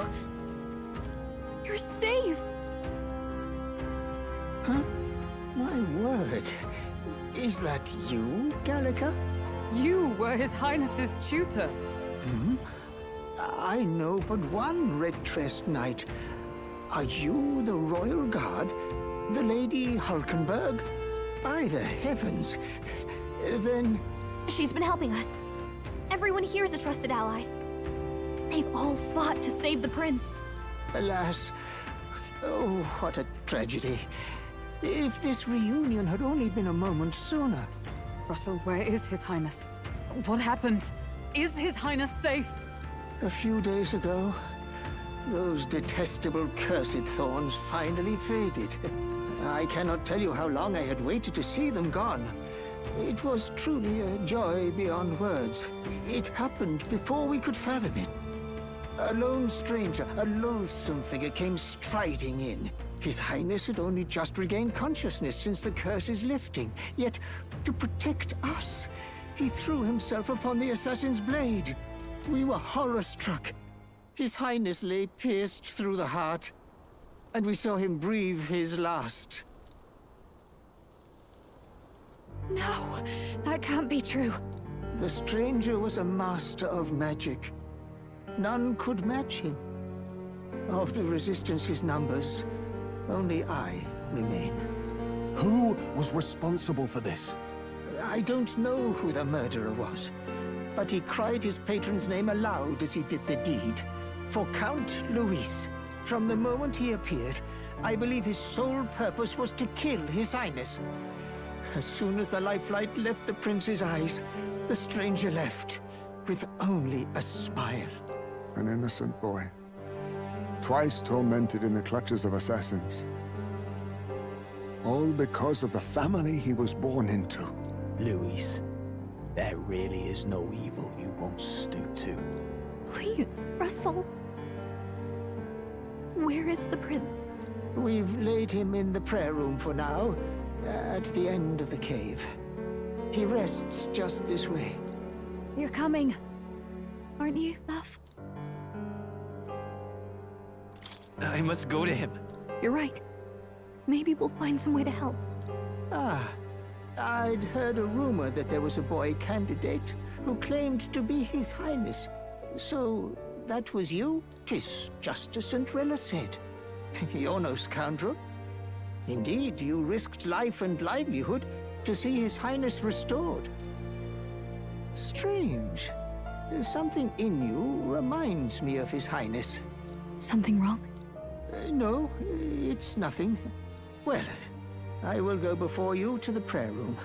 No! You're safe!
Huh? My word. Is that you, Gallica?
You were His Highness's tutor.
Hmm? I know but one red-tressed knight. Are you the royal guard? The Lady Hulkenberg? By the heavens. Then...
She's been helping us. Everyone here is a trusted ally. They've all fought to save the prince.
Alas. Oh, what a tragedy. If this reunion had only been a moment sooner.
Russell, where is His Highness? What happened? Is His Highness safe?
A few days ago, those detestable cursed thorns finally faded. I cannot tell you how long I had waited to see them gone. It was truly a joy beyond words. It happened before we could fathom it. A lone stranger, a loathsome figure, came striding in. His Highness had only just regained consciousness since the curse's lifting. Yet, to protect us, he threw himself upon the assassin's blade. We were horror-struck. His Highness lay pierced through the heart, and we saw him breathe his last.
No, that can't be true.
The stranger was a master of magic. None could match him. Of the Resistance's numbers, only I remain.
Who was responsible for this?
I don't know who the murderer was, but he cried his patron's name aloud as he did the deed. For Count Luis, from the moment he appeared, I believe his sole purpose was to kill His Highness. As soon as the lifelight left the prince's eyes, the stranger left, with only a smile.
An innocent boy. Twice tormented in the clutches of assassins. All because of the family he was born into.
Luis, there really is no evil you won't stoop to.
Please, Russell. Where is the prince?
We've laid him in the prayer room for now, at the end of the cave. He rests just this way.
You're coming, aren't you, love?
I must go to him.
You're right. Maybe we'll find some way to help.
Ah, I'd heard a rumor that there was a boy candidate who claimed to be His Highness. So, that was you? 'Tis just as Cinderella said. You're no scoundrel. Indeed, you risked life and livelihood to see His Highness restored. Strange. Something in you reminds me of His Highness.
Something wrong?
No, it's nothing. Well, I will go before you to the prayer room.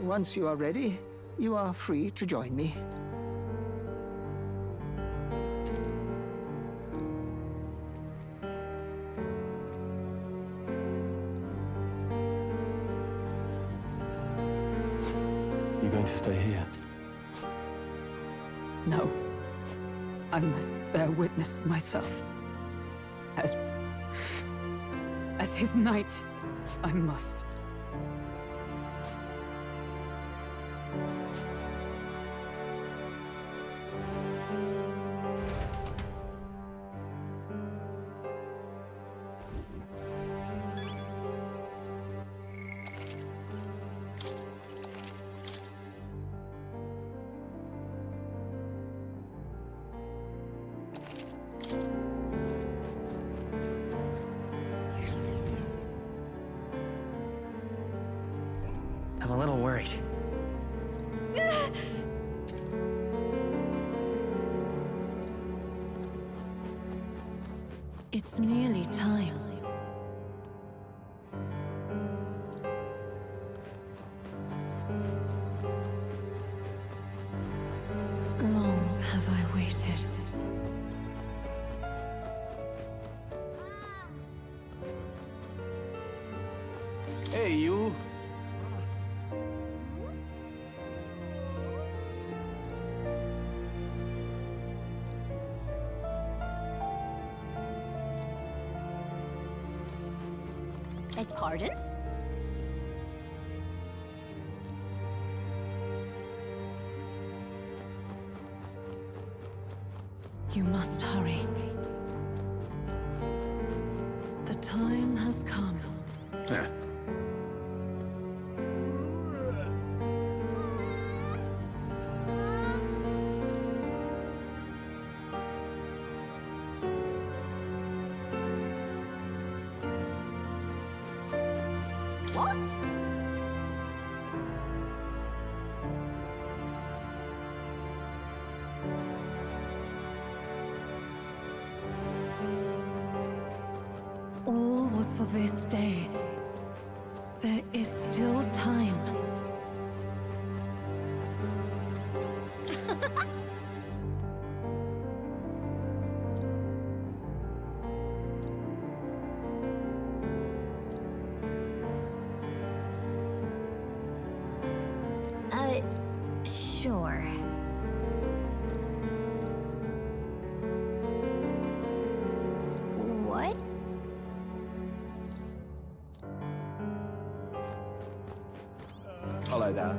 Once you are ready, you are free to join me.
You going to stay here?
No. I must bear witness myself. As his knight, I must.
I'm a little worried.
It's nearly time. Long have I waited.
Hey, you.
Beg pardon?
You must hurry. All was for this day. There is still time.
Sure. What?
Hello there.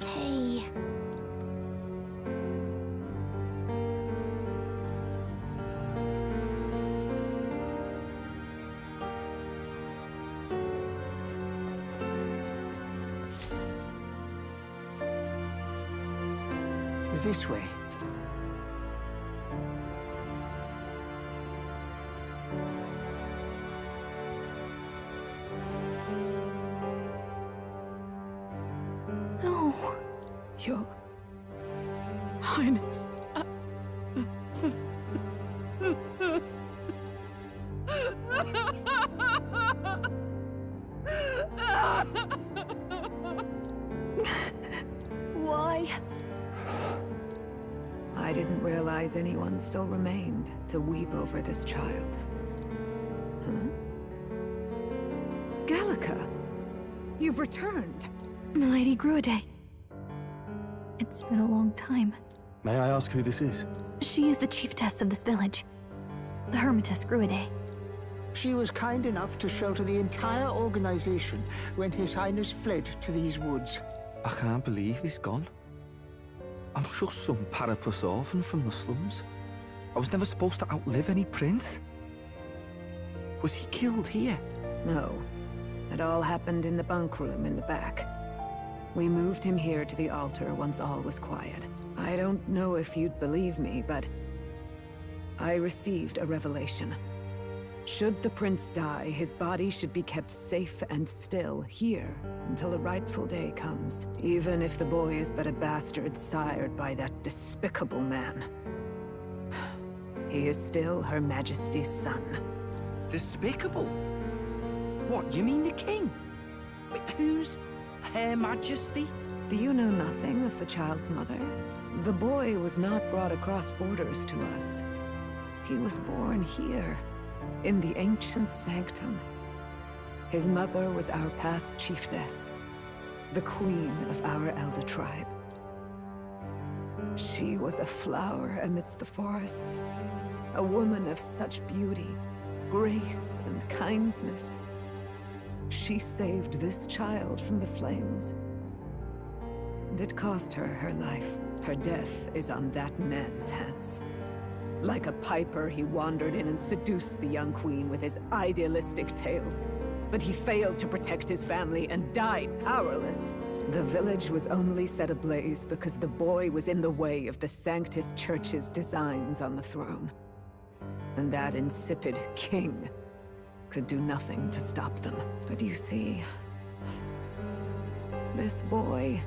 Hey.
This way.
No. Your Highness.
Why?
I didn't realize anyone still remained to weep over this child. Huh? Gallica! You've returned!
Milady Gruide. It's been a long time.
May I ask who this is?
She is the chiefess of this village. The Hermitess Gruide.
She was kind enough to shelter the entire organization when His Highness fled to these woods.
I can't believe he's gone. I'm just some parapus orphan from the slums. I was never supposed to outlive any prince. Was he killed here?
No. It all happened in the bunk room in the back. We moved him here to the altar once all was quiet. I don't know if you'd believe me, but I received a revelation. Should the prince die, his body should be kept safe and still here until the rightful day comes, even if the boy is but a bastard sired by that despicable man. He is still Her Majesty's son.
Despicable? What, you mean the king? But who's Her Majesty?
Do you know nothing of the child's mother? The boy was not brought across borders to us. He was born here, in the ancient sanctum. His mother was our past chiefess, the queen of our elder tribe. She was a flower amidst the forests, a woman of such beauty, grace, and kindness. She saved this child from the flames. And it cost her her life. Her death is on that man's hands. Like a piper, he wandered in and seduced the young queen with his idealistic tales. But he failed to protect his family and died powerless. The village was only set ablaze because the boy was in the way of the Sanctus Church's designs on the throne. And that insipid king could do nothing to stop them. But you see, this boy,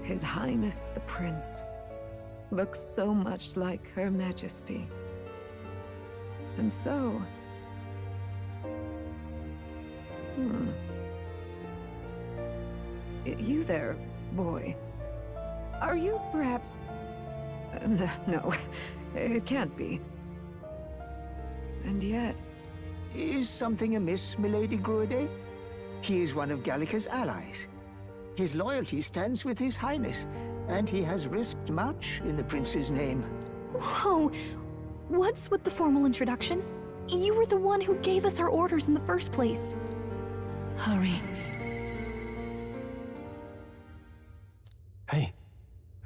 His Highness the Prince, looks so much like Her Majesty. And so... You there, boy. Are you perhaps... No, it can't be. And yet...
Is something amiss, Milady Gruide? He is one of Gallica's allies. His loyalty stands with His Highness, and he has risked much in the prince's name.
Whoa! What's with the formal introduction? You were the one who gave us our orders in the first place.
Hurry.
Hey,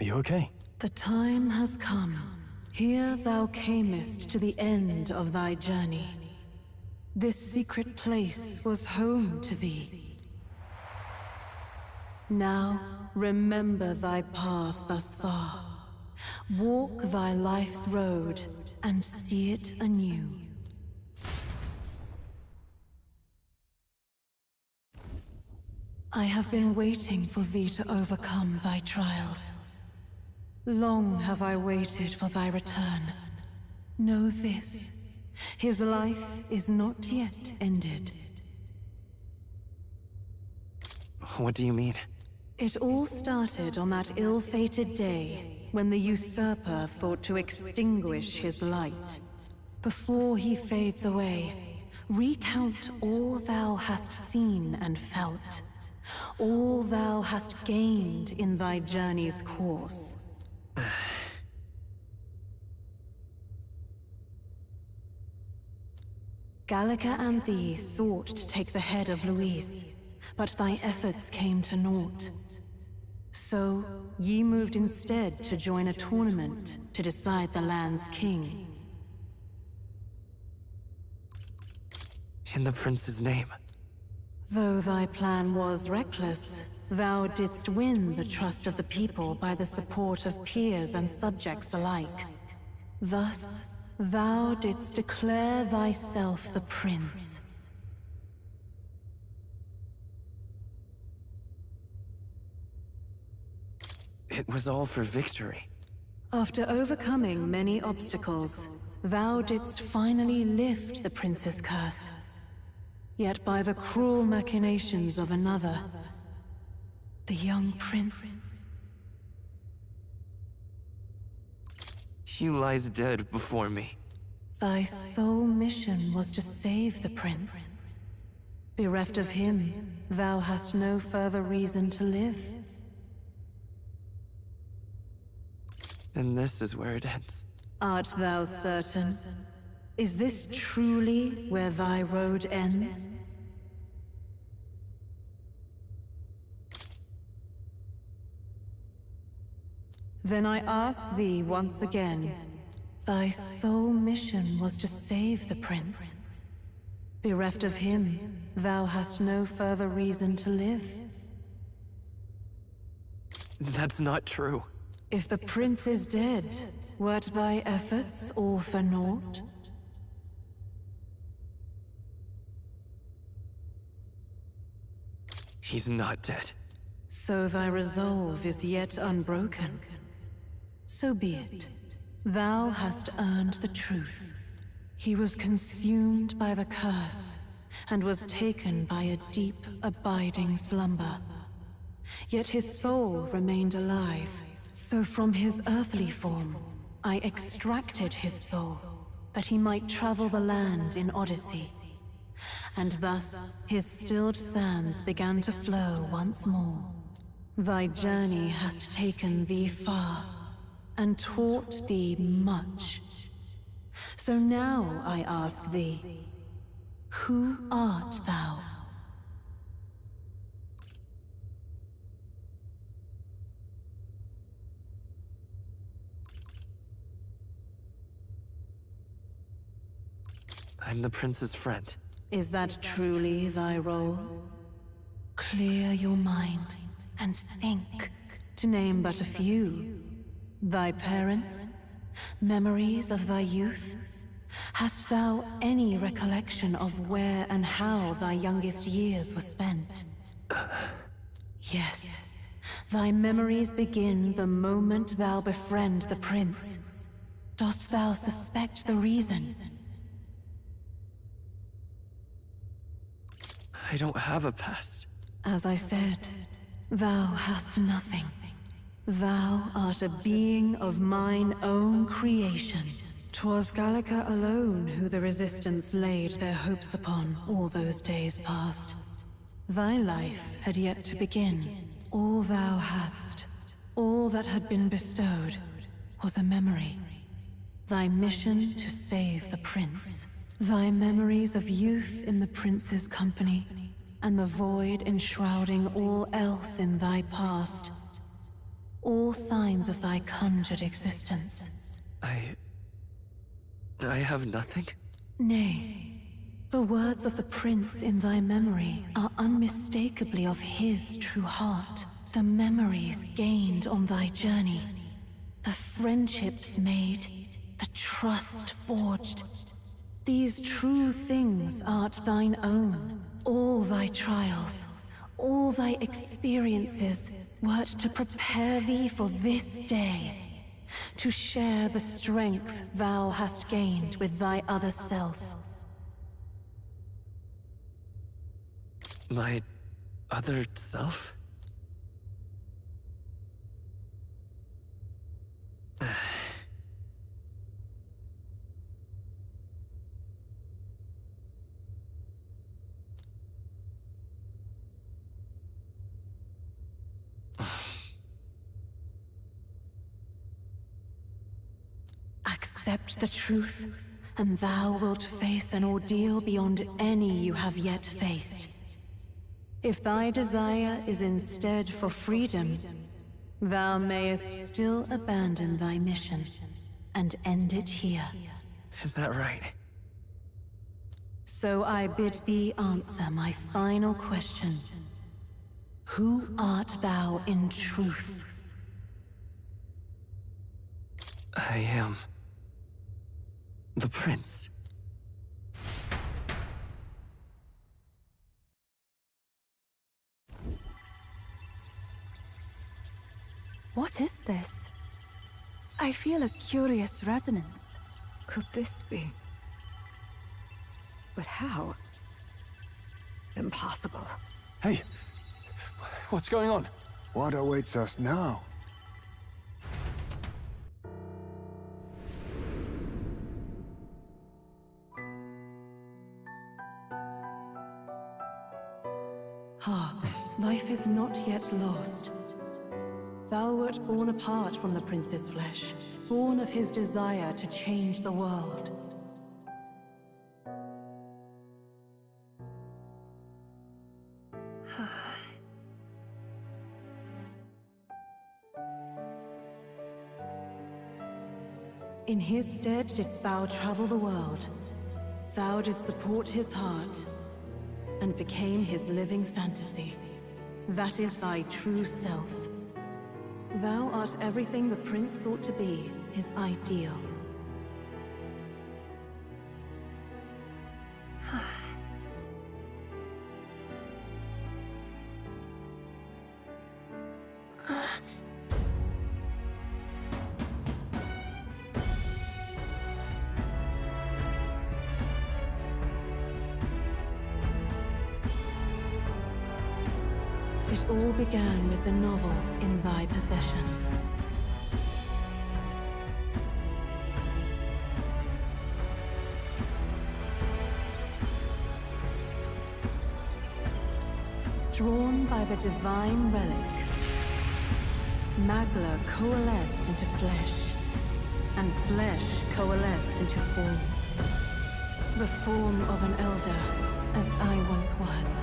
are you okay?
The time has come. Here thou camest to the end of thy journey. This secret place was home to thee. Now, remember thy path thus far. Walk thy life's road and see it anew. I have been waiting for thee to overcome thy trials. Long have I waited for thy return. Know this, his life is not yet ended.
What do you mean?
It all started on that ill-fated day when the usurper thought to extinguish his light. Before he fades away, recount all thou hast seen and felt, all thou hast gained in thy journey's course. Gallica and thee sought to take the head of Luis, but thy efforts came to naught. So, ye moved instead to join a tournament to decide the land's king.
In the prince's name.
Though thy plan was reckless, thou didst win the trust of the people by the support of peers and subjects alike. Thus, thou didst declare thyself the prince.
It was all for victory.
After overcoming many obstacles, thou didst finally lift the prince's curse. Yet by the cruel machinations of another, the young prince...
He lies dead before me.
Thy sole mission was to save the prince. Bereft of him, thou hast no further reason to live.
And this is where it ends.
Art thou certain? Is this truly where thy road ends? Then I ask thee once again, thy sole mission was to save the prince. Bereft of him, thou hast no further reason to live.
That's not true.
If the prince is dead, weren't thy efforts all for naught?
He's not dead.
So thy resolve is yet unbroken. So be it. Thou hast earned the truth. He was consumed by the curse, and was taken by a deep, abiding slumber. Yet his soul remained alive. So from his earthly form, I extracted his soul, that he might travel the land in Odyssey. And thus, his stilled sands began to flow once more. Thy journey hast taken thee far, and taught thee much. So now I ask thee, who art thou?
I'm the prince's friend.
Is that truly thy role? Clear your mind and think, to name but a few. Thy parents? Memories of thy youth? Hast thou any recollection of where and how thy youngest years were spent? Yes, thy memories begin the moment thou befriend the prince. Dost thou suspect the reason?
I don't have a past.
As I said, thou hast nothing. Thou art a being of mine own creation. 'Twas Gallica alone who the Resistance laid their hopes upon all those days past. Thy life had yet to begin, All thou hadst, all that had been bestowed, was a memory. Thy mission to save the prince. Thy memories of youth in the prince's company, and the void enshrouding all else in thy past. All signs of thy conjured existence.
I have nothing?
Nay, the words of the prince in thy memory are unmistakably of his true heart. The memories gained on thy journey, the friendships made, the trust forged. These true things art thine own. All thy trials, all thy experiences wert to prepare thee for this day, to share the strength thou hast gained with thy other self.
My other self?
Accept the truth, and thou wilt face an ordeal beyond any you have yet faced. If thy desire is instead for freedom, thou mayest still abandon thy mission and end it here.
Is that right?
So I bid thee answer my final question. Who art thou in truth?
I am the prince.
What is this? I feel a curious resonance.
Could this be? But how? Impossible.
Hey! What's going on?
What awaits us now?
Hark, life is not yet lost. Thou wert born apart from the prince's flesh, born of his desire to change the world. In his stead didst thou travel the world. Thou didst support his heart, and became his living fantasy. That is thy true self. Thou art everything the prince sought to be, his ideal. It all began with the novel in thy possession. Drawn by the divine relic, Magla coalesced into flesh, and flesh coalesced into form. The form of an elder, as I once was.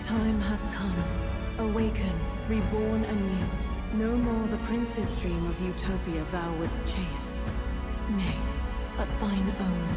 Time hath come. Awaken, reborn anew. No more the prince's dream of utopia thou wouldst chase. Nay, but thine own.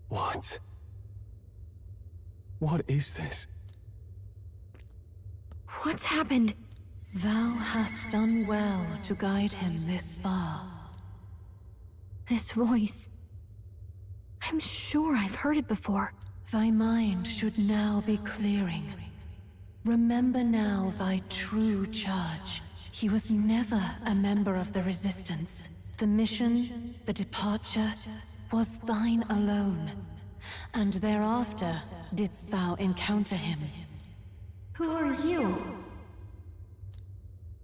What? What is this?
What's happened?
Thou hast done well to guide him this far.
This voice. I'm sure I've heard it before.
Thy mind should now be clearing. Remember now thy true charge. He was never a member of the Resistance. The mission, the departure, was thine alone. And thereafter didst thou encounter him.
Who are you?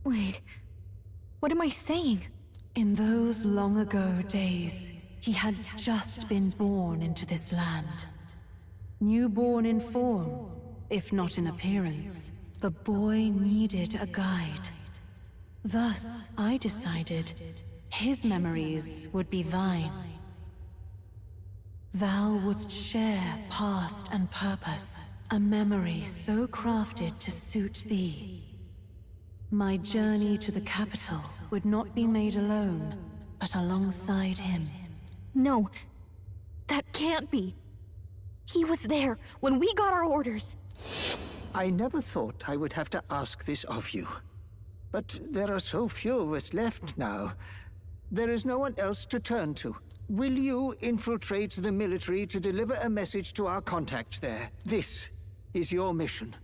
Wait, what am I saying?
In those long ago days, he had just been born into this land. Newborn in form, if not in appearance, the boy needed a guide. Thus, I decided his memories would be thine. Thou wouldst share past and purpose, a memory so crafted to suit thee. My journey to the capital would not be made alone, but alongside him.
No, that can't be. He was there when we got our orders.
I never thought I would have to ask this of you. But there are so few of us left now. There is no one else to turn to. Will you infiltrate the military to deliver a message to our contact there? This is your mission.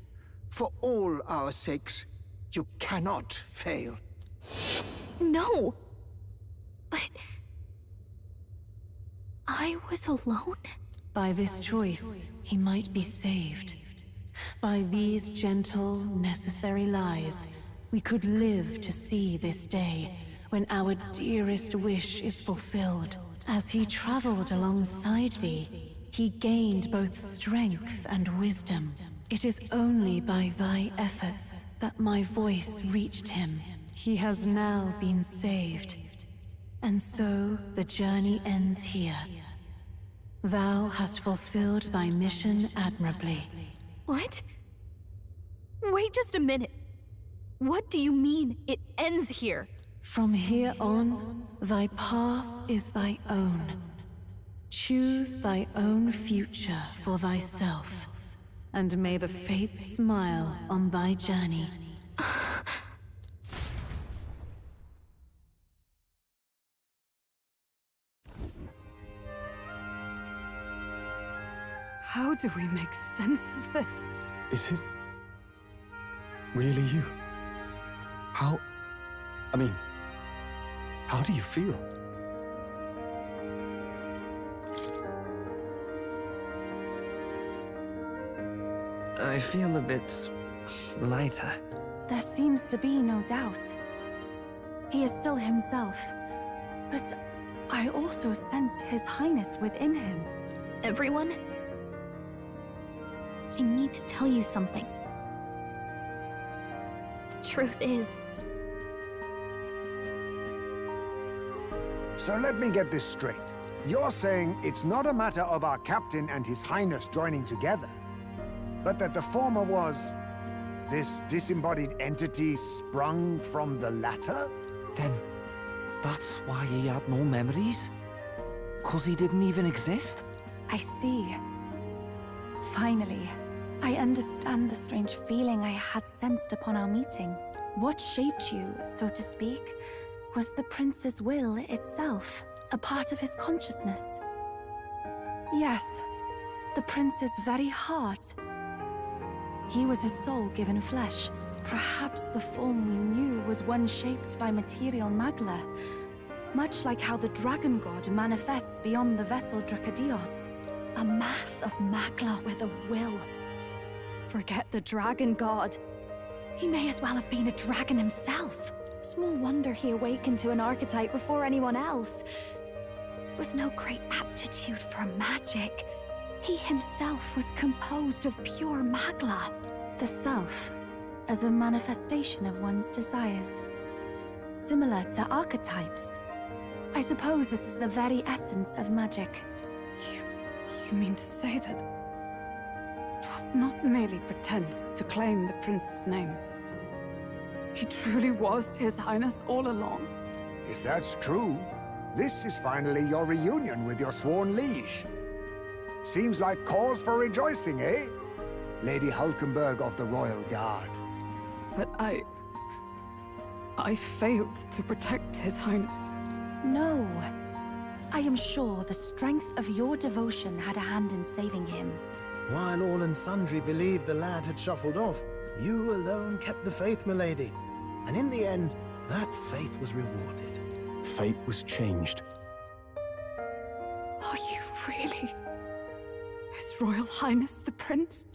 For all our sakes, you cannot fail.
No! But... I was alone?
By this choice, he might be saved. By these gentle, necessary lies, we could live to see this day, when our dearest wish is fulfilled. As he traveled alongside thee, he gained both strength and wisdom. It is only by thy efforts that my voice reached him. He has now been saved. And so the journey ends here. Thou hast fulfilled thy mission admirably.
What? Wait just a minute. What do you mean, it ends here?
From here on, thy path is thy own. Choose thy own future for thyself, and may the fates smile on thy journey.
How do we make sense of this?
Is it really you? How do you feel?
I feel a bit lighter.
There seems to be no doubt. He is still himself, but I also sense His Highness within him.
Everyone? I need to tell you something. The truth is...
So let me get this straight. You're saying it's not a matter of our captain and His Highness joining together, but that the former was this disembodied entity sprung from the latter?
Then that's why he had no memories? 'Cause he didn't even exist?
I see. Finally, I understand the strange feeling I had sensed upon our meeting. What shaped you, so to speak, was the prince's will itself, a part of his consciousness. Yes, the prince's very heart. He was his soul given flesh. Perhaps the form we knew was one shaped by material magla, much like how the dragon god manifests beyond the vessel Dracadios.
A mass of magla with a will. Forget the dragon god. He may as well have been a dragon himself. Small wonder he awakened to an archetype before anyone else. There was no great aptitude for magic. He himself was composed of pure magla.
The self, as a manifestation of one's desires. Similar to archetypes. I suppose this is the very essence of magic.
You mean to say that it was not merely pretense to claim the prince's name? He truly was His Highness all along?
If that's true, this is finally your reunion with your sworn liege. Seems like cause for rejoicing, eh? Lady Hulkenberg of the Royal Guard.
But I failed to protect His Highness.
No. I am sure the strength of your devotion had a hand in saving him.
While all and sundry believed the lad had shuffled off, you alone kept the faith, milady. And in the end, that faith was rewarded.
Fate was changed.
Are you really His Royal Highness the Prince?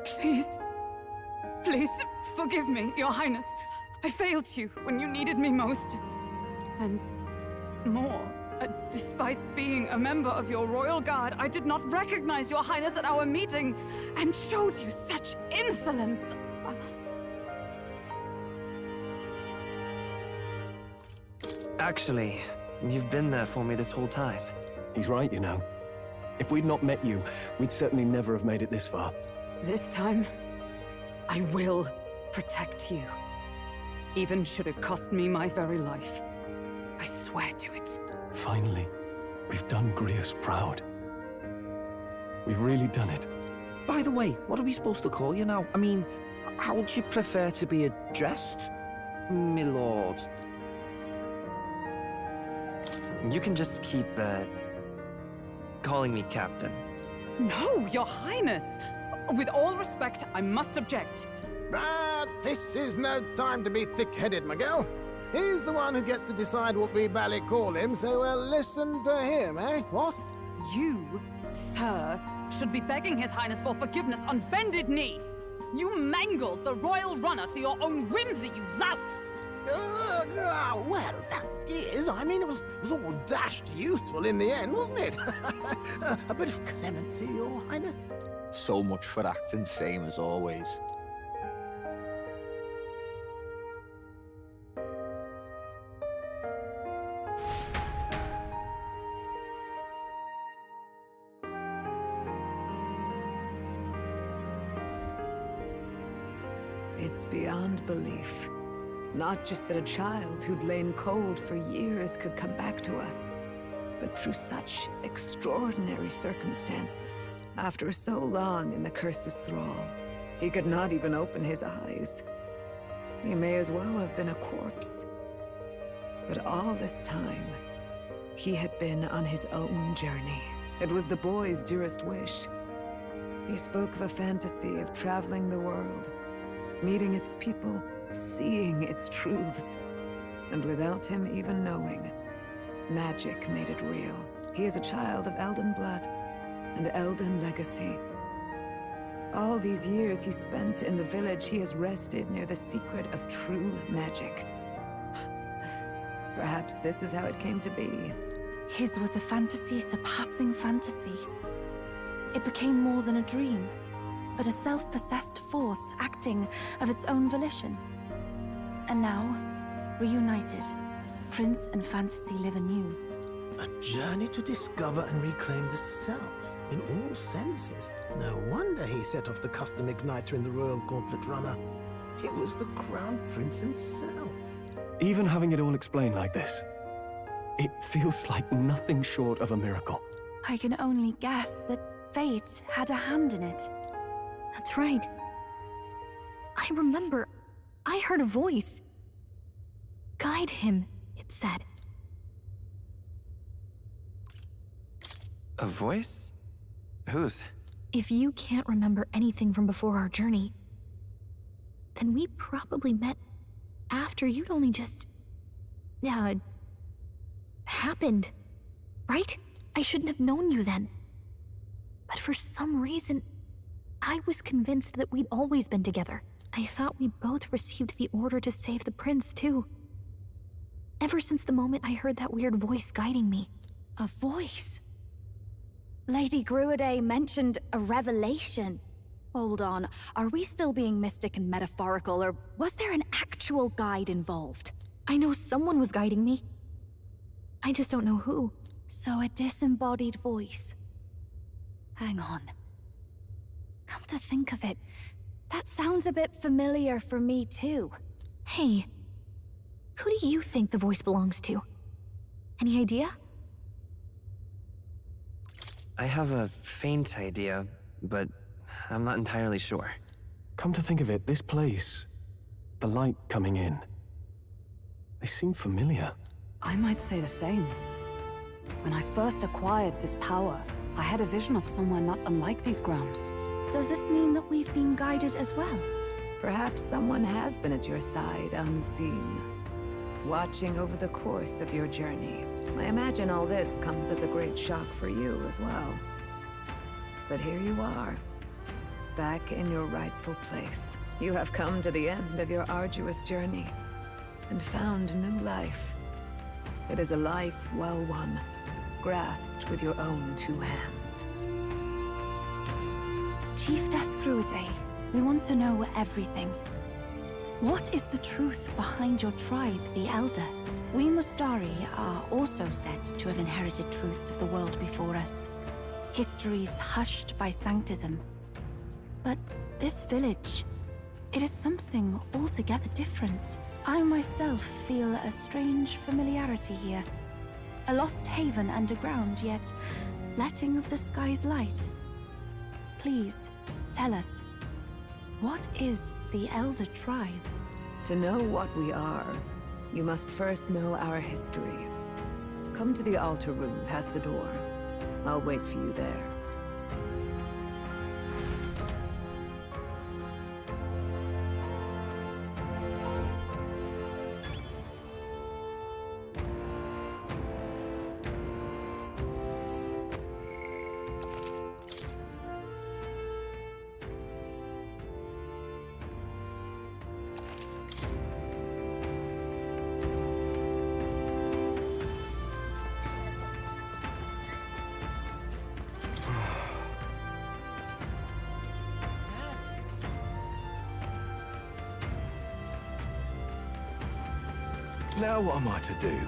Please, please forgive me, Your Highness. I failed you when you needed me most. And more, despite being a member of your Royal Guard, I did not recognize Your Highness at our meeting and showed you such insolence.
Actually, you've been there for me this whole time.
He's right, you know. If we'd not met you, we'd certainly never have made it this far.
This time, I will protect you. Even should it cost me my very life. I swear to it.
Finally, we've done Grius proud. We've really done it.
By the way, what are we supposed to call you now? I mean, how would you prefer to be addressed, my lord?
You can just keep, calling me Captain.
No, Your Highness! With all respect, I must object.
But this is no time to be thick-headed, Miguel. He's the one who gets to decide what we bally call him, so we'll listen to him, eh? What?
You, sir, should be begging His Highness for forgiveness on bended knee. You mangled the royal runner to your own whimsy, you lout!
Well, that is. I mean, it was all dashed useful in the end, wasn't it? A bit of clemency, Your Highness.
So much for acting same as always.
It's beyond belief. Not just that a child who'd lain cold for years could come back to us, but through such extraordinary circumstances. After so long in the curse's thrall, he could not even open his eyes. He may as well have been a corpse. But all this time, he had been on his own journey. It was the boy's dearest wish. He spoke of a fantasy of traveling the world, meeting its people, seeing its truths. And without him even knowing, magic made it real. He is a child of Elden blood and Elden legacy. All these years he spent in the village, he has rested near the secret of true magic. Perhaps this is how it came to be.
His was a fantasy surpassing fantasy. It became more than a dream, but a self-possessed force acting of its own volition. And now, reunited, Prince and fantasy live anew.
A journey to discover and reclaim the self, in all senses. No wonder he set off the custom igniter in the Royal Gauntlet Runner. It was the Crown Prince himself.
Even having it all explained like this, it feels like nothing short of a miracle.
I can only guess that fate had a hand in it.
That's right. I remember, I heard a voice. Guide him, it said.
A voice? Whose?
If you can't remember anything from before our journey, then we probably met after you'd only just... happened. Right? I shouldn't have known you then. But for some reason, I was convinced that we'd always been together. I thought we both received the order to save the prince, too. Ever since the moment I heard that weird voice guiding me.
A voice? Lady Gruaday mentioned a revelation. Hold on, are we still being mystic and metaphorical, or was there an actual guide involved?
I know someone was guiding me. I just don't know who.
So a disembodied voice. Hang on. Come to think of it, that sounds a bit familiar for me too.
Hey, who do you think the voice belongs to? Any idea?
I have a faint idea, but I'm not entirely sure.
Come to think of it, this place, the light coming in, they seem familiar.
I might say the same. When I first acquired this power, I had a vision of somewhere not unlike these grounds.
Does this mean that we've been guided as well?
Perhaps someone has been at your side unseen, watching over the course of your journey. I imagine all this comes as a great shock for you as well. But here you are, back in your rightful place. You have come to the end of your arduous journey and found new life. It is a life well won, grasped with your own two hands.
Chief Descruide, we want to know everything. What is the truth behind your tribe, the Elder? We Mustari are also said to have inherited truths of the world before us. Histories hushed by sanctism. But this village, it is something altogether different. I myself feel a strange familiarity here. A lost haven underground, yet letting of the sky's light. Please, tell us, what is the Elder Tribe?
To know what we are, you must first know our history. Come to the altar room past the door. I'll wait for you there.
Now what am I to do?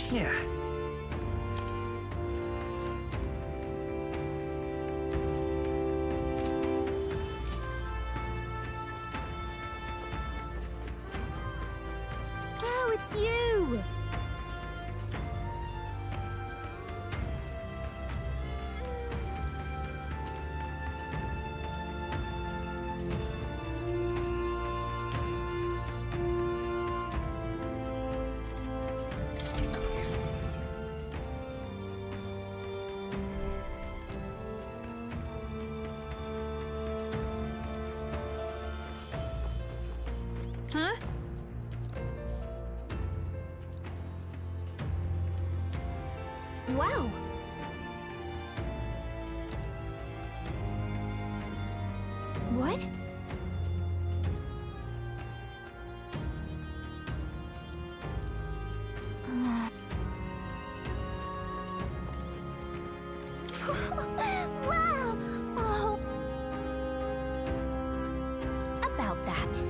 Yeah.
Oh, it's you! Huh? Wow! What? Wow! Oh. About that.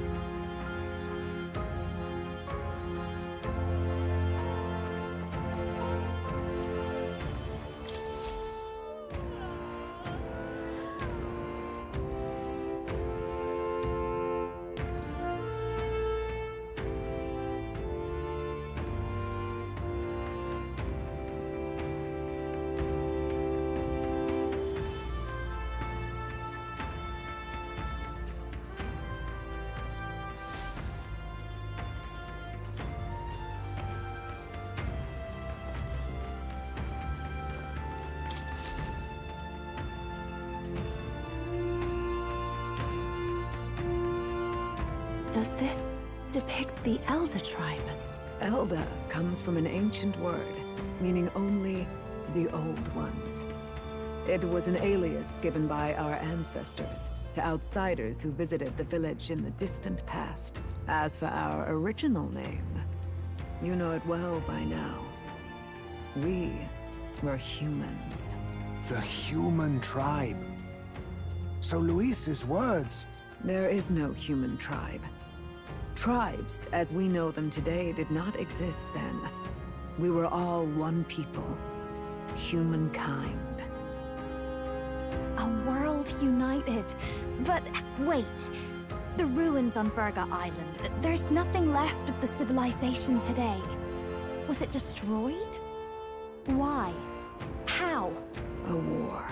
Does this depict the Elder tribe?
Elder comes from an ancient word, meaning only the Old Ones. It was an alias given by our ancestors to outsiders who visited the village in the distant past. As for our original name, you know it well by now. We were humans.
The human tribe. So Luis's words...
There is no human tribe. Tribes, as we know them today, did not exist then. We were all one people. Humankind.
A world united. But wait. The ruins on Virga Island. There's nothing left of the civilization today. Was it destroyed? Why? How?
A war.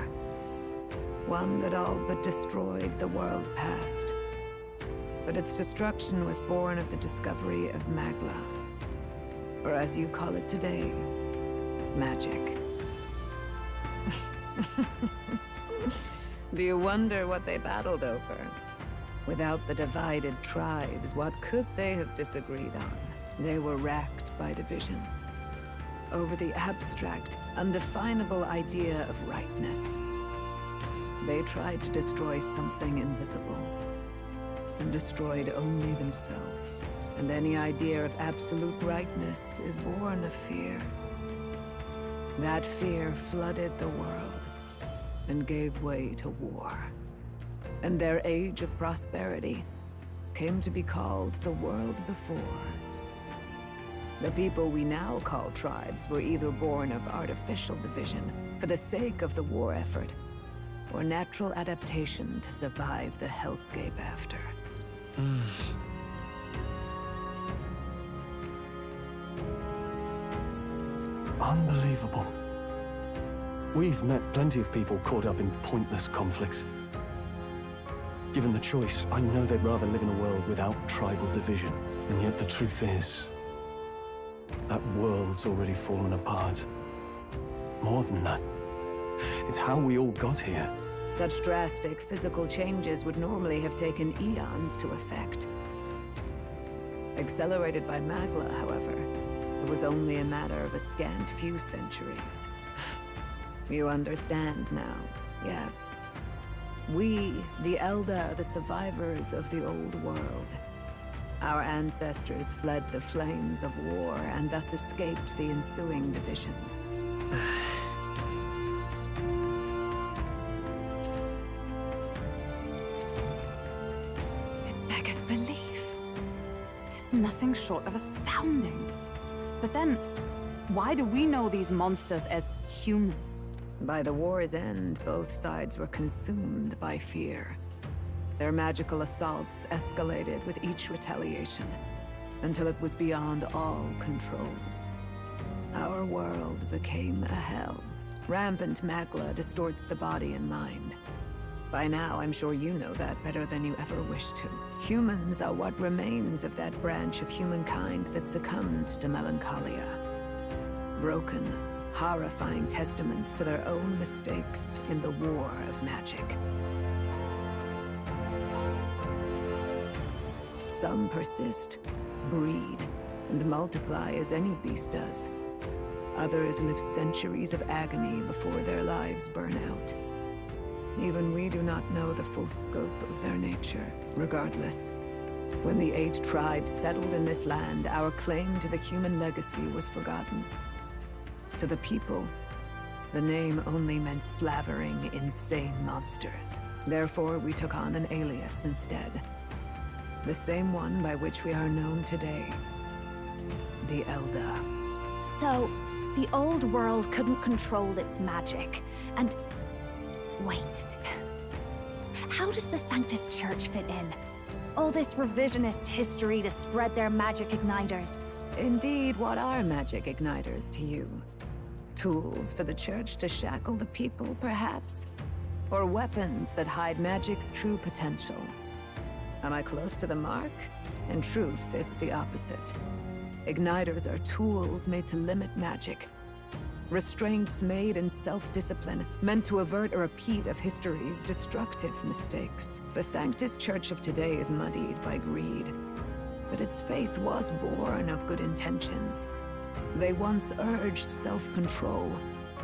One that all but destroyed the world past. But its destruction was born of the discovery of Magla. Or as you call it today, magic. Do you wonder what they battled over? Without the divided tribes, what could they have disagreed on? They were racked by division. Over the abstract, undefinable idea of rightness. They tried to destroy something invisible, and destroyed only themselves. And any idea of absolute rightness is born of fear. That fear flooded the world, and gave way to war. And their age of prosperity came to be called the world before. The people we now call tribes were either born of artificial division for the sake of the war effort, or natural adaptation to survive the hellscape after.
Unbelievable. We've met plenty of people caught up in pointless conflicts. Given the choice, I know they'd rather live in a world without tribal division. And yet the truth is, that world's already fallen apart. More than that, it's how we all got here.
Such drastic physical changes would normally have taken eons to effect. Accelerated by Magla, however, it was only a matter of a scant few centuries. You understand now, yes? We, the Elder, are the survivors of the old world. Our ancestors fled the flames of war and thus escaped the ensuing divisions.
It beggars belief. It is nothing short of astounding. But then, why do we know these monsters as humans?
By the war's end, both sides were consumed by fear. Their magical assaults escalated with each retaliation, until it was beyond all control. Our world became a hell. Rampant Magla distorts the body and mind. By now, I'm sure you know that better than you ever wished to. Humans are what remains of that branch of humankind that succumbed to melancholia. Broken, horrifying testaments to their own mistakes in the war of magic. Some persist, breed, and multiply as any beast does. Others live centuries of agony before their lives burn out. Even we do not know the full scope of their nature. Regardless, when the 8 tribes settled in this land, our claim to the human legacy was forgotten. To the people, the name only meant slavering, insane monsters. Therefore, we took on an alias instead. The same one by which we are known today. The Elder.
So, the old world couldn't control its magic, and... Wait. How does the Sanctus Church fit in? All this revisionist history to spread their magic igniters.
Indeed, what are magic igniters to you? Tools for the Church to shackle the people, perhaps? Or weapons that hide magic's true potential? Am I close to the mark? In truth, it's the opposite. Igniters are tools made to limit magic. Restraints made in self-discipline, meant to avert a repeat of history's destructive mistakes. The Sanctus Church of today is muddied by greed, but its faith was born of good intentions. They once urged self-control,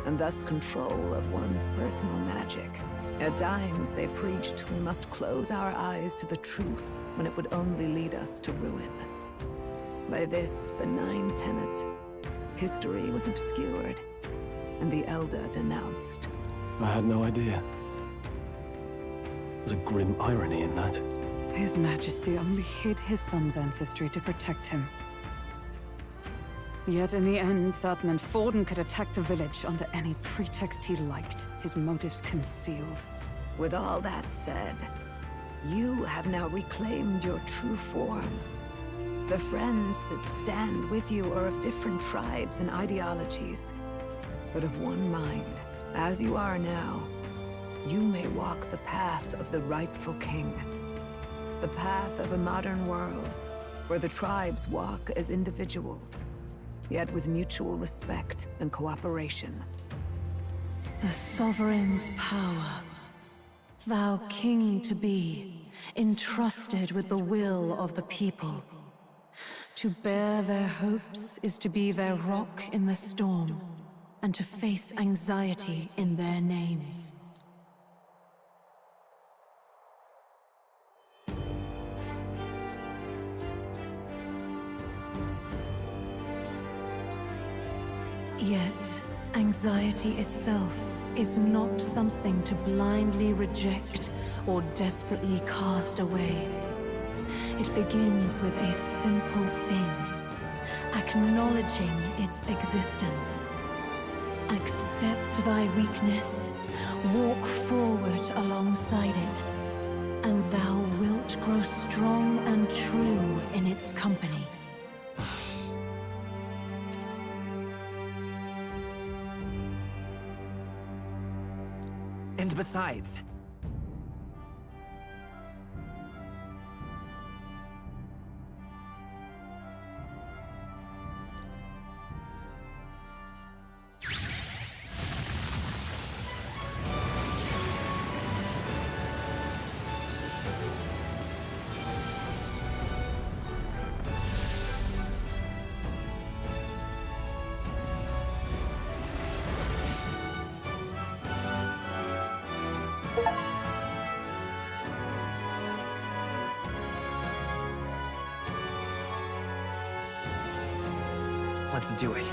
and thus control of one's personal magic. At times, they preached we must close our eyes to the truth when it would only lead us to ruin. By this benign tenet, history was obscured, and the Elder denounced.
I had no idea. There's a grim irony in that.
His Majesty only hid his son's ancestry to protect him. Yet in the end, that meant Forden could attack the village under any pretext he liked, his motives concealed.
With all that said, you have now reclaimed your true form. The friends that stand with you are of different tribes and ideologies, but of one mind. As you are now, you may walk the path of the rightful king. The path of a modern world, where the tribes walk as individuals, yet with mutual respect and cooperation.
The sovereign's power, thou king to be, entrusted with the will of the people. To bear their hopes is to be their rock in the storm, and to face anxiety in their names. Yet, anxiety itself is not something to blindly reject or desperately cast away. It begins with a simple thing, acknowledging its existence. Accept thy weakness, walk forward alongside it, and thou wilt grow strong and true in its company.
And besides, let's do it.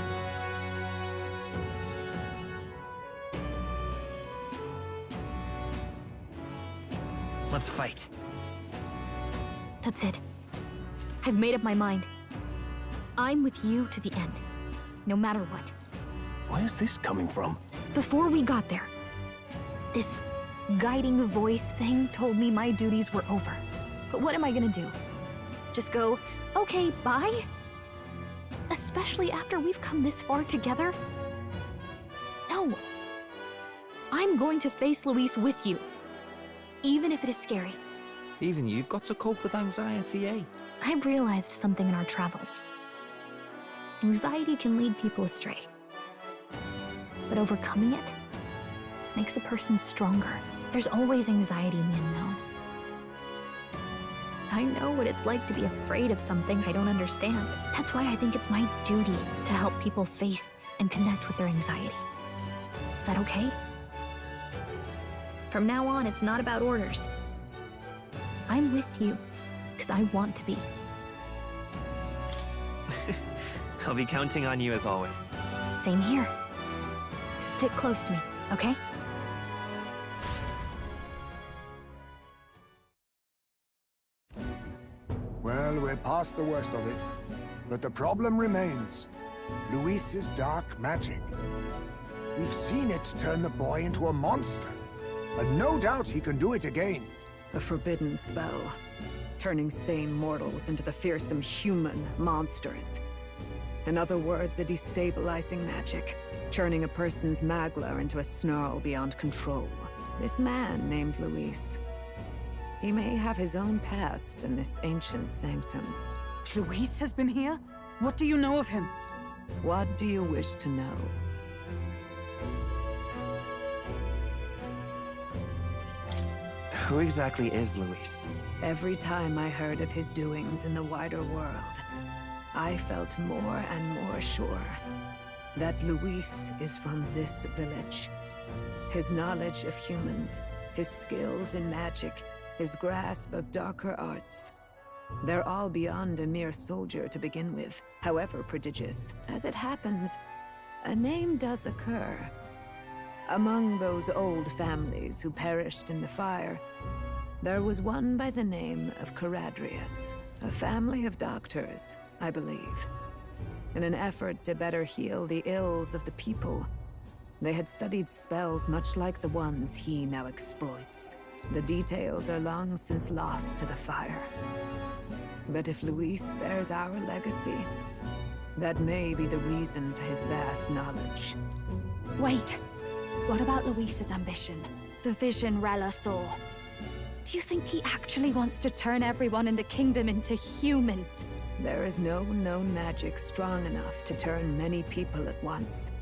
Let's fight.
That's it. I've made up my mind. I'm with you to the end, no matter what.
Where's this coming from?
Before we got there, this guiding voice thing told me my duties were over. But what am I gonna do? Just go, okay, bye? Especially after we've come this far together? No. I'm going to face Luis with you, even if it is scary.
Even you've got to cope with anxiety, eh?
I realized something in our travels. Anxiety can lead people astray. But overcoming it makes a person stronger. There's always anxiety in the unknown. I know what it's like to be afraid of something I don't understand. That's why I think it's my duty to help people face and connect with their anxiety. Is that okay? From now on, it's not about orders. I'm with you, because I want to be.
I'll be counting on you as always.
Same here. Stick close to me, okay?
Well, we're past the worst of it. But the problem remains. Luis's dark magic. We've seen it turn the boy into a monster. And no doubt he can do it again.
A forbidden spell, turning sane mortals into the fearsome human monsters. In other words, a destabilizing magic, turning a person's magla into a snarl beyond control. This man named Luis, he may have his own past in this ancient sanctum.
Luis has been here? What do you know of him?
What do you wish to know?
Who exactly is Luis?
Every time I heard of his doings in the wider world, I felt more and more sure that Luis is from this village. His knowledge of humans, his skills in magic, his grasp of darker arts. They're all beyond a mere soldier to begin with, however prodigious. As it happens, a name does occur. Among those old families who perished in the fire, there was one by the name of Caradrius, a family of doctors, I believe. In an effort to better heal the ills of the people, they had studied spells much like the ones he now exploits. The details are long since lost to the fire. But if Luis bears our legacy, that may be the reason for his vast knowledge.
Wait! What about Luis's ambition? The vision Rella saw? Do you think he actually wants to turn everyone in the kingdom into humans?
There is no known magic strong enough to turn many people at once,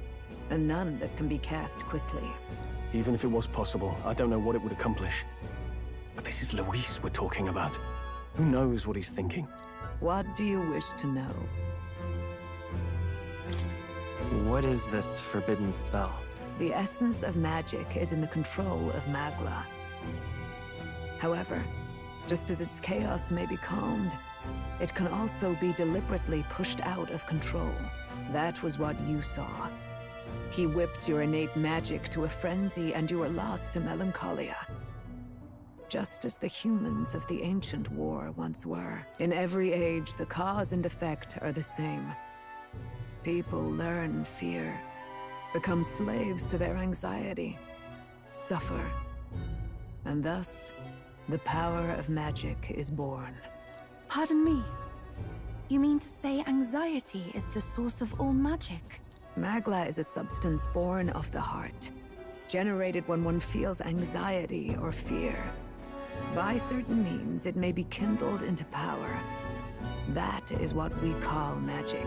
and none that can be cast quickly.
Even if it was possible, I don't know what it would accomplish. But this is Luis we're talking about. Who knows what he's thinking?
What do you wish to know?
What is this forbidden spell?
The essence of magic is in the control of Magla. However, just as its chaos may be calmed, it can also be deliberately pushed out of control. That was what you saw. He whipped your innate magic to a frenzy and you were lost to melancholia. Just as the humans of the ancient war once were. In every age, the cause and effect are the same. People learn fear, become slaves to their anxiety, suffer, and thus, the power of magic is born.
Pardon me. You mean to say anxiety is the source of all magic?
Magla is a substance born of the heart, generated when one feels anxiety or fear. By certain means, it may be kindled into power. That is what we call magic.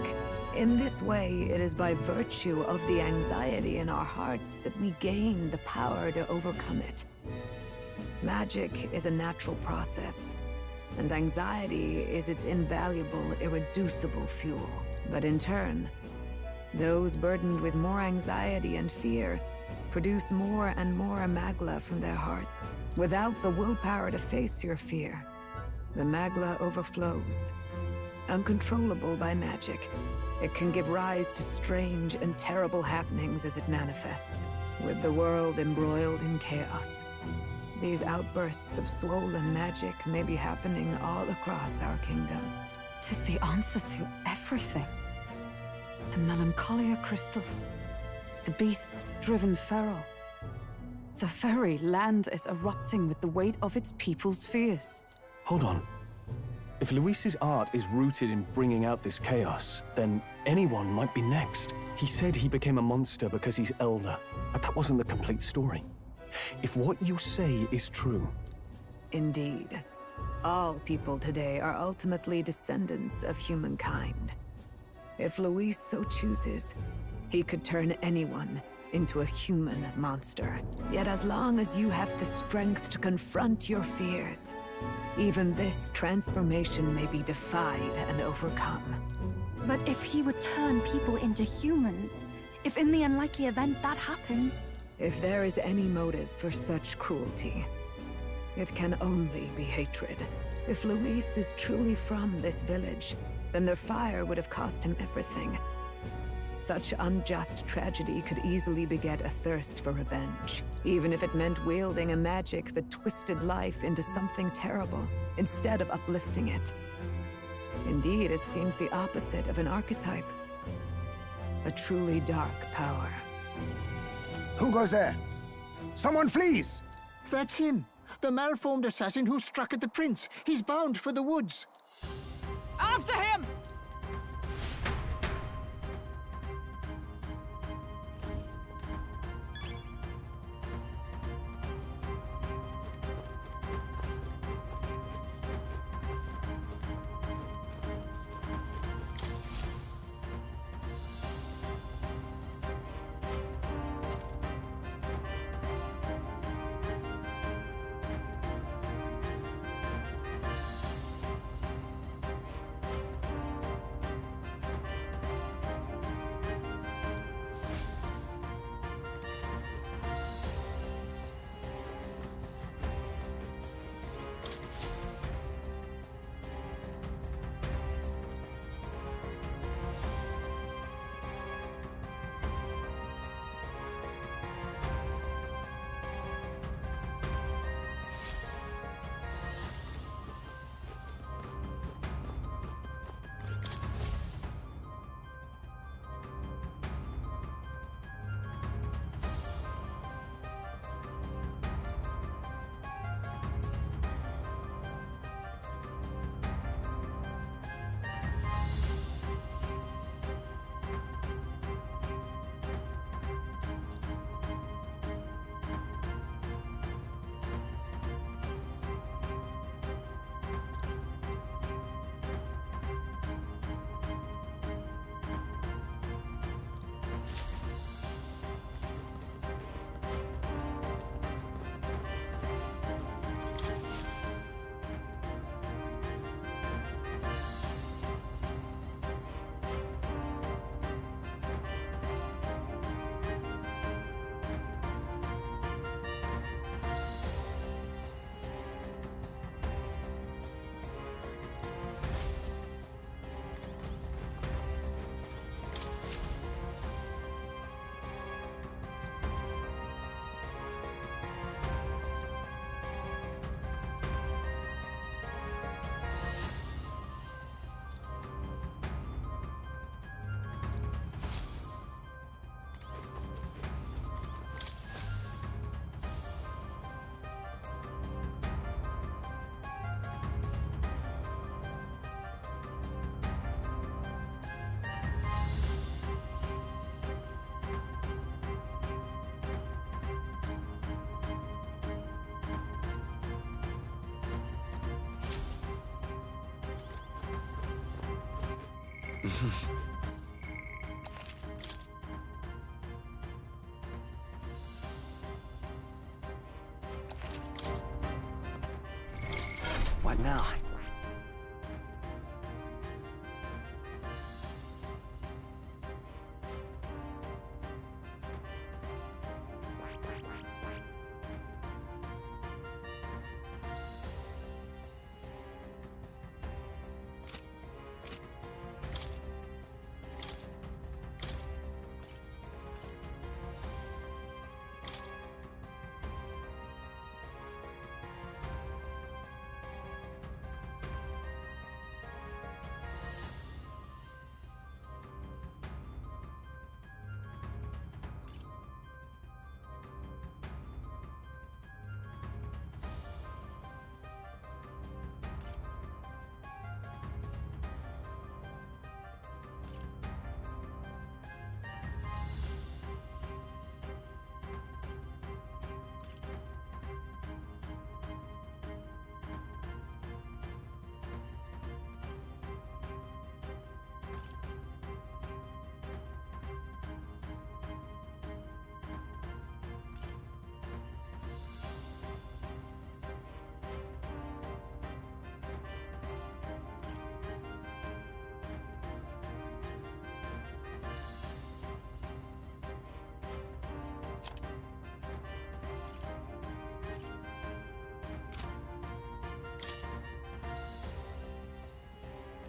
In this way, it is by virtue of the anxiety in our hearts that we gain the power to overcome it. Magic is a natural process, and anxiety is its invaluable, irreducible fuel. But in turn, those burdened with more anxiety and fear produce more and more Magla from their hearts. Without the willpower to face your fear, the Magla overflows. Uncontrollable by magic, it can give rise to strange and terrible happenings as it manifests, with the world embroiled in chaos. These outbursts of swollen magic may be happening all across our kingdom.
'Tis the answer to everything. The melancholia crystals, the beasts driven feral. The very land is erupting with the weight of its people's fears.
Hold on. If Luis's art is rooted in bringing out this chaos, then anyone might be next. He said he became a monster because he's elder, but that wasn't the complete story. If what you say is true...
Indeed. All people today are ultimately descendants of humankind. If Luis so chooses, he could turn anyone into a human monster. Yet as long as you have the strength to confront your fears, even this transformation may be defied and overcome.
But if he would turn people into humans, if in the unlikely event that happens...
If there is any motive for such cruelty, it can only be hatred. If Luis is truly from this village, then their fire would have cost him everything. Such unjust tragedy could easily beget a thirst for revenge, even if it meant wielding a magic that twisted life into something terrible, instead of uplifting it. Indeed, it seems the opposite of an archetype. A truly dark power.
Who goes there? Someone flees!
That's him! The malformed assassin who struck at the prince. He's bound for the woods.
After him!
What now?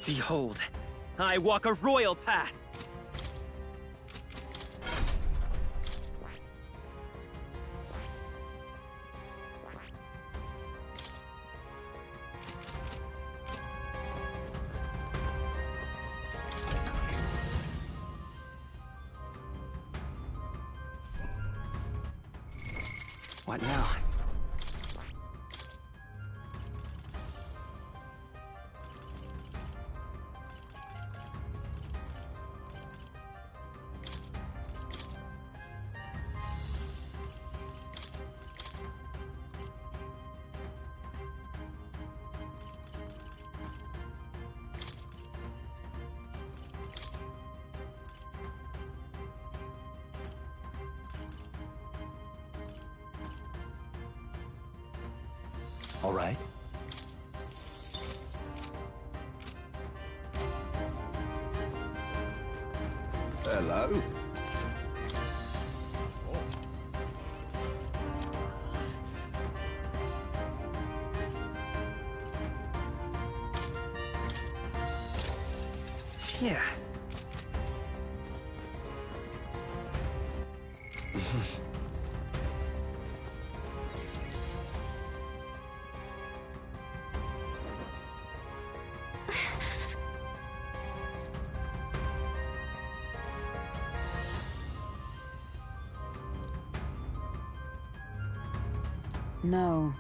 Behold, I walk a royal path. What now?
All right. Hello.
Yeah.
No.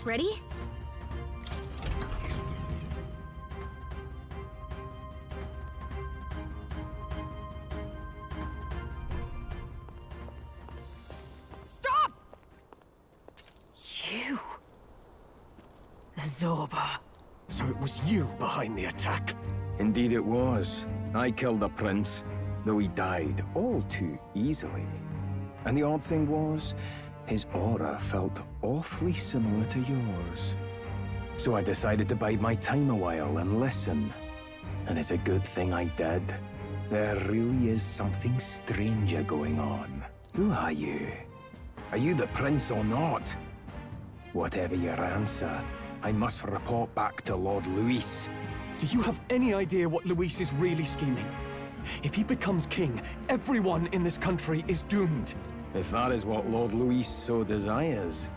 Ready?
Stop!
You! Zorba. So it was you behind the attack?
Indeed it was. I killed the prince, though he died all too easily. And the odd thing was, his aura felt awfully similar to yours. So I decided to bide my time a while and listen. And it's a good thing I did. There really is something stranger going on. Who are you? Are you the prince or not? Whatever your answer, I must report back to Lord Luis.
Do you have any idea what Luis is really scheming? If he becomes king, everyone in this country is doomed.
If that is what Lord Luis so desires,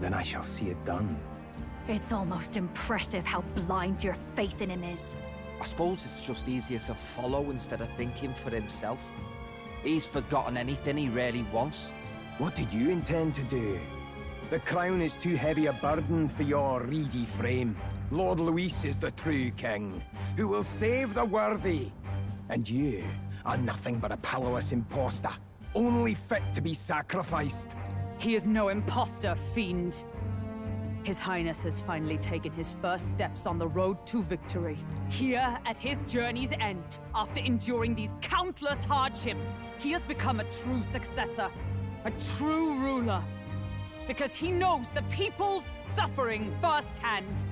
then I shall see it done.
It's almost impressive how blind your faith in him is.
I suppose it's just easier to follow instead of thinking for himself. He's forgotten anything he really wants.
What did you intend to do?
The crown is too heavy a burden for your reedy frame. Lord Luis is the true king, who will save the worthy. And you are nothing but a powerless imposter, only fit to be sacrificed.
He is no imposter, fiend. His Highness has finally taken his first steps on the road to victory. Here, at his journey's end, after enduring these countless hardships, he has become a true successor, a true ruler. Because he knows the people's suffering firsthand.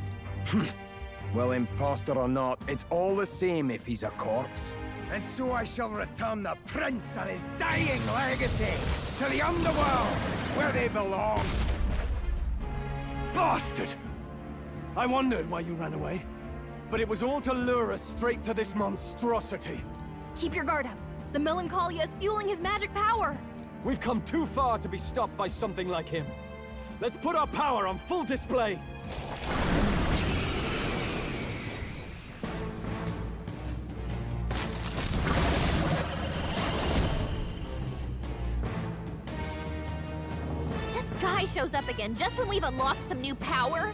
Well, imposter or not, it's all the same if he's a corpse. And so I shall return the prince and his dying legacy to the underworld, where they belong.
Bastard! I wondered why you ran away, but it was all to lure us straight to this monstrosity.
Keep your guard up. The Melancholia is fueling his magic power.
We've come too far to be stopped by something like him. Let's put our power on full display.
This guy shows up again just when we've unlocked some new power.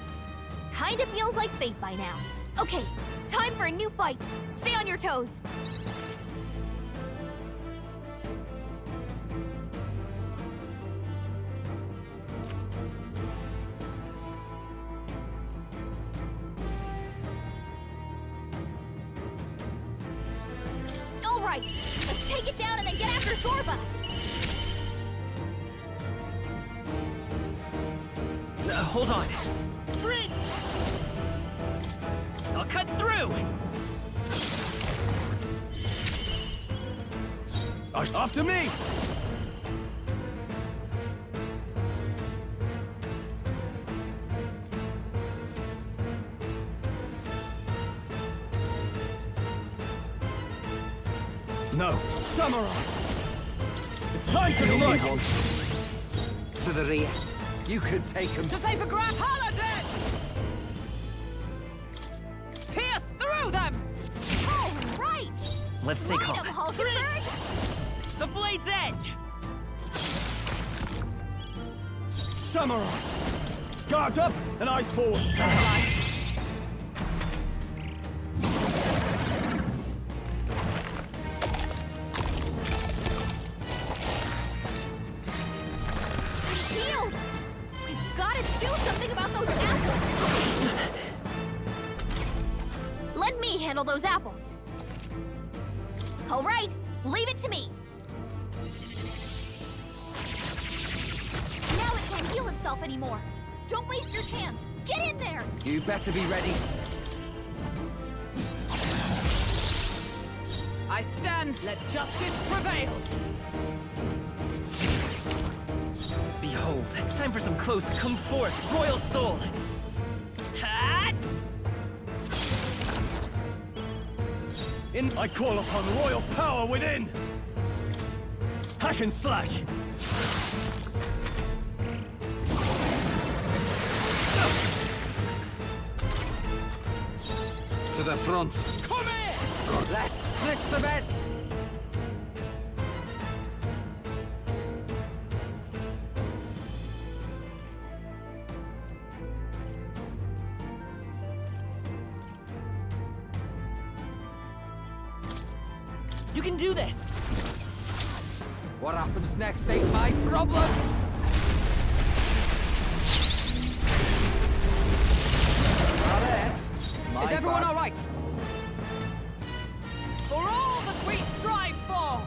Kinda feels like fate by now. Okay, time for a new fight. Stay on your toes. All right, let's take it down and then get after Zorba.
Hold on. Prince! I'll cut through!
After me! No, Samurai! It's time to fight!
To the rear. You could take him.
To save a Grand Paladin! Pierce through them!
All right!
Let's take
Light
home.
'em, Hulkenberg!
The blade's edge!
Samurai! Guards up and eyes forward!
Shield! We've gotta do something about those apples! Let me handle those apples. All right, leave it to me. Now it can't heal itself anymore. Don't waste your chance. Get in there!
You better be ready.
I stand, let justice prevail!
Behold, time for some clothes. Come forth, royal soul! Hat!
I call upon royal power within! Hack and slash!
To the front.
Come here!
Let's split the beds.
You can do this!
What happens next ain't my problem.
Is everyone all right? For all that we strive for!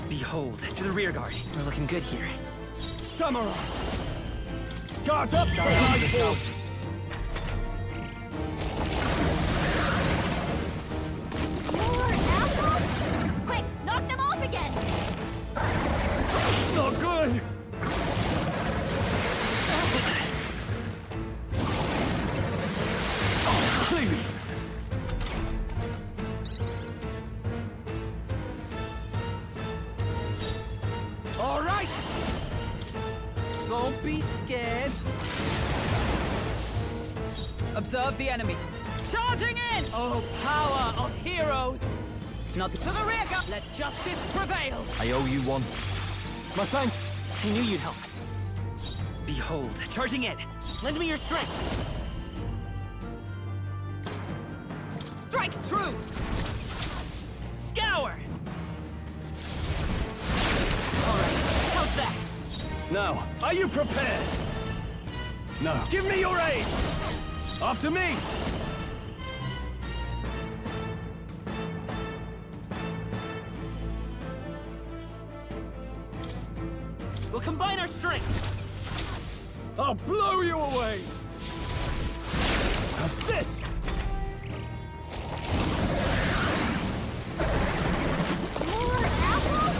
Behold, to the rear guard. We're looking good here.
Samurai! Guards up! Eyes forward!
More apples? Quick, knock them off again!
Not good! Oh, please!
All right.
Observe the enemy. Charging in! Oh, power of heroes! Not to the rear guard. Let justice prevail.
I owe you one.
My thanks.
I knew you'd help. Behold, charging in. Lend me your strength.
Strike true!
Scour! Alright, how's that?
Now, are you prepared? No. Give me your aid! After me!
We'll combine our strength!
I'll blow you away! How's this?
More apples?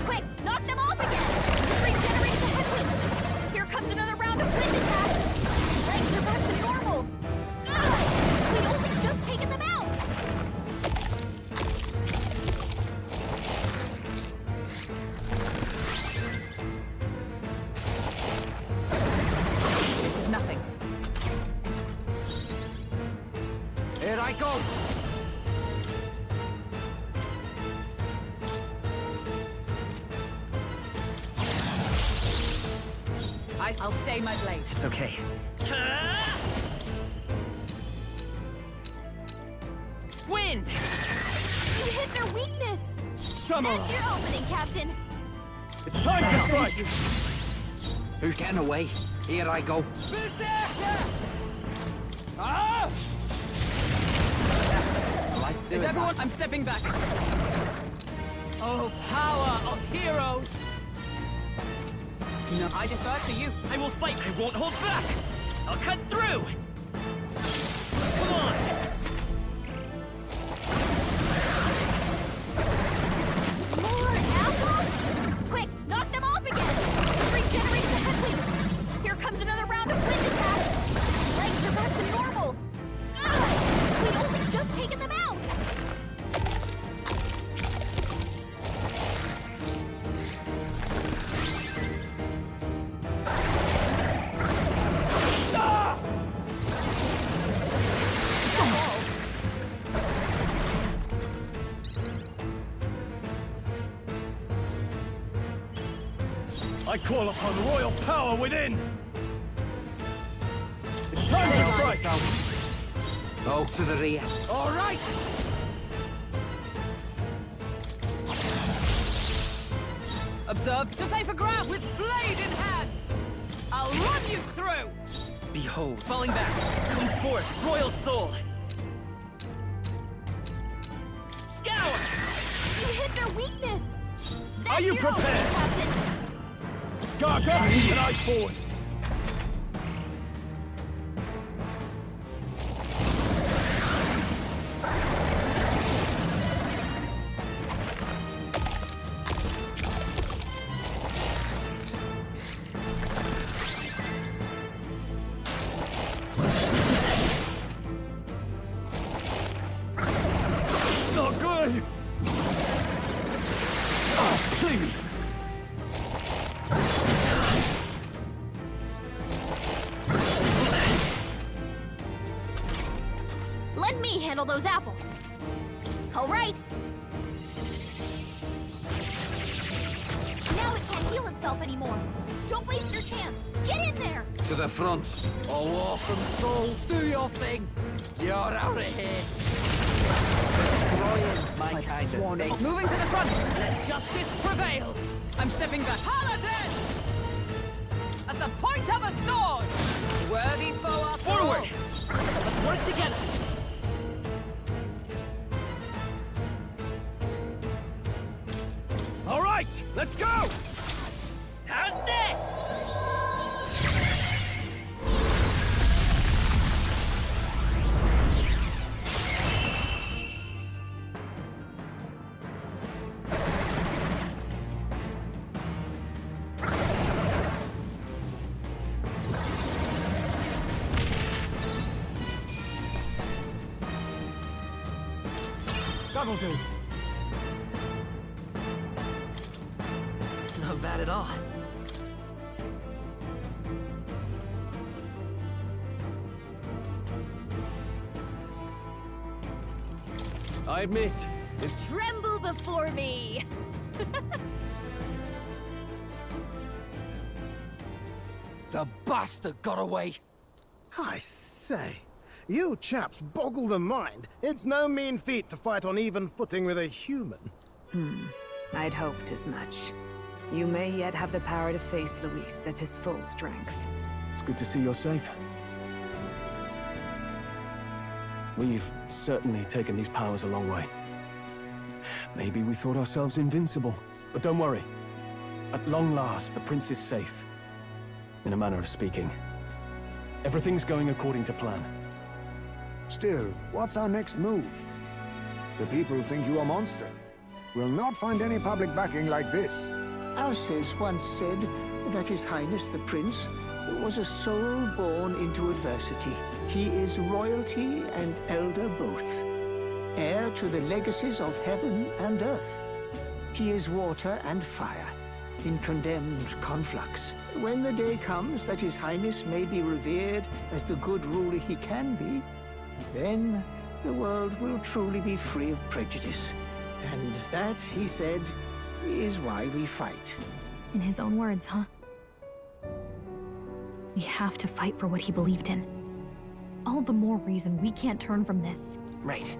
Quick, knock them off again! Regenerate the headwinds! Here comes another round of wind attacks! Legs are back to normal! Ah! We'd only just taken them out!
This is nothing.
Here I go!
I'll stay my blade.
It's okay. Wind!
You hit their weakness!
Samurai!
That's your opening, Captain!
It's time to strike!
Who's getting away? Here I go.
Ah!
I like
Is
doing
everyone?
that.
I'm stepping back. Oh, power of heroes! No, I defer to you.
I will fight. I won't hold back. I'll cut through. Come on.
More apples? Quick, knock them off again! Regenerate the headwinds! Here comes another round of wind attacks! Legs are back to normal! Ah! We'd only just taken them out!
I call upon royal power within! It's time to strike!
Oh, to the rear.
All right! Observe, decipher ground with blade in hand! I'll run you through!
Behold, falling back. Come forth, royal soul. Scour!
You hit their weakness! That's
Are you
your opening,
prepared?
Captain!
Guards up and eyes forward! Not good! Oh, please!
Let me handle those apples. All right. Now it can't heal itself anymore. Don't waste your chance. Get in there.
To the front.
Oh, awesome souls, do your thing!
You're out of here. Destroying's my kind of thing.
Moving to the front! Let justice prevail! I'm stepping back. Paladin! As the point of a sword! Worthy foe after all.
Forward! Let's work together.
All right, let's go!
How's this?
That'll do.
Not bad at all.
I admit,
Tremble before me!
The bastard got away!
I say, you chaps boggle the mind. It's no mean feat to fight on even footing with a human.
I'd hoped as much. You may yet have the power to face Luis at his full strength.
It's good to see you're safe. We've certainly taken these powers a long way. Maybe we thought ourselves invincible, but don't worry. At long last, the prince is safe. In a manner of speaking. Everything's going according to plan.
Still, what's our next move? The people think you a monster. We'll not find any public backing like this.
Alces once said that His Highness the Prince was a soul born into adversity. He is royalty and elder both, heir to the legacies of heaven and earth. He is water and fire, in condemned conflux. When the day comes that His Highness may be revered as the good ruler he can be, then the world will truly be free of prejudice. And that, he said, is why we fight.
In his own words, huh? We have to fight for what he believed in. All the more reason we can't turn from this.
Right.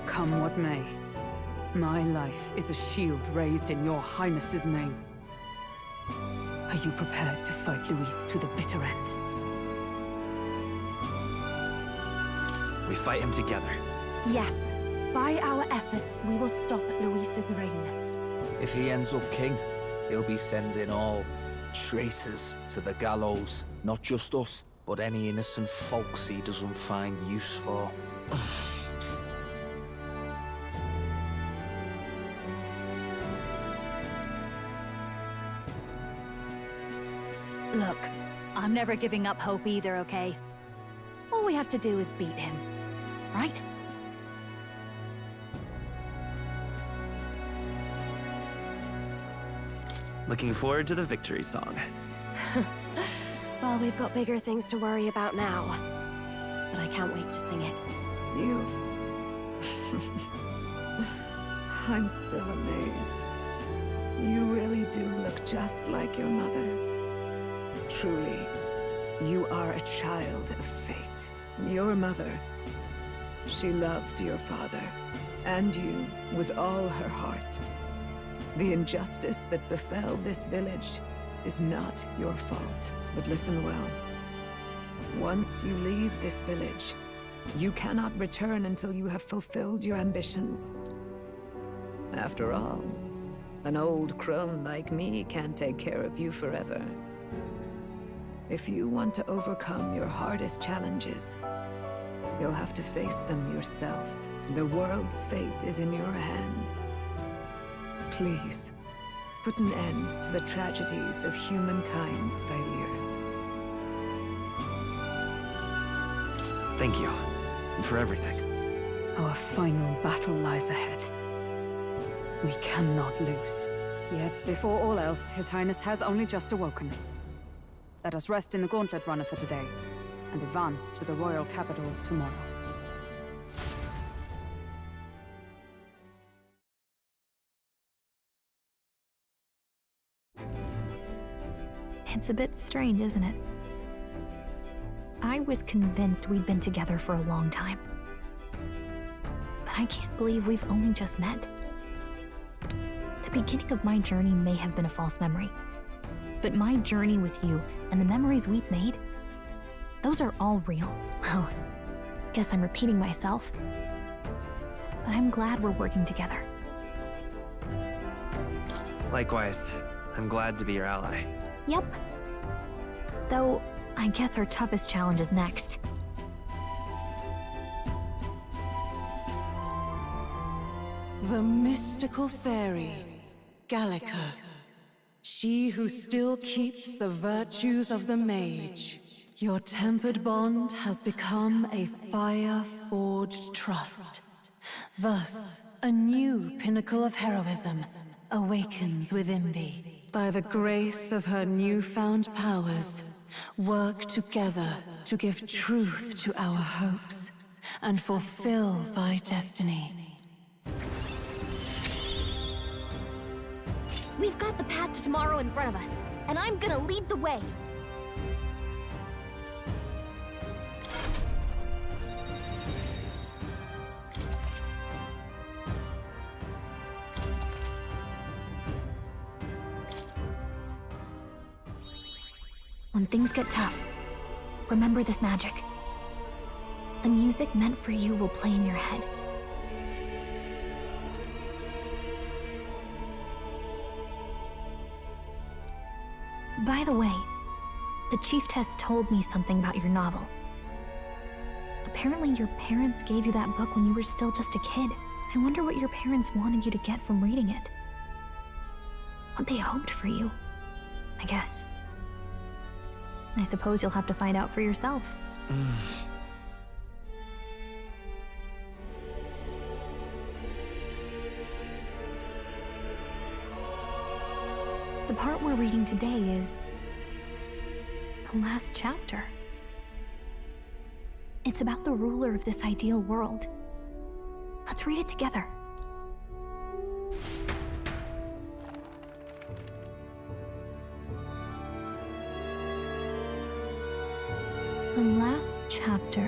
Come what may, my life is a shield raised in your highness's name. Are you prepared to fight Luis to the bitter end?
We fight him together.
Yes. By our efforts, we will stop Luis's reign.
If he ends up king, he'll be sending all traitors to the gallows. Not just us, but any innocent folks he doesn't find use for.
Look, I'm never giving up hope either, okay? All we have to do is beat him, right?
Looking forward to the victory song.
Well, we've got bigger things to worry about now. But I can't wait to sing it.
You... I'm still amazed. You really do look just like your mother. Truly, you are a child of fate. Your mother, she loved your father, and you with all her heart. The injustice that befell this village is not your fault. But listen well. Once you leave this village, you cannot return until you have fulfilled your ambitions. After all, an old crone like me can't take care of you forever. If you want to overcome your hardest challenges, you'll have to face them yourself. The world's fate is in your hands. Please, put an end to the tragedies of humankind's failures.
Thank you, and for everything.
Our final battle lies ahead. We cannot lose. Yet, before all else, His Highness has only just awoken. Let us rest in the Gauntlet Runner for today, and advance to the royal capital tomorrow.
It's a bit strange, isn't it? I was convinced we'd been together for a long time. But I can't believe we've only just met. The beginning of my journey may have been a false memory. But my journey with you and the memories we've made, those are all real. Well, guess I'm repeating myself. But I'm glad we're working together.
Likewise, I'm glad to be your ally.
Yep. Though, I guess our toughest challenge is next.
The mystical fairy, Gallica. She who still keeps the virtues of the mage. Your tempered bond has become a fire-forged trust. Thus, a new pinnacle of heroism awakens within thee. By the grace of her newfound powers, work together to give truth to our hopes and fulfill thy destiny.
We've got the path to tomorrow in front of us, and I'm gonna lead the way. When things get tough, remember this magic. The music meant for you will play in your head. By the way, the chiefess told me something about your novel. Apparently your parents gave you that book when you were still just a kid. I wonder what your parents wanted you to get from reading it. What they hoped for you, I guess. I suppose you'll have to find out for yourself. The part we're reading today is the last chapter. It's about the ruler of this ideal world. Let's read it together. The last chapter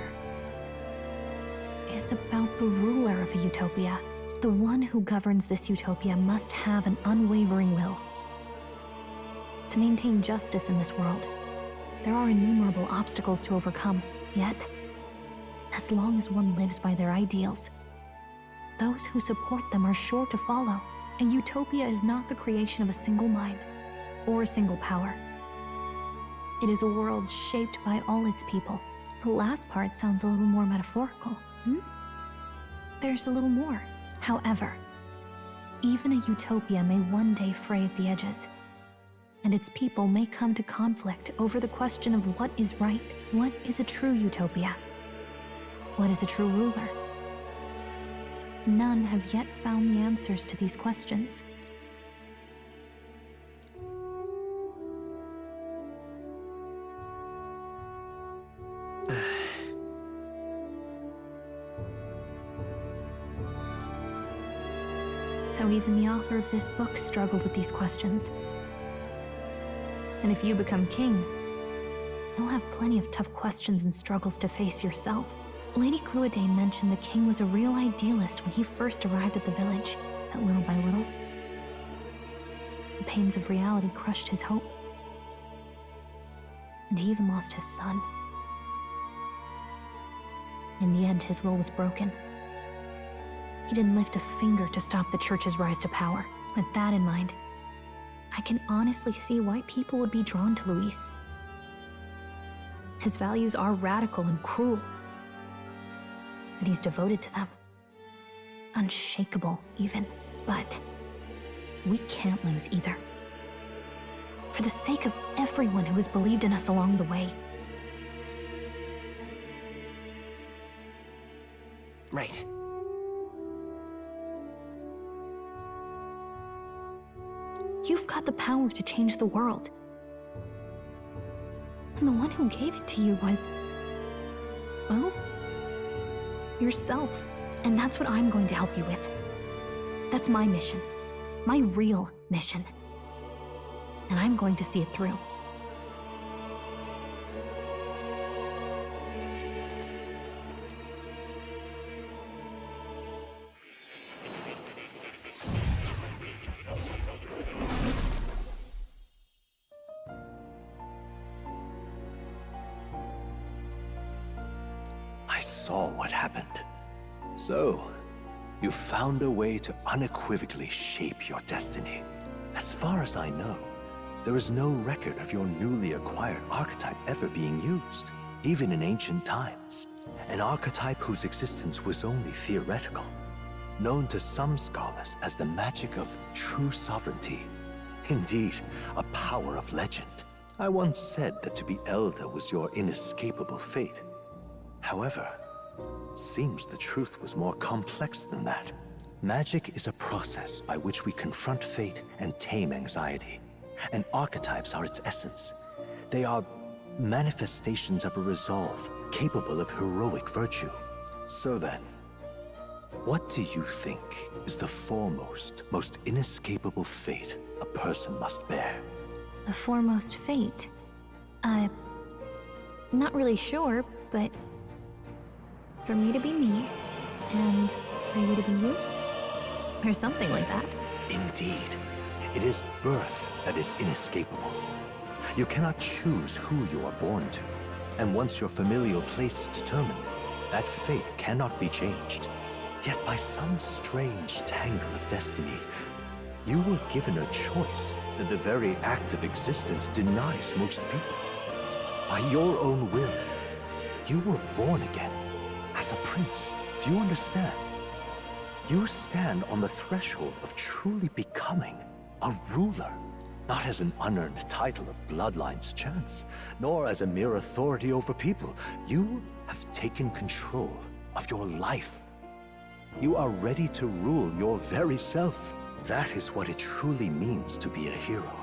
is about the ruler of a utopia. The one who governs this utopia must have an unwavering will. To maintain justice in this world, there are innumerable obstacles to overcome. Yet, as long as one lives by their ideals, those who support them are sure to follow. A utopia is not the creation of a single mind or a single power. It is a world shaped by all its people. The last part sounds a little more metaphorical. There's a little more. However, even a utopia may one day fray at the edges, and its people may come to conflict over the question of what is right. What is a true utopia? What is a true ruler? None have yet found the answers to these questions. So even the author of this book struggled with these questions. And if you become king, you'll have plenty of tough questions and struggles to face yourself. Lady Cruiday mentioned the king was a real idealist when he first arrived at the village, but little by little, the pains of reality crushed his hope. And he even lost his son. In the end, his will was broken. He didn't lift a finger to stop the church's rise to power. With that in mind, I can honestly see why people would be drawn to Luis. His values are radical and cruel, and he's devoted to them. Unshakable, even. But we can't lose either. For the sake of everyone who has believed in us along the way.
Right.
You've got the power to change the world. And the one who gave it to you was, well, yourself. And that's what I'm going to help you with. That's my mission. My real mission. And I'm going to see it through.
I saw what happened. So, you found a way to unequivocally shape your destiny. As far as I know, there is no record of your newly acquired archetype ever being used, even in ancient times. An archetype whose existence was only theoretical, known to some scholars as the magic of true sovereignty. Indeed, a power of legend. I once said that to be elder was your inescapable fate. However, it seems the truth was more complex than that. Magic is a process by which we confront fate and tame anxiety. And archetypes are its essence. They are manifestations of a resolve capable of heroic virtue. So then, what do you think is the foremost, most inescapable fate a person must bear?
The foremost fate? Not really sure, but for me to be me, and for you to be you? Or something like that.
Indeed. It is birth that is inescapable. You cannot choose who you are born to. And once your familial place is determined, that fate cannot be changed. Yet by some strange tangle of destiny, you were given a choice that the very act of existence denies most people. By your own will, you were born again as a prince. Do you understand? You stand on the threshold of truly becoming a ruler, not as an unearned title of bloodline's chance, nor as a mere authority over people. You have taken control of your life. You are ready to rule your very self. That is what it truly means to be a hero.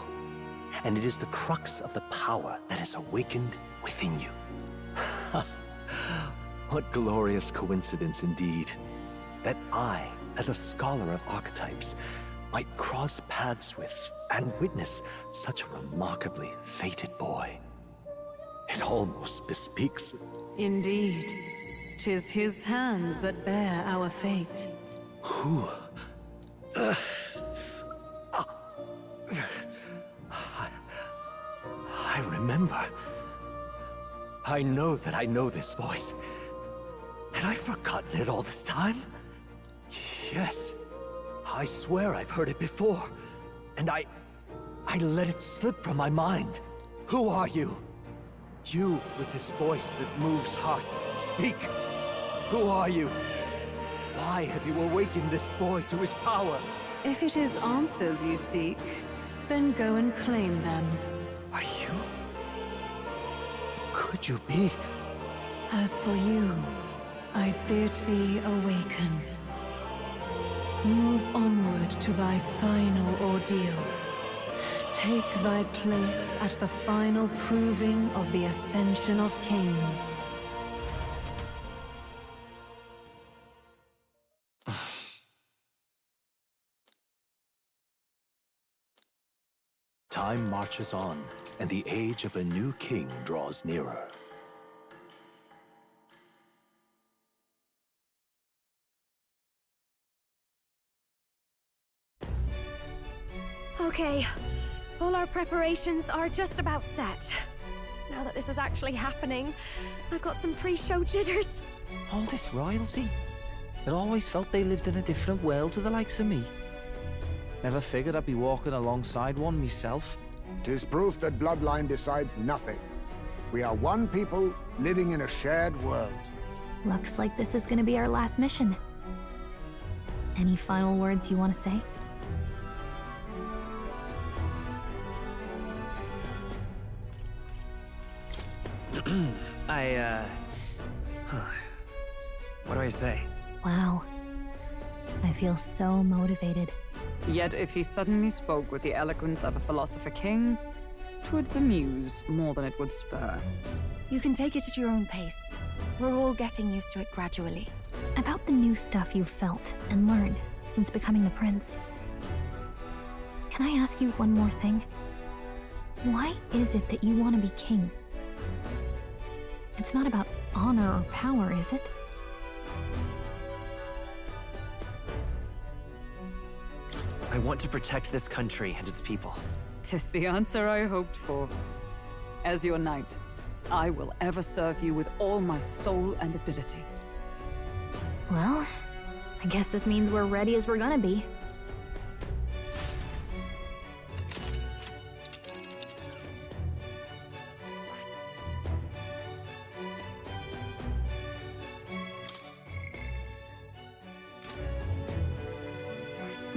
And it is the crux of the power that is awakened within you. What glorious coincidence indeed, that I, as a scholar of archetypes, might cross paths with and witness such a remarkably fated boy. It almost bespeaks it.
Indeed. 'Tis his hands that bear our fate.
Who? I remember. I know that I know this voice. Had I forgotten it all this time? Yes. I swear I've heard it before. And I let it slip from my mind. Who are you? You with this voice that moves hearts. Speak. Who are you? Why have you awakened this boy to his power?
If it is answers you seek, then go and claim them.
Are you? Could you be?
As for you, I bid thee awaken. Move onward to thy final ordeal. Take thy place at the final proving of the Ascension of Kings.
Time marches on, and the age of a new king draws nearer.
Okay, all our preparations are just about set. Now that this is actually happening, I've got some pre-show jitters.
All this royalty? I'd always felt they lived in a different world to the likes of me. Never figured I'd be walking alongside one myself.
'Tis proof that bloodline decides nothing. We are one people living in a shared world.
Looks like this is gonna be our last mission. Any final words you want to say?
What do I say?
Wow. I feel so motivated.
Yet if he suddenly spoke with the eloquence of a philosopher king, 'twould bemuse more than it would spur.
You can take it at your own pace. We're all getting used to it gradually.
About the new stuff you've felt and learned since becoming the prince. Can I ask you one more thing? Why is it that you want to be king? It's not about honor or power, is it?
I want to protect this country and its people.
'Tis the answer I hoped for. As your knight, I will ever serve you with all my soul and ability.
Well, I guess this means we're ready as we're gonna be.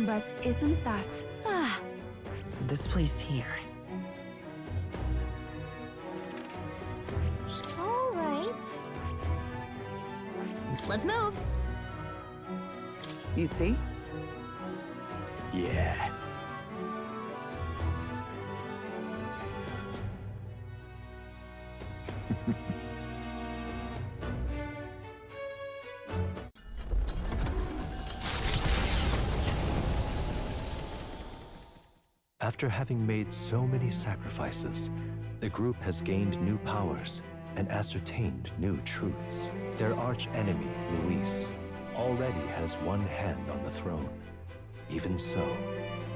But isn't that...
This place here.
All right. Let's move.
You see?
Yeah. After having made so many sacrifices, the group has gained new powers and ascertained new truths. Their arch-enemy, Luis, already has one hand on the throne. Even so,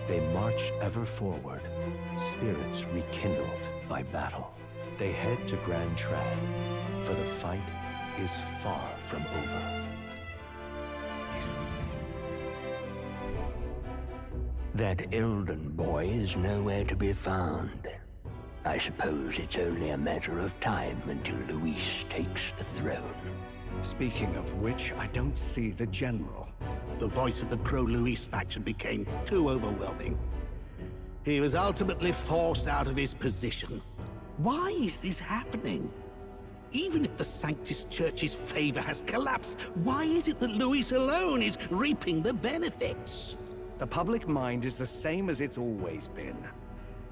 they march ever forward, spirits rekindled by battle. They head to Grand Trad, for the fight is far from over.
That Eldon boy is nowhere to be found. I suppose it's only a matter of time until Luis takes the throne.
Speaking of which, I don't see the general.
The voice of the pro-Luis faction became too overwhelming. He was ultimately forced out of his position. Why is this happening? Even if the Sanctus Church's favor has collapsed, why is it that Luis alone is reaping the benefits?
The public mind is the same as it's always been.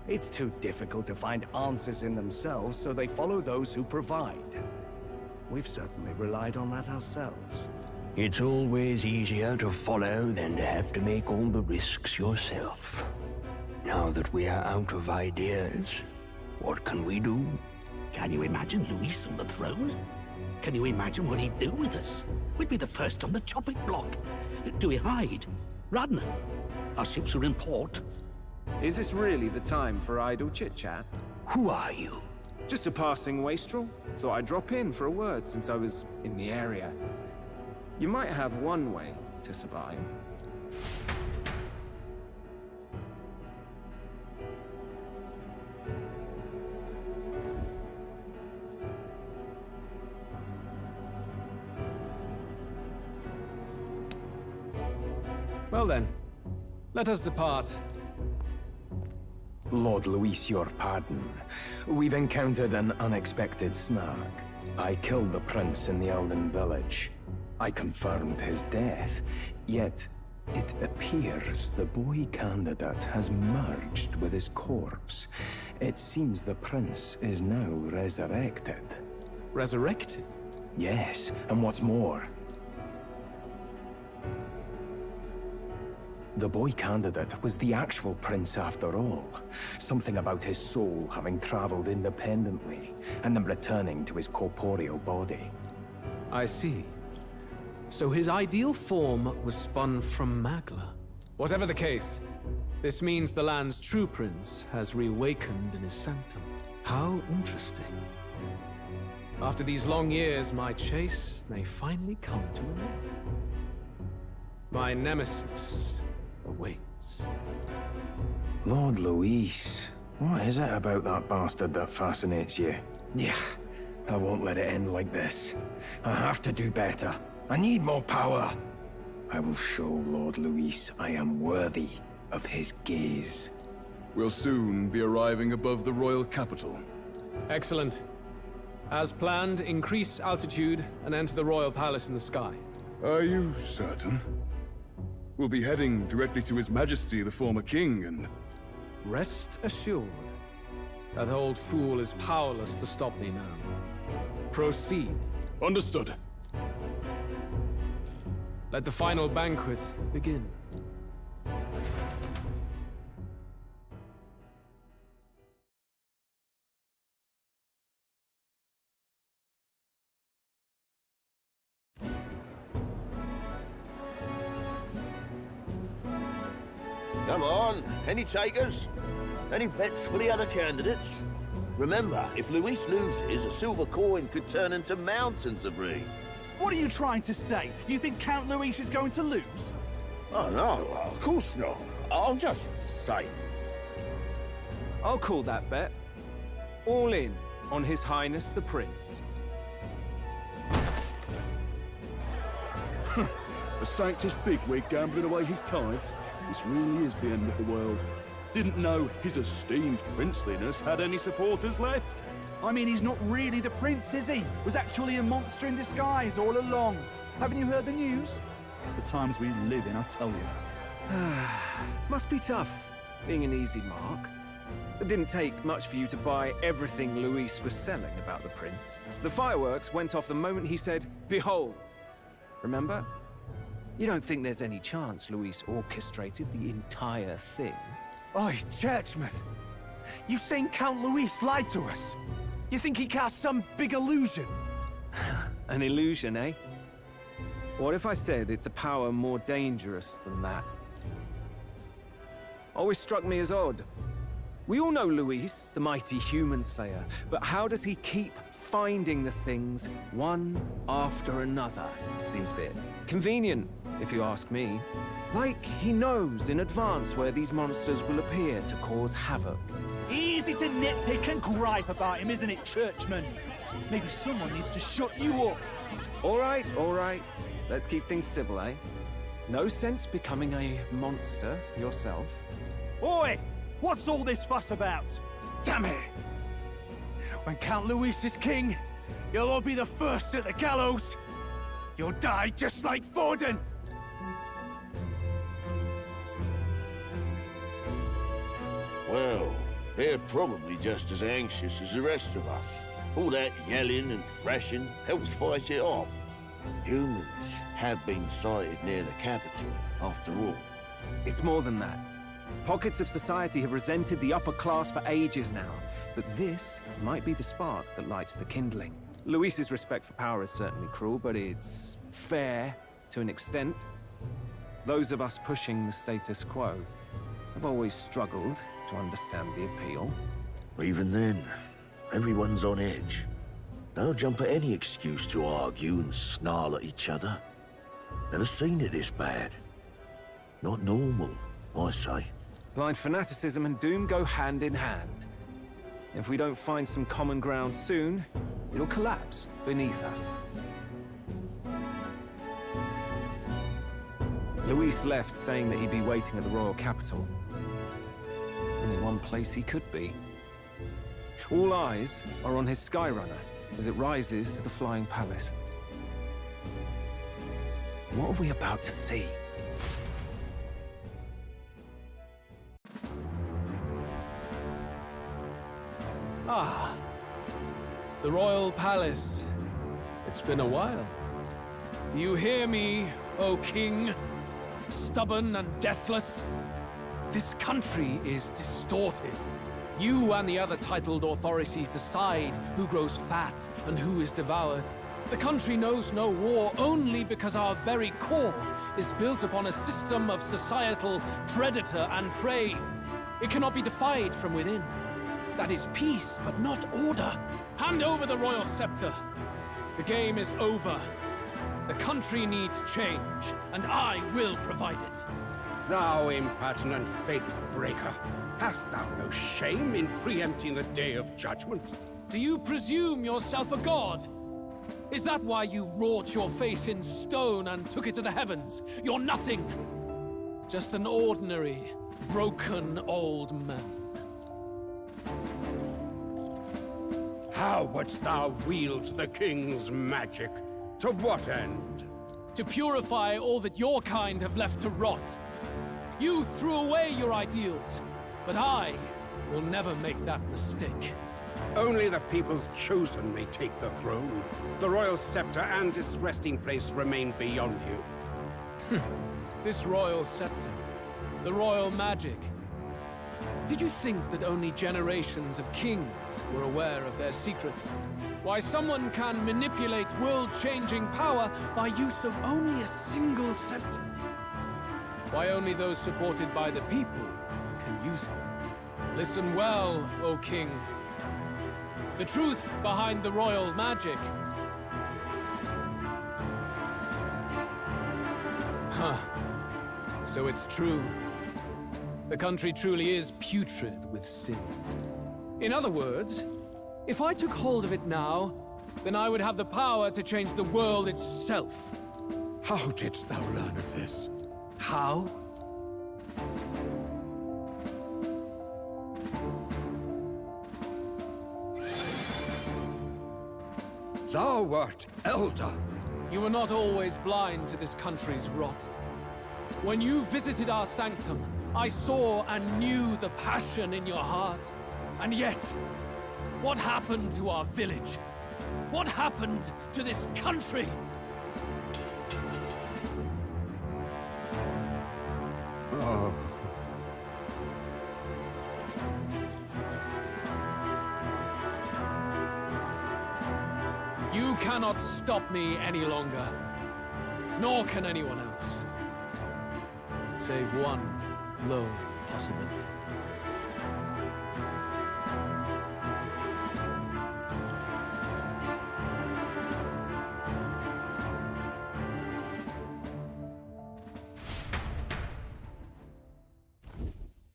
It's too difficult to find answers in themselves, so they follow those who provide. We've certainly relied on that ourselves.
It's always easier to follow than to have to make all the risks yourself. Now that we are out of ideas, what can we do?
Can you imagine Luis on the throne? Can you imagine what he'd do with us? We'd be the first on the chopping block. Do we hide? Run? Our ships are in port.
Is this really the time for idle chit-chat?
Who are you?
Just a passing wastrel. Thought I'd drop in for a word since I was in the area. You might have one way to survive.
Well then, let us depart.
Lord Luis, your pardon. We've encountered an unexpected snag. I killed the prince in the Elden village. I confirmed his death, yet it appears the boy candidate has merged with his corpse. It seems the prince is now resurrected.
Resurrected?
Yes, and what's more, the boy candidate was the actual prince after all. Something about his soul having traveled independently, and then returning to his corporeal body.
I see. So his ideal form was spun from Magla. Whatever the case, this means the land's true prince has reawakened in his sanctum. How interesting. After these long years, my chase may finally come to an end. My nemesis awaits.
Lord Luis, what is it about that bastard that fascinates you? Yeah, I won't let it end like this. I have to do better. I need more power. I will show Lord Luis I am worthy of his gaze.
We'll soon be arriving above the royal capital.
Excellent. As planned, increase altitude and enter the royal palace in the sky.
Are you certain? We'll be heading directly to His Majesty, the former king, and...
Rest assured, that old fool is powerless to stop me now. Proceed.
Understood.
Let the final banquet begin.
Come on, any takers? Any bets for the other candidates? Remember, if Luis loses, a silver coin could turn into mountains of Reeve.
What are you trying to say? You think Count Luis is going to lose?
Oh no, of course not. I'll just say.
I'll call that bet. All in on His Highness the Prince.
A Sanctus bigwig gambling away his tides? This really is the end of the world. Didn't know his esteemed princeliness had any supporters left.
I mean, he's not really the prince, is he? Was actually a monster in disguise all along. Haven't you heard the news?
The times we live in, I tell you.
Must be tough, being an easy mark. It didn't take much for you to buy everything Luis was selling about the prince. The fireworks went off the moment he said, "Behold." Remember? You don't think there's any chance Luis orchestrated the entire thing?
Oi, churchman. You saying Count Luis lied to us? You think he cast some big illusion?
An illusion, eh? What if I said it's a power more dangerous than that? Always struck me as odd. We all know Luis, the mighty human slayer, but how does he keep finding the things one after another? Seems a bit convenient, if you ask me. Like he knows in advance where these monsters will appear to cause havoc.
Easy to nitpick and gripe about him, isn't it, churchman? Maybe someone needs to shut you up.
All right, all right. Let's keep things civil, eh? No sense becoming a monster yourself.
Oi! What's all this fuss about?
Damn it! When Count Luis is king, you'll all be the first at the gallows. You'll die just like Forden.
Well, they're probably just as anxious as the rest of us. All that yelling and thrashing helps fight it off. Humans have been sighted near the capital, after all.
It's more than that. Pockets of society have resented the upper class for ages now, but this might be the spark that lights the kindling. Luis's respect for power is certainly cruel, but it's fair to an extent. Those of us pushing the status quo have always struggled to understand the appeal.
Even then, everyone's on edge. They'll jump at any excuse to argue and snarl at each other. Never seen it this bad. Not normal, I say.
Blind fanaticism and doom go hand in hand. If we don't find some common ground soon, it'll collapse beneath us. Luis left saying that he'd be waiting at the royal capital. Only one place he could be. All eyes are on his Skyrunner as it rises to the flying palace. What are we about to see?
Ah, the royal palace. It's been a while. Do you hear me, O king? Stubborn and deathless? This country is distorted. You and the other titled authorities decide who grows fat and who is devoured. The country knows no war only because our very core is built upon a system of societal predator and prey. It cannot be defied from within. That is peace, but not order. Hand over the royal scepter. The game is over. The country needs change, and I will provide it.
Thou impertinent faith breaker, hast thou no shame in preempting the day of judgment?
Do you presume yourself a god? Is that why you wrought your face in stone and took it to the heavens? You're nothing. Just an ordinary, broken old man.
How wouldst thou wield the king's magic? To what end?
To purify all that your kind have left to rot. You threw away your ideals, but I will never make that mistake.
Only the people's chosen may take the throne. The royal scepter and its resting place remain beyond you.
This royal scepter, the royal magic. Did you think that only generations of kings were aware of their secrets? Why someone can manipulate world-changing power by use of only a single scepter? Why only those supported by the people can use it? Listen well, O king. The truth behind the royal magic. Huh. So it's true. The country truly is putrid with sin. In other words, if I took hold of it now, then I would have the power to change the world itself.
How didst thou learn of this?
How?
Thou wert elder.
You were not always blind to this country's rot. When you visited our sanctum, I saw and knew the passion in your heart. And yet, what happened to our village? What happened to this country?
Oh.
cannot stop me any longer. Nor can anyone else. Save one low possibility.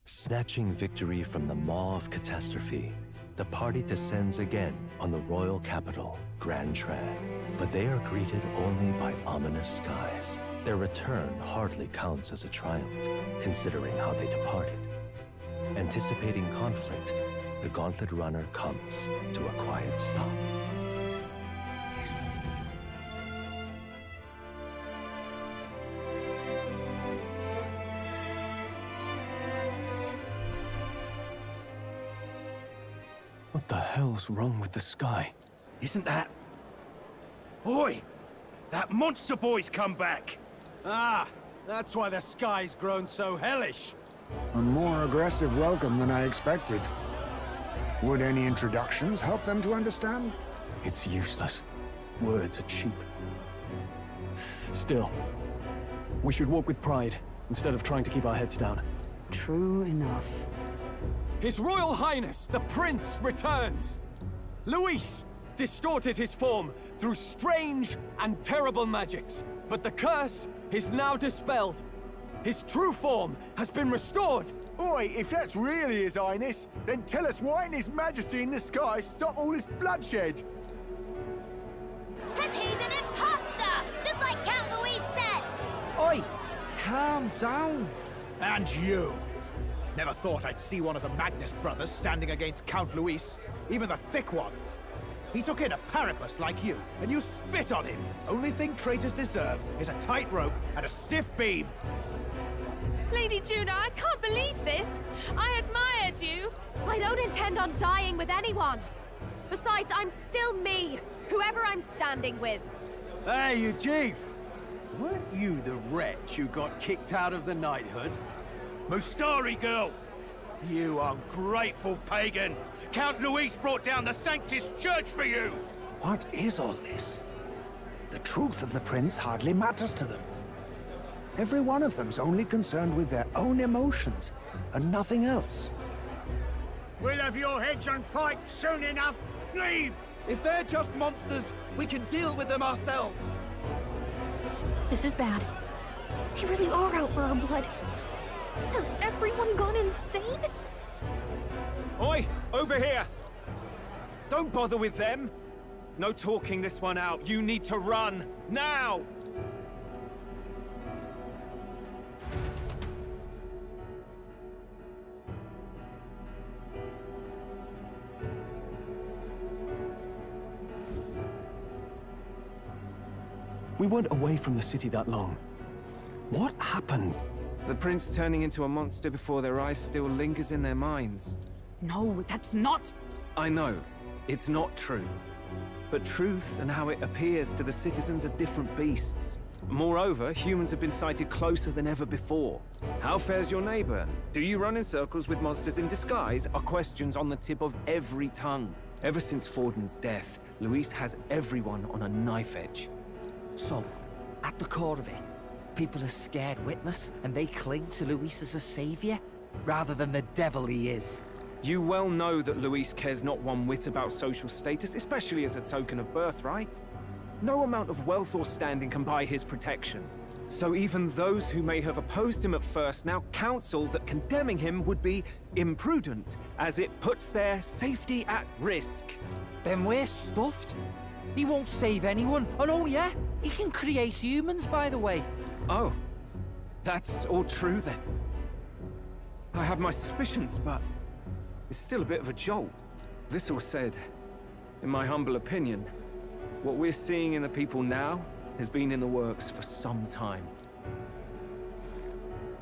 Snatching victory from the maw of catastrophe, the party descends again on the royal capital, Grand Trad. But they are greeted only by ominous skies. Their return hardly counts as a triumph, considering how they departed. Anticipating conflict, the Gauntlet Runner comes to a quiet stop.
What the hell's wrong with the sky?
Isn't that... Oi! That monster boy's come back!
Ah, that's why the sky's grown so hellish.
A more aggressive welcome than I expected. Would any introductions help them to understand?
It's useless. Words are cheap. Still, we should walk with pride, instead of trying to keep our heads down.
True enough.
His Royal Highness, the Prince, returns! Luis distorted his form through strange and terrible magics, but the curse is now dispelled. His true form has been restored!
Oi, if that's really His Highness, then tell us why in His Majesty in the sky stop all this bloodshed?
'Cause he's an imposter! Just like Count Luis said!
Oi! Calm down!
And you! Never thought I'd see one of the Magnus brothers standing against Count Luis, even the thick one. He took in a Paripus like you, and you spit on him. Only thing traitors deserve is a tight rope and a stiff beam.
Lady Juno, I can't believe this! I admired you!
I don't intend on dying with anyone. Besides, I'm still me, whoever I'm standing with.
Hey, you chief! Weren't you the wretch who got kicked out of the knighthood?
Mustari girl! You ungrateful pagan! Count Luis brought down the Sanctus Church for you!
What is all this? The truth of the prince hardly matters to them. Every one of them's only concerned with their own emotions, and nothing else.
We'll have your heads on pike soon enough! Leave!
If they're just monsters, we can deal with them ourselves!
This is bad. They really are out for our blood. Has everyone gone insane?
Oi! Over here! Don't bother with them! No talking this one out. You need to run! Now!
We weren't away from the city that long. What happened?
The prince turning into a monster before their eyes still lingers in their minds.
No, that's not...
I know, it's not true. But truth and how it appears to the citizens are different beasts. Moreover, humans have been sighted closer than ever before. How fares your neighbor? Do you run in circles with monsters in disguise? Are questions on the tip of every tongue. Ever since Forden's death, Luis has everyone on a knife edge.
So, at the core of it, people are scared witless and they cling to Luis as a savior, rather than the devil he is.
You well know that Luis cares not one whit about social status, especially as a token of birthright. No amount of wealth or standing can buy his protection. So even those who may have opposed him at first now counsel that condemning him would be imprudent, as it puts their safety at risk.
Then we're stuffed. He won't save anyone. And oh yeah, he can create humans, by the way.
Oh, that's all true then. I have my suspicions, but it's still a bit of a jolt. This all said, in my humble opinion, what we're seeing in the people now has been in the works for some time.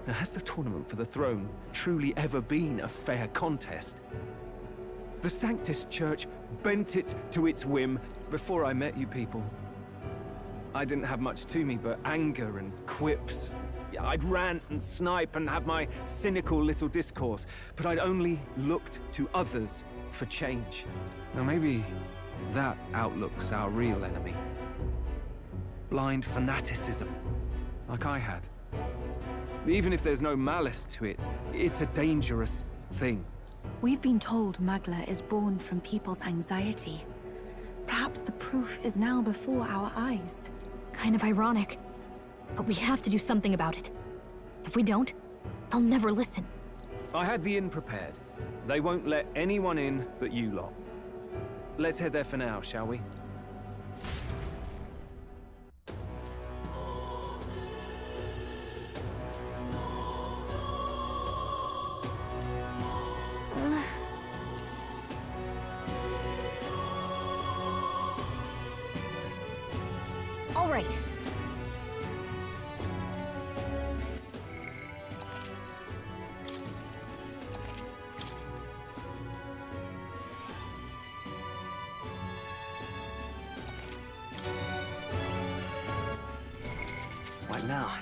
Now, has the tournament for the throne truly ever been a fair contest? The Sanctus Church bent it to its whim before I met you people. I didn't have much to me but anger and quips. I'd rant and snipe and have my cynical little discourse, but I'd only looked to others for change. Now maybe That outlooks our real enemy. Blind fanaticism, like I had. Even if there's no malice to it, it's a dangerous thing.
We've been told Magla is born from people's anxiety. Perhaps the proof is now before our eyes.
Kind of ironic. But we have to do something about it. If we don't, they'll never listen.
I had the inn prepared. They won't let anyone in but you lot. Let's head there for now, shall we?
All right.
Right now,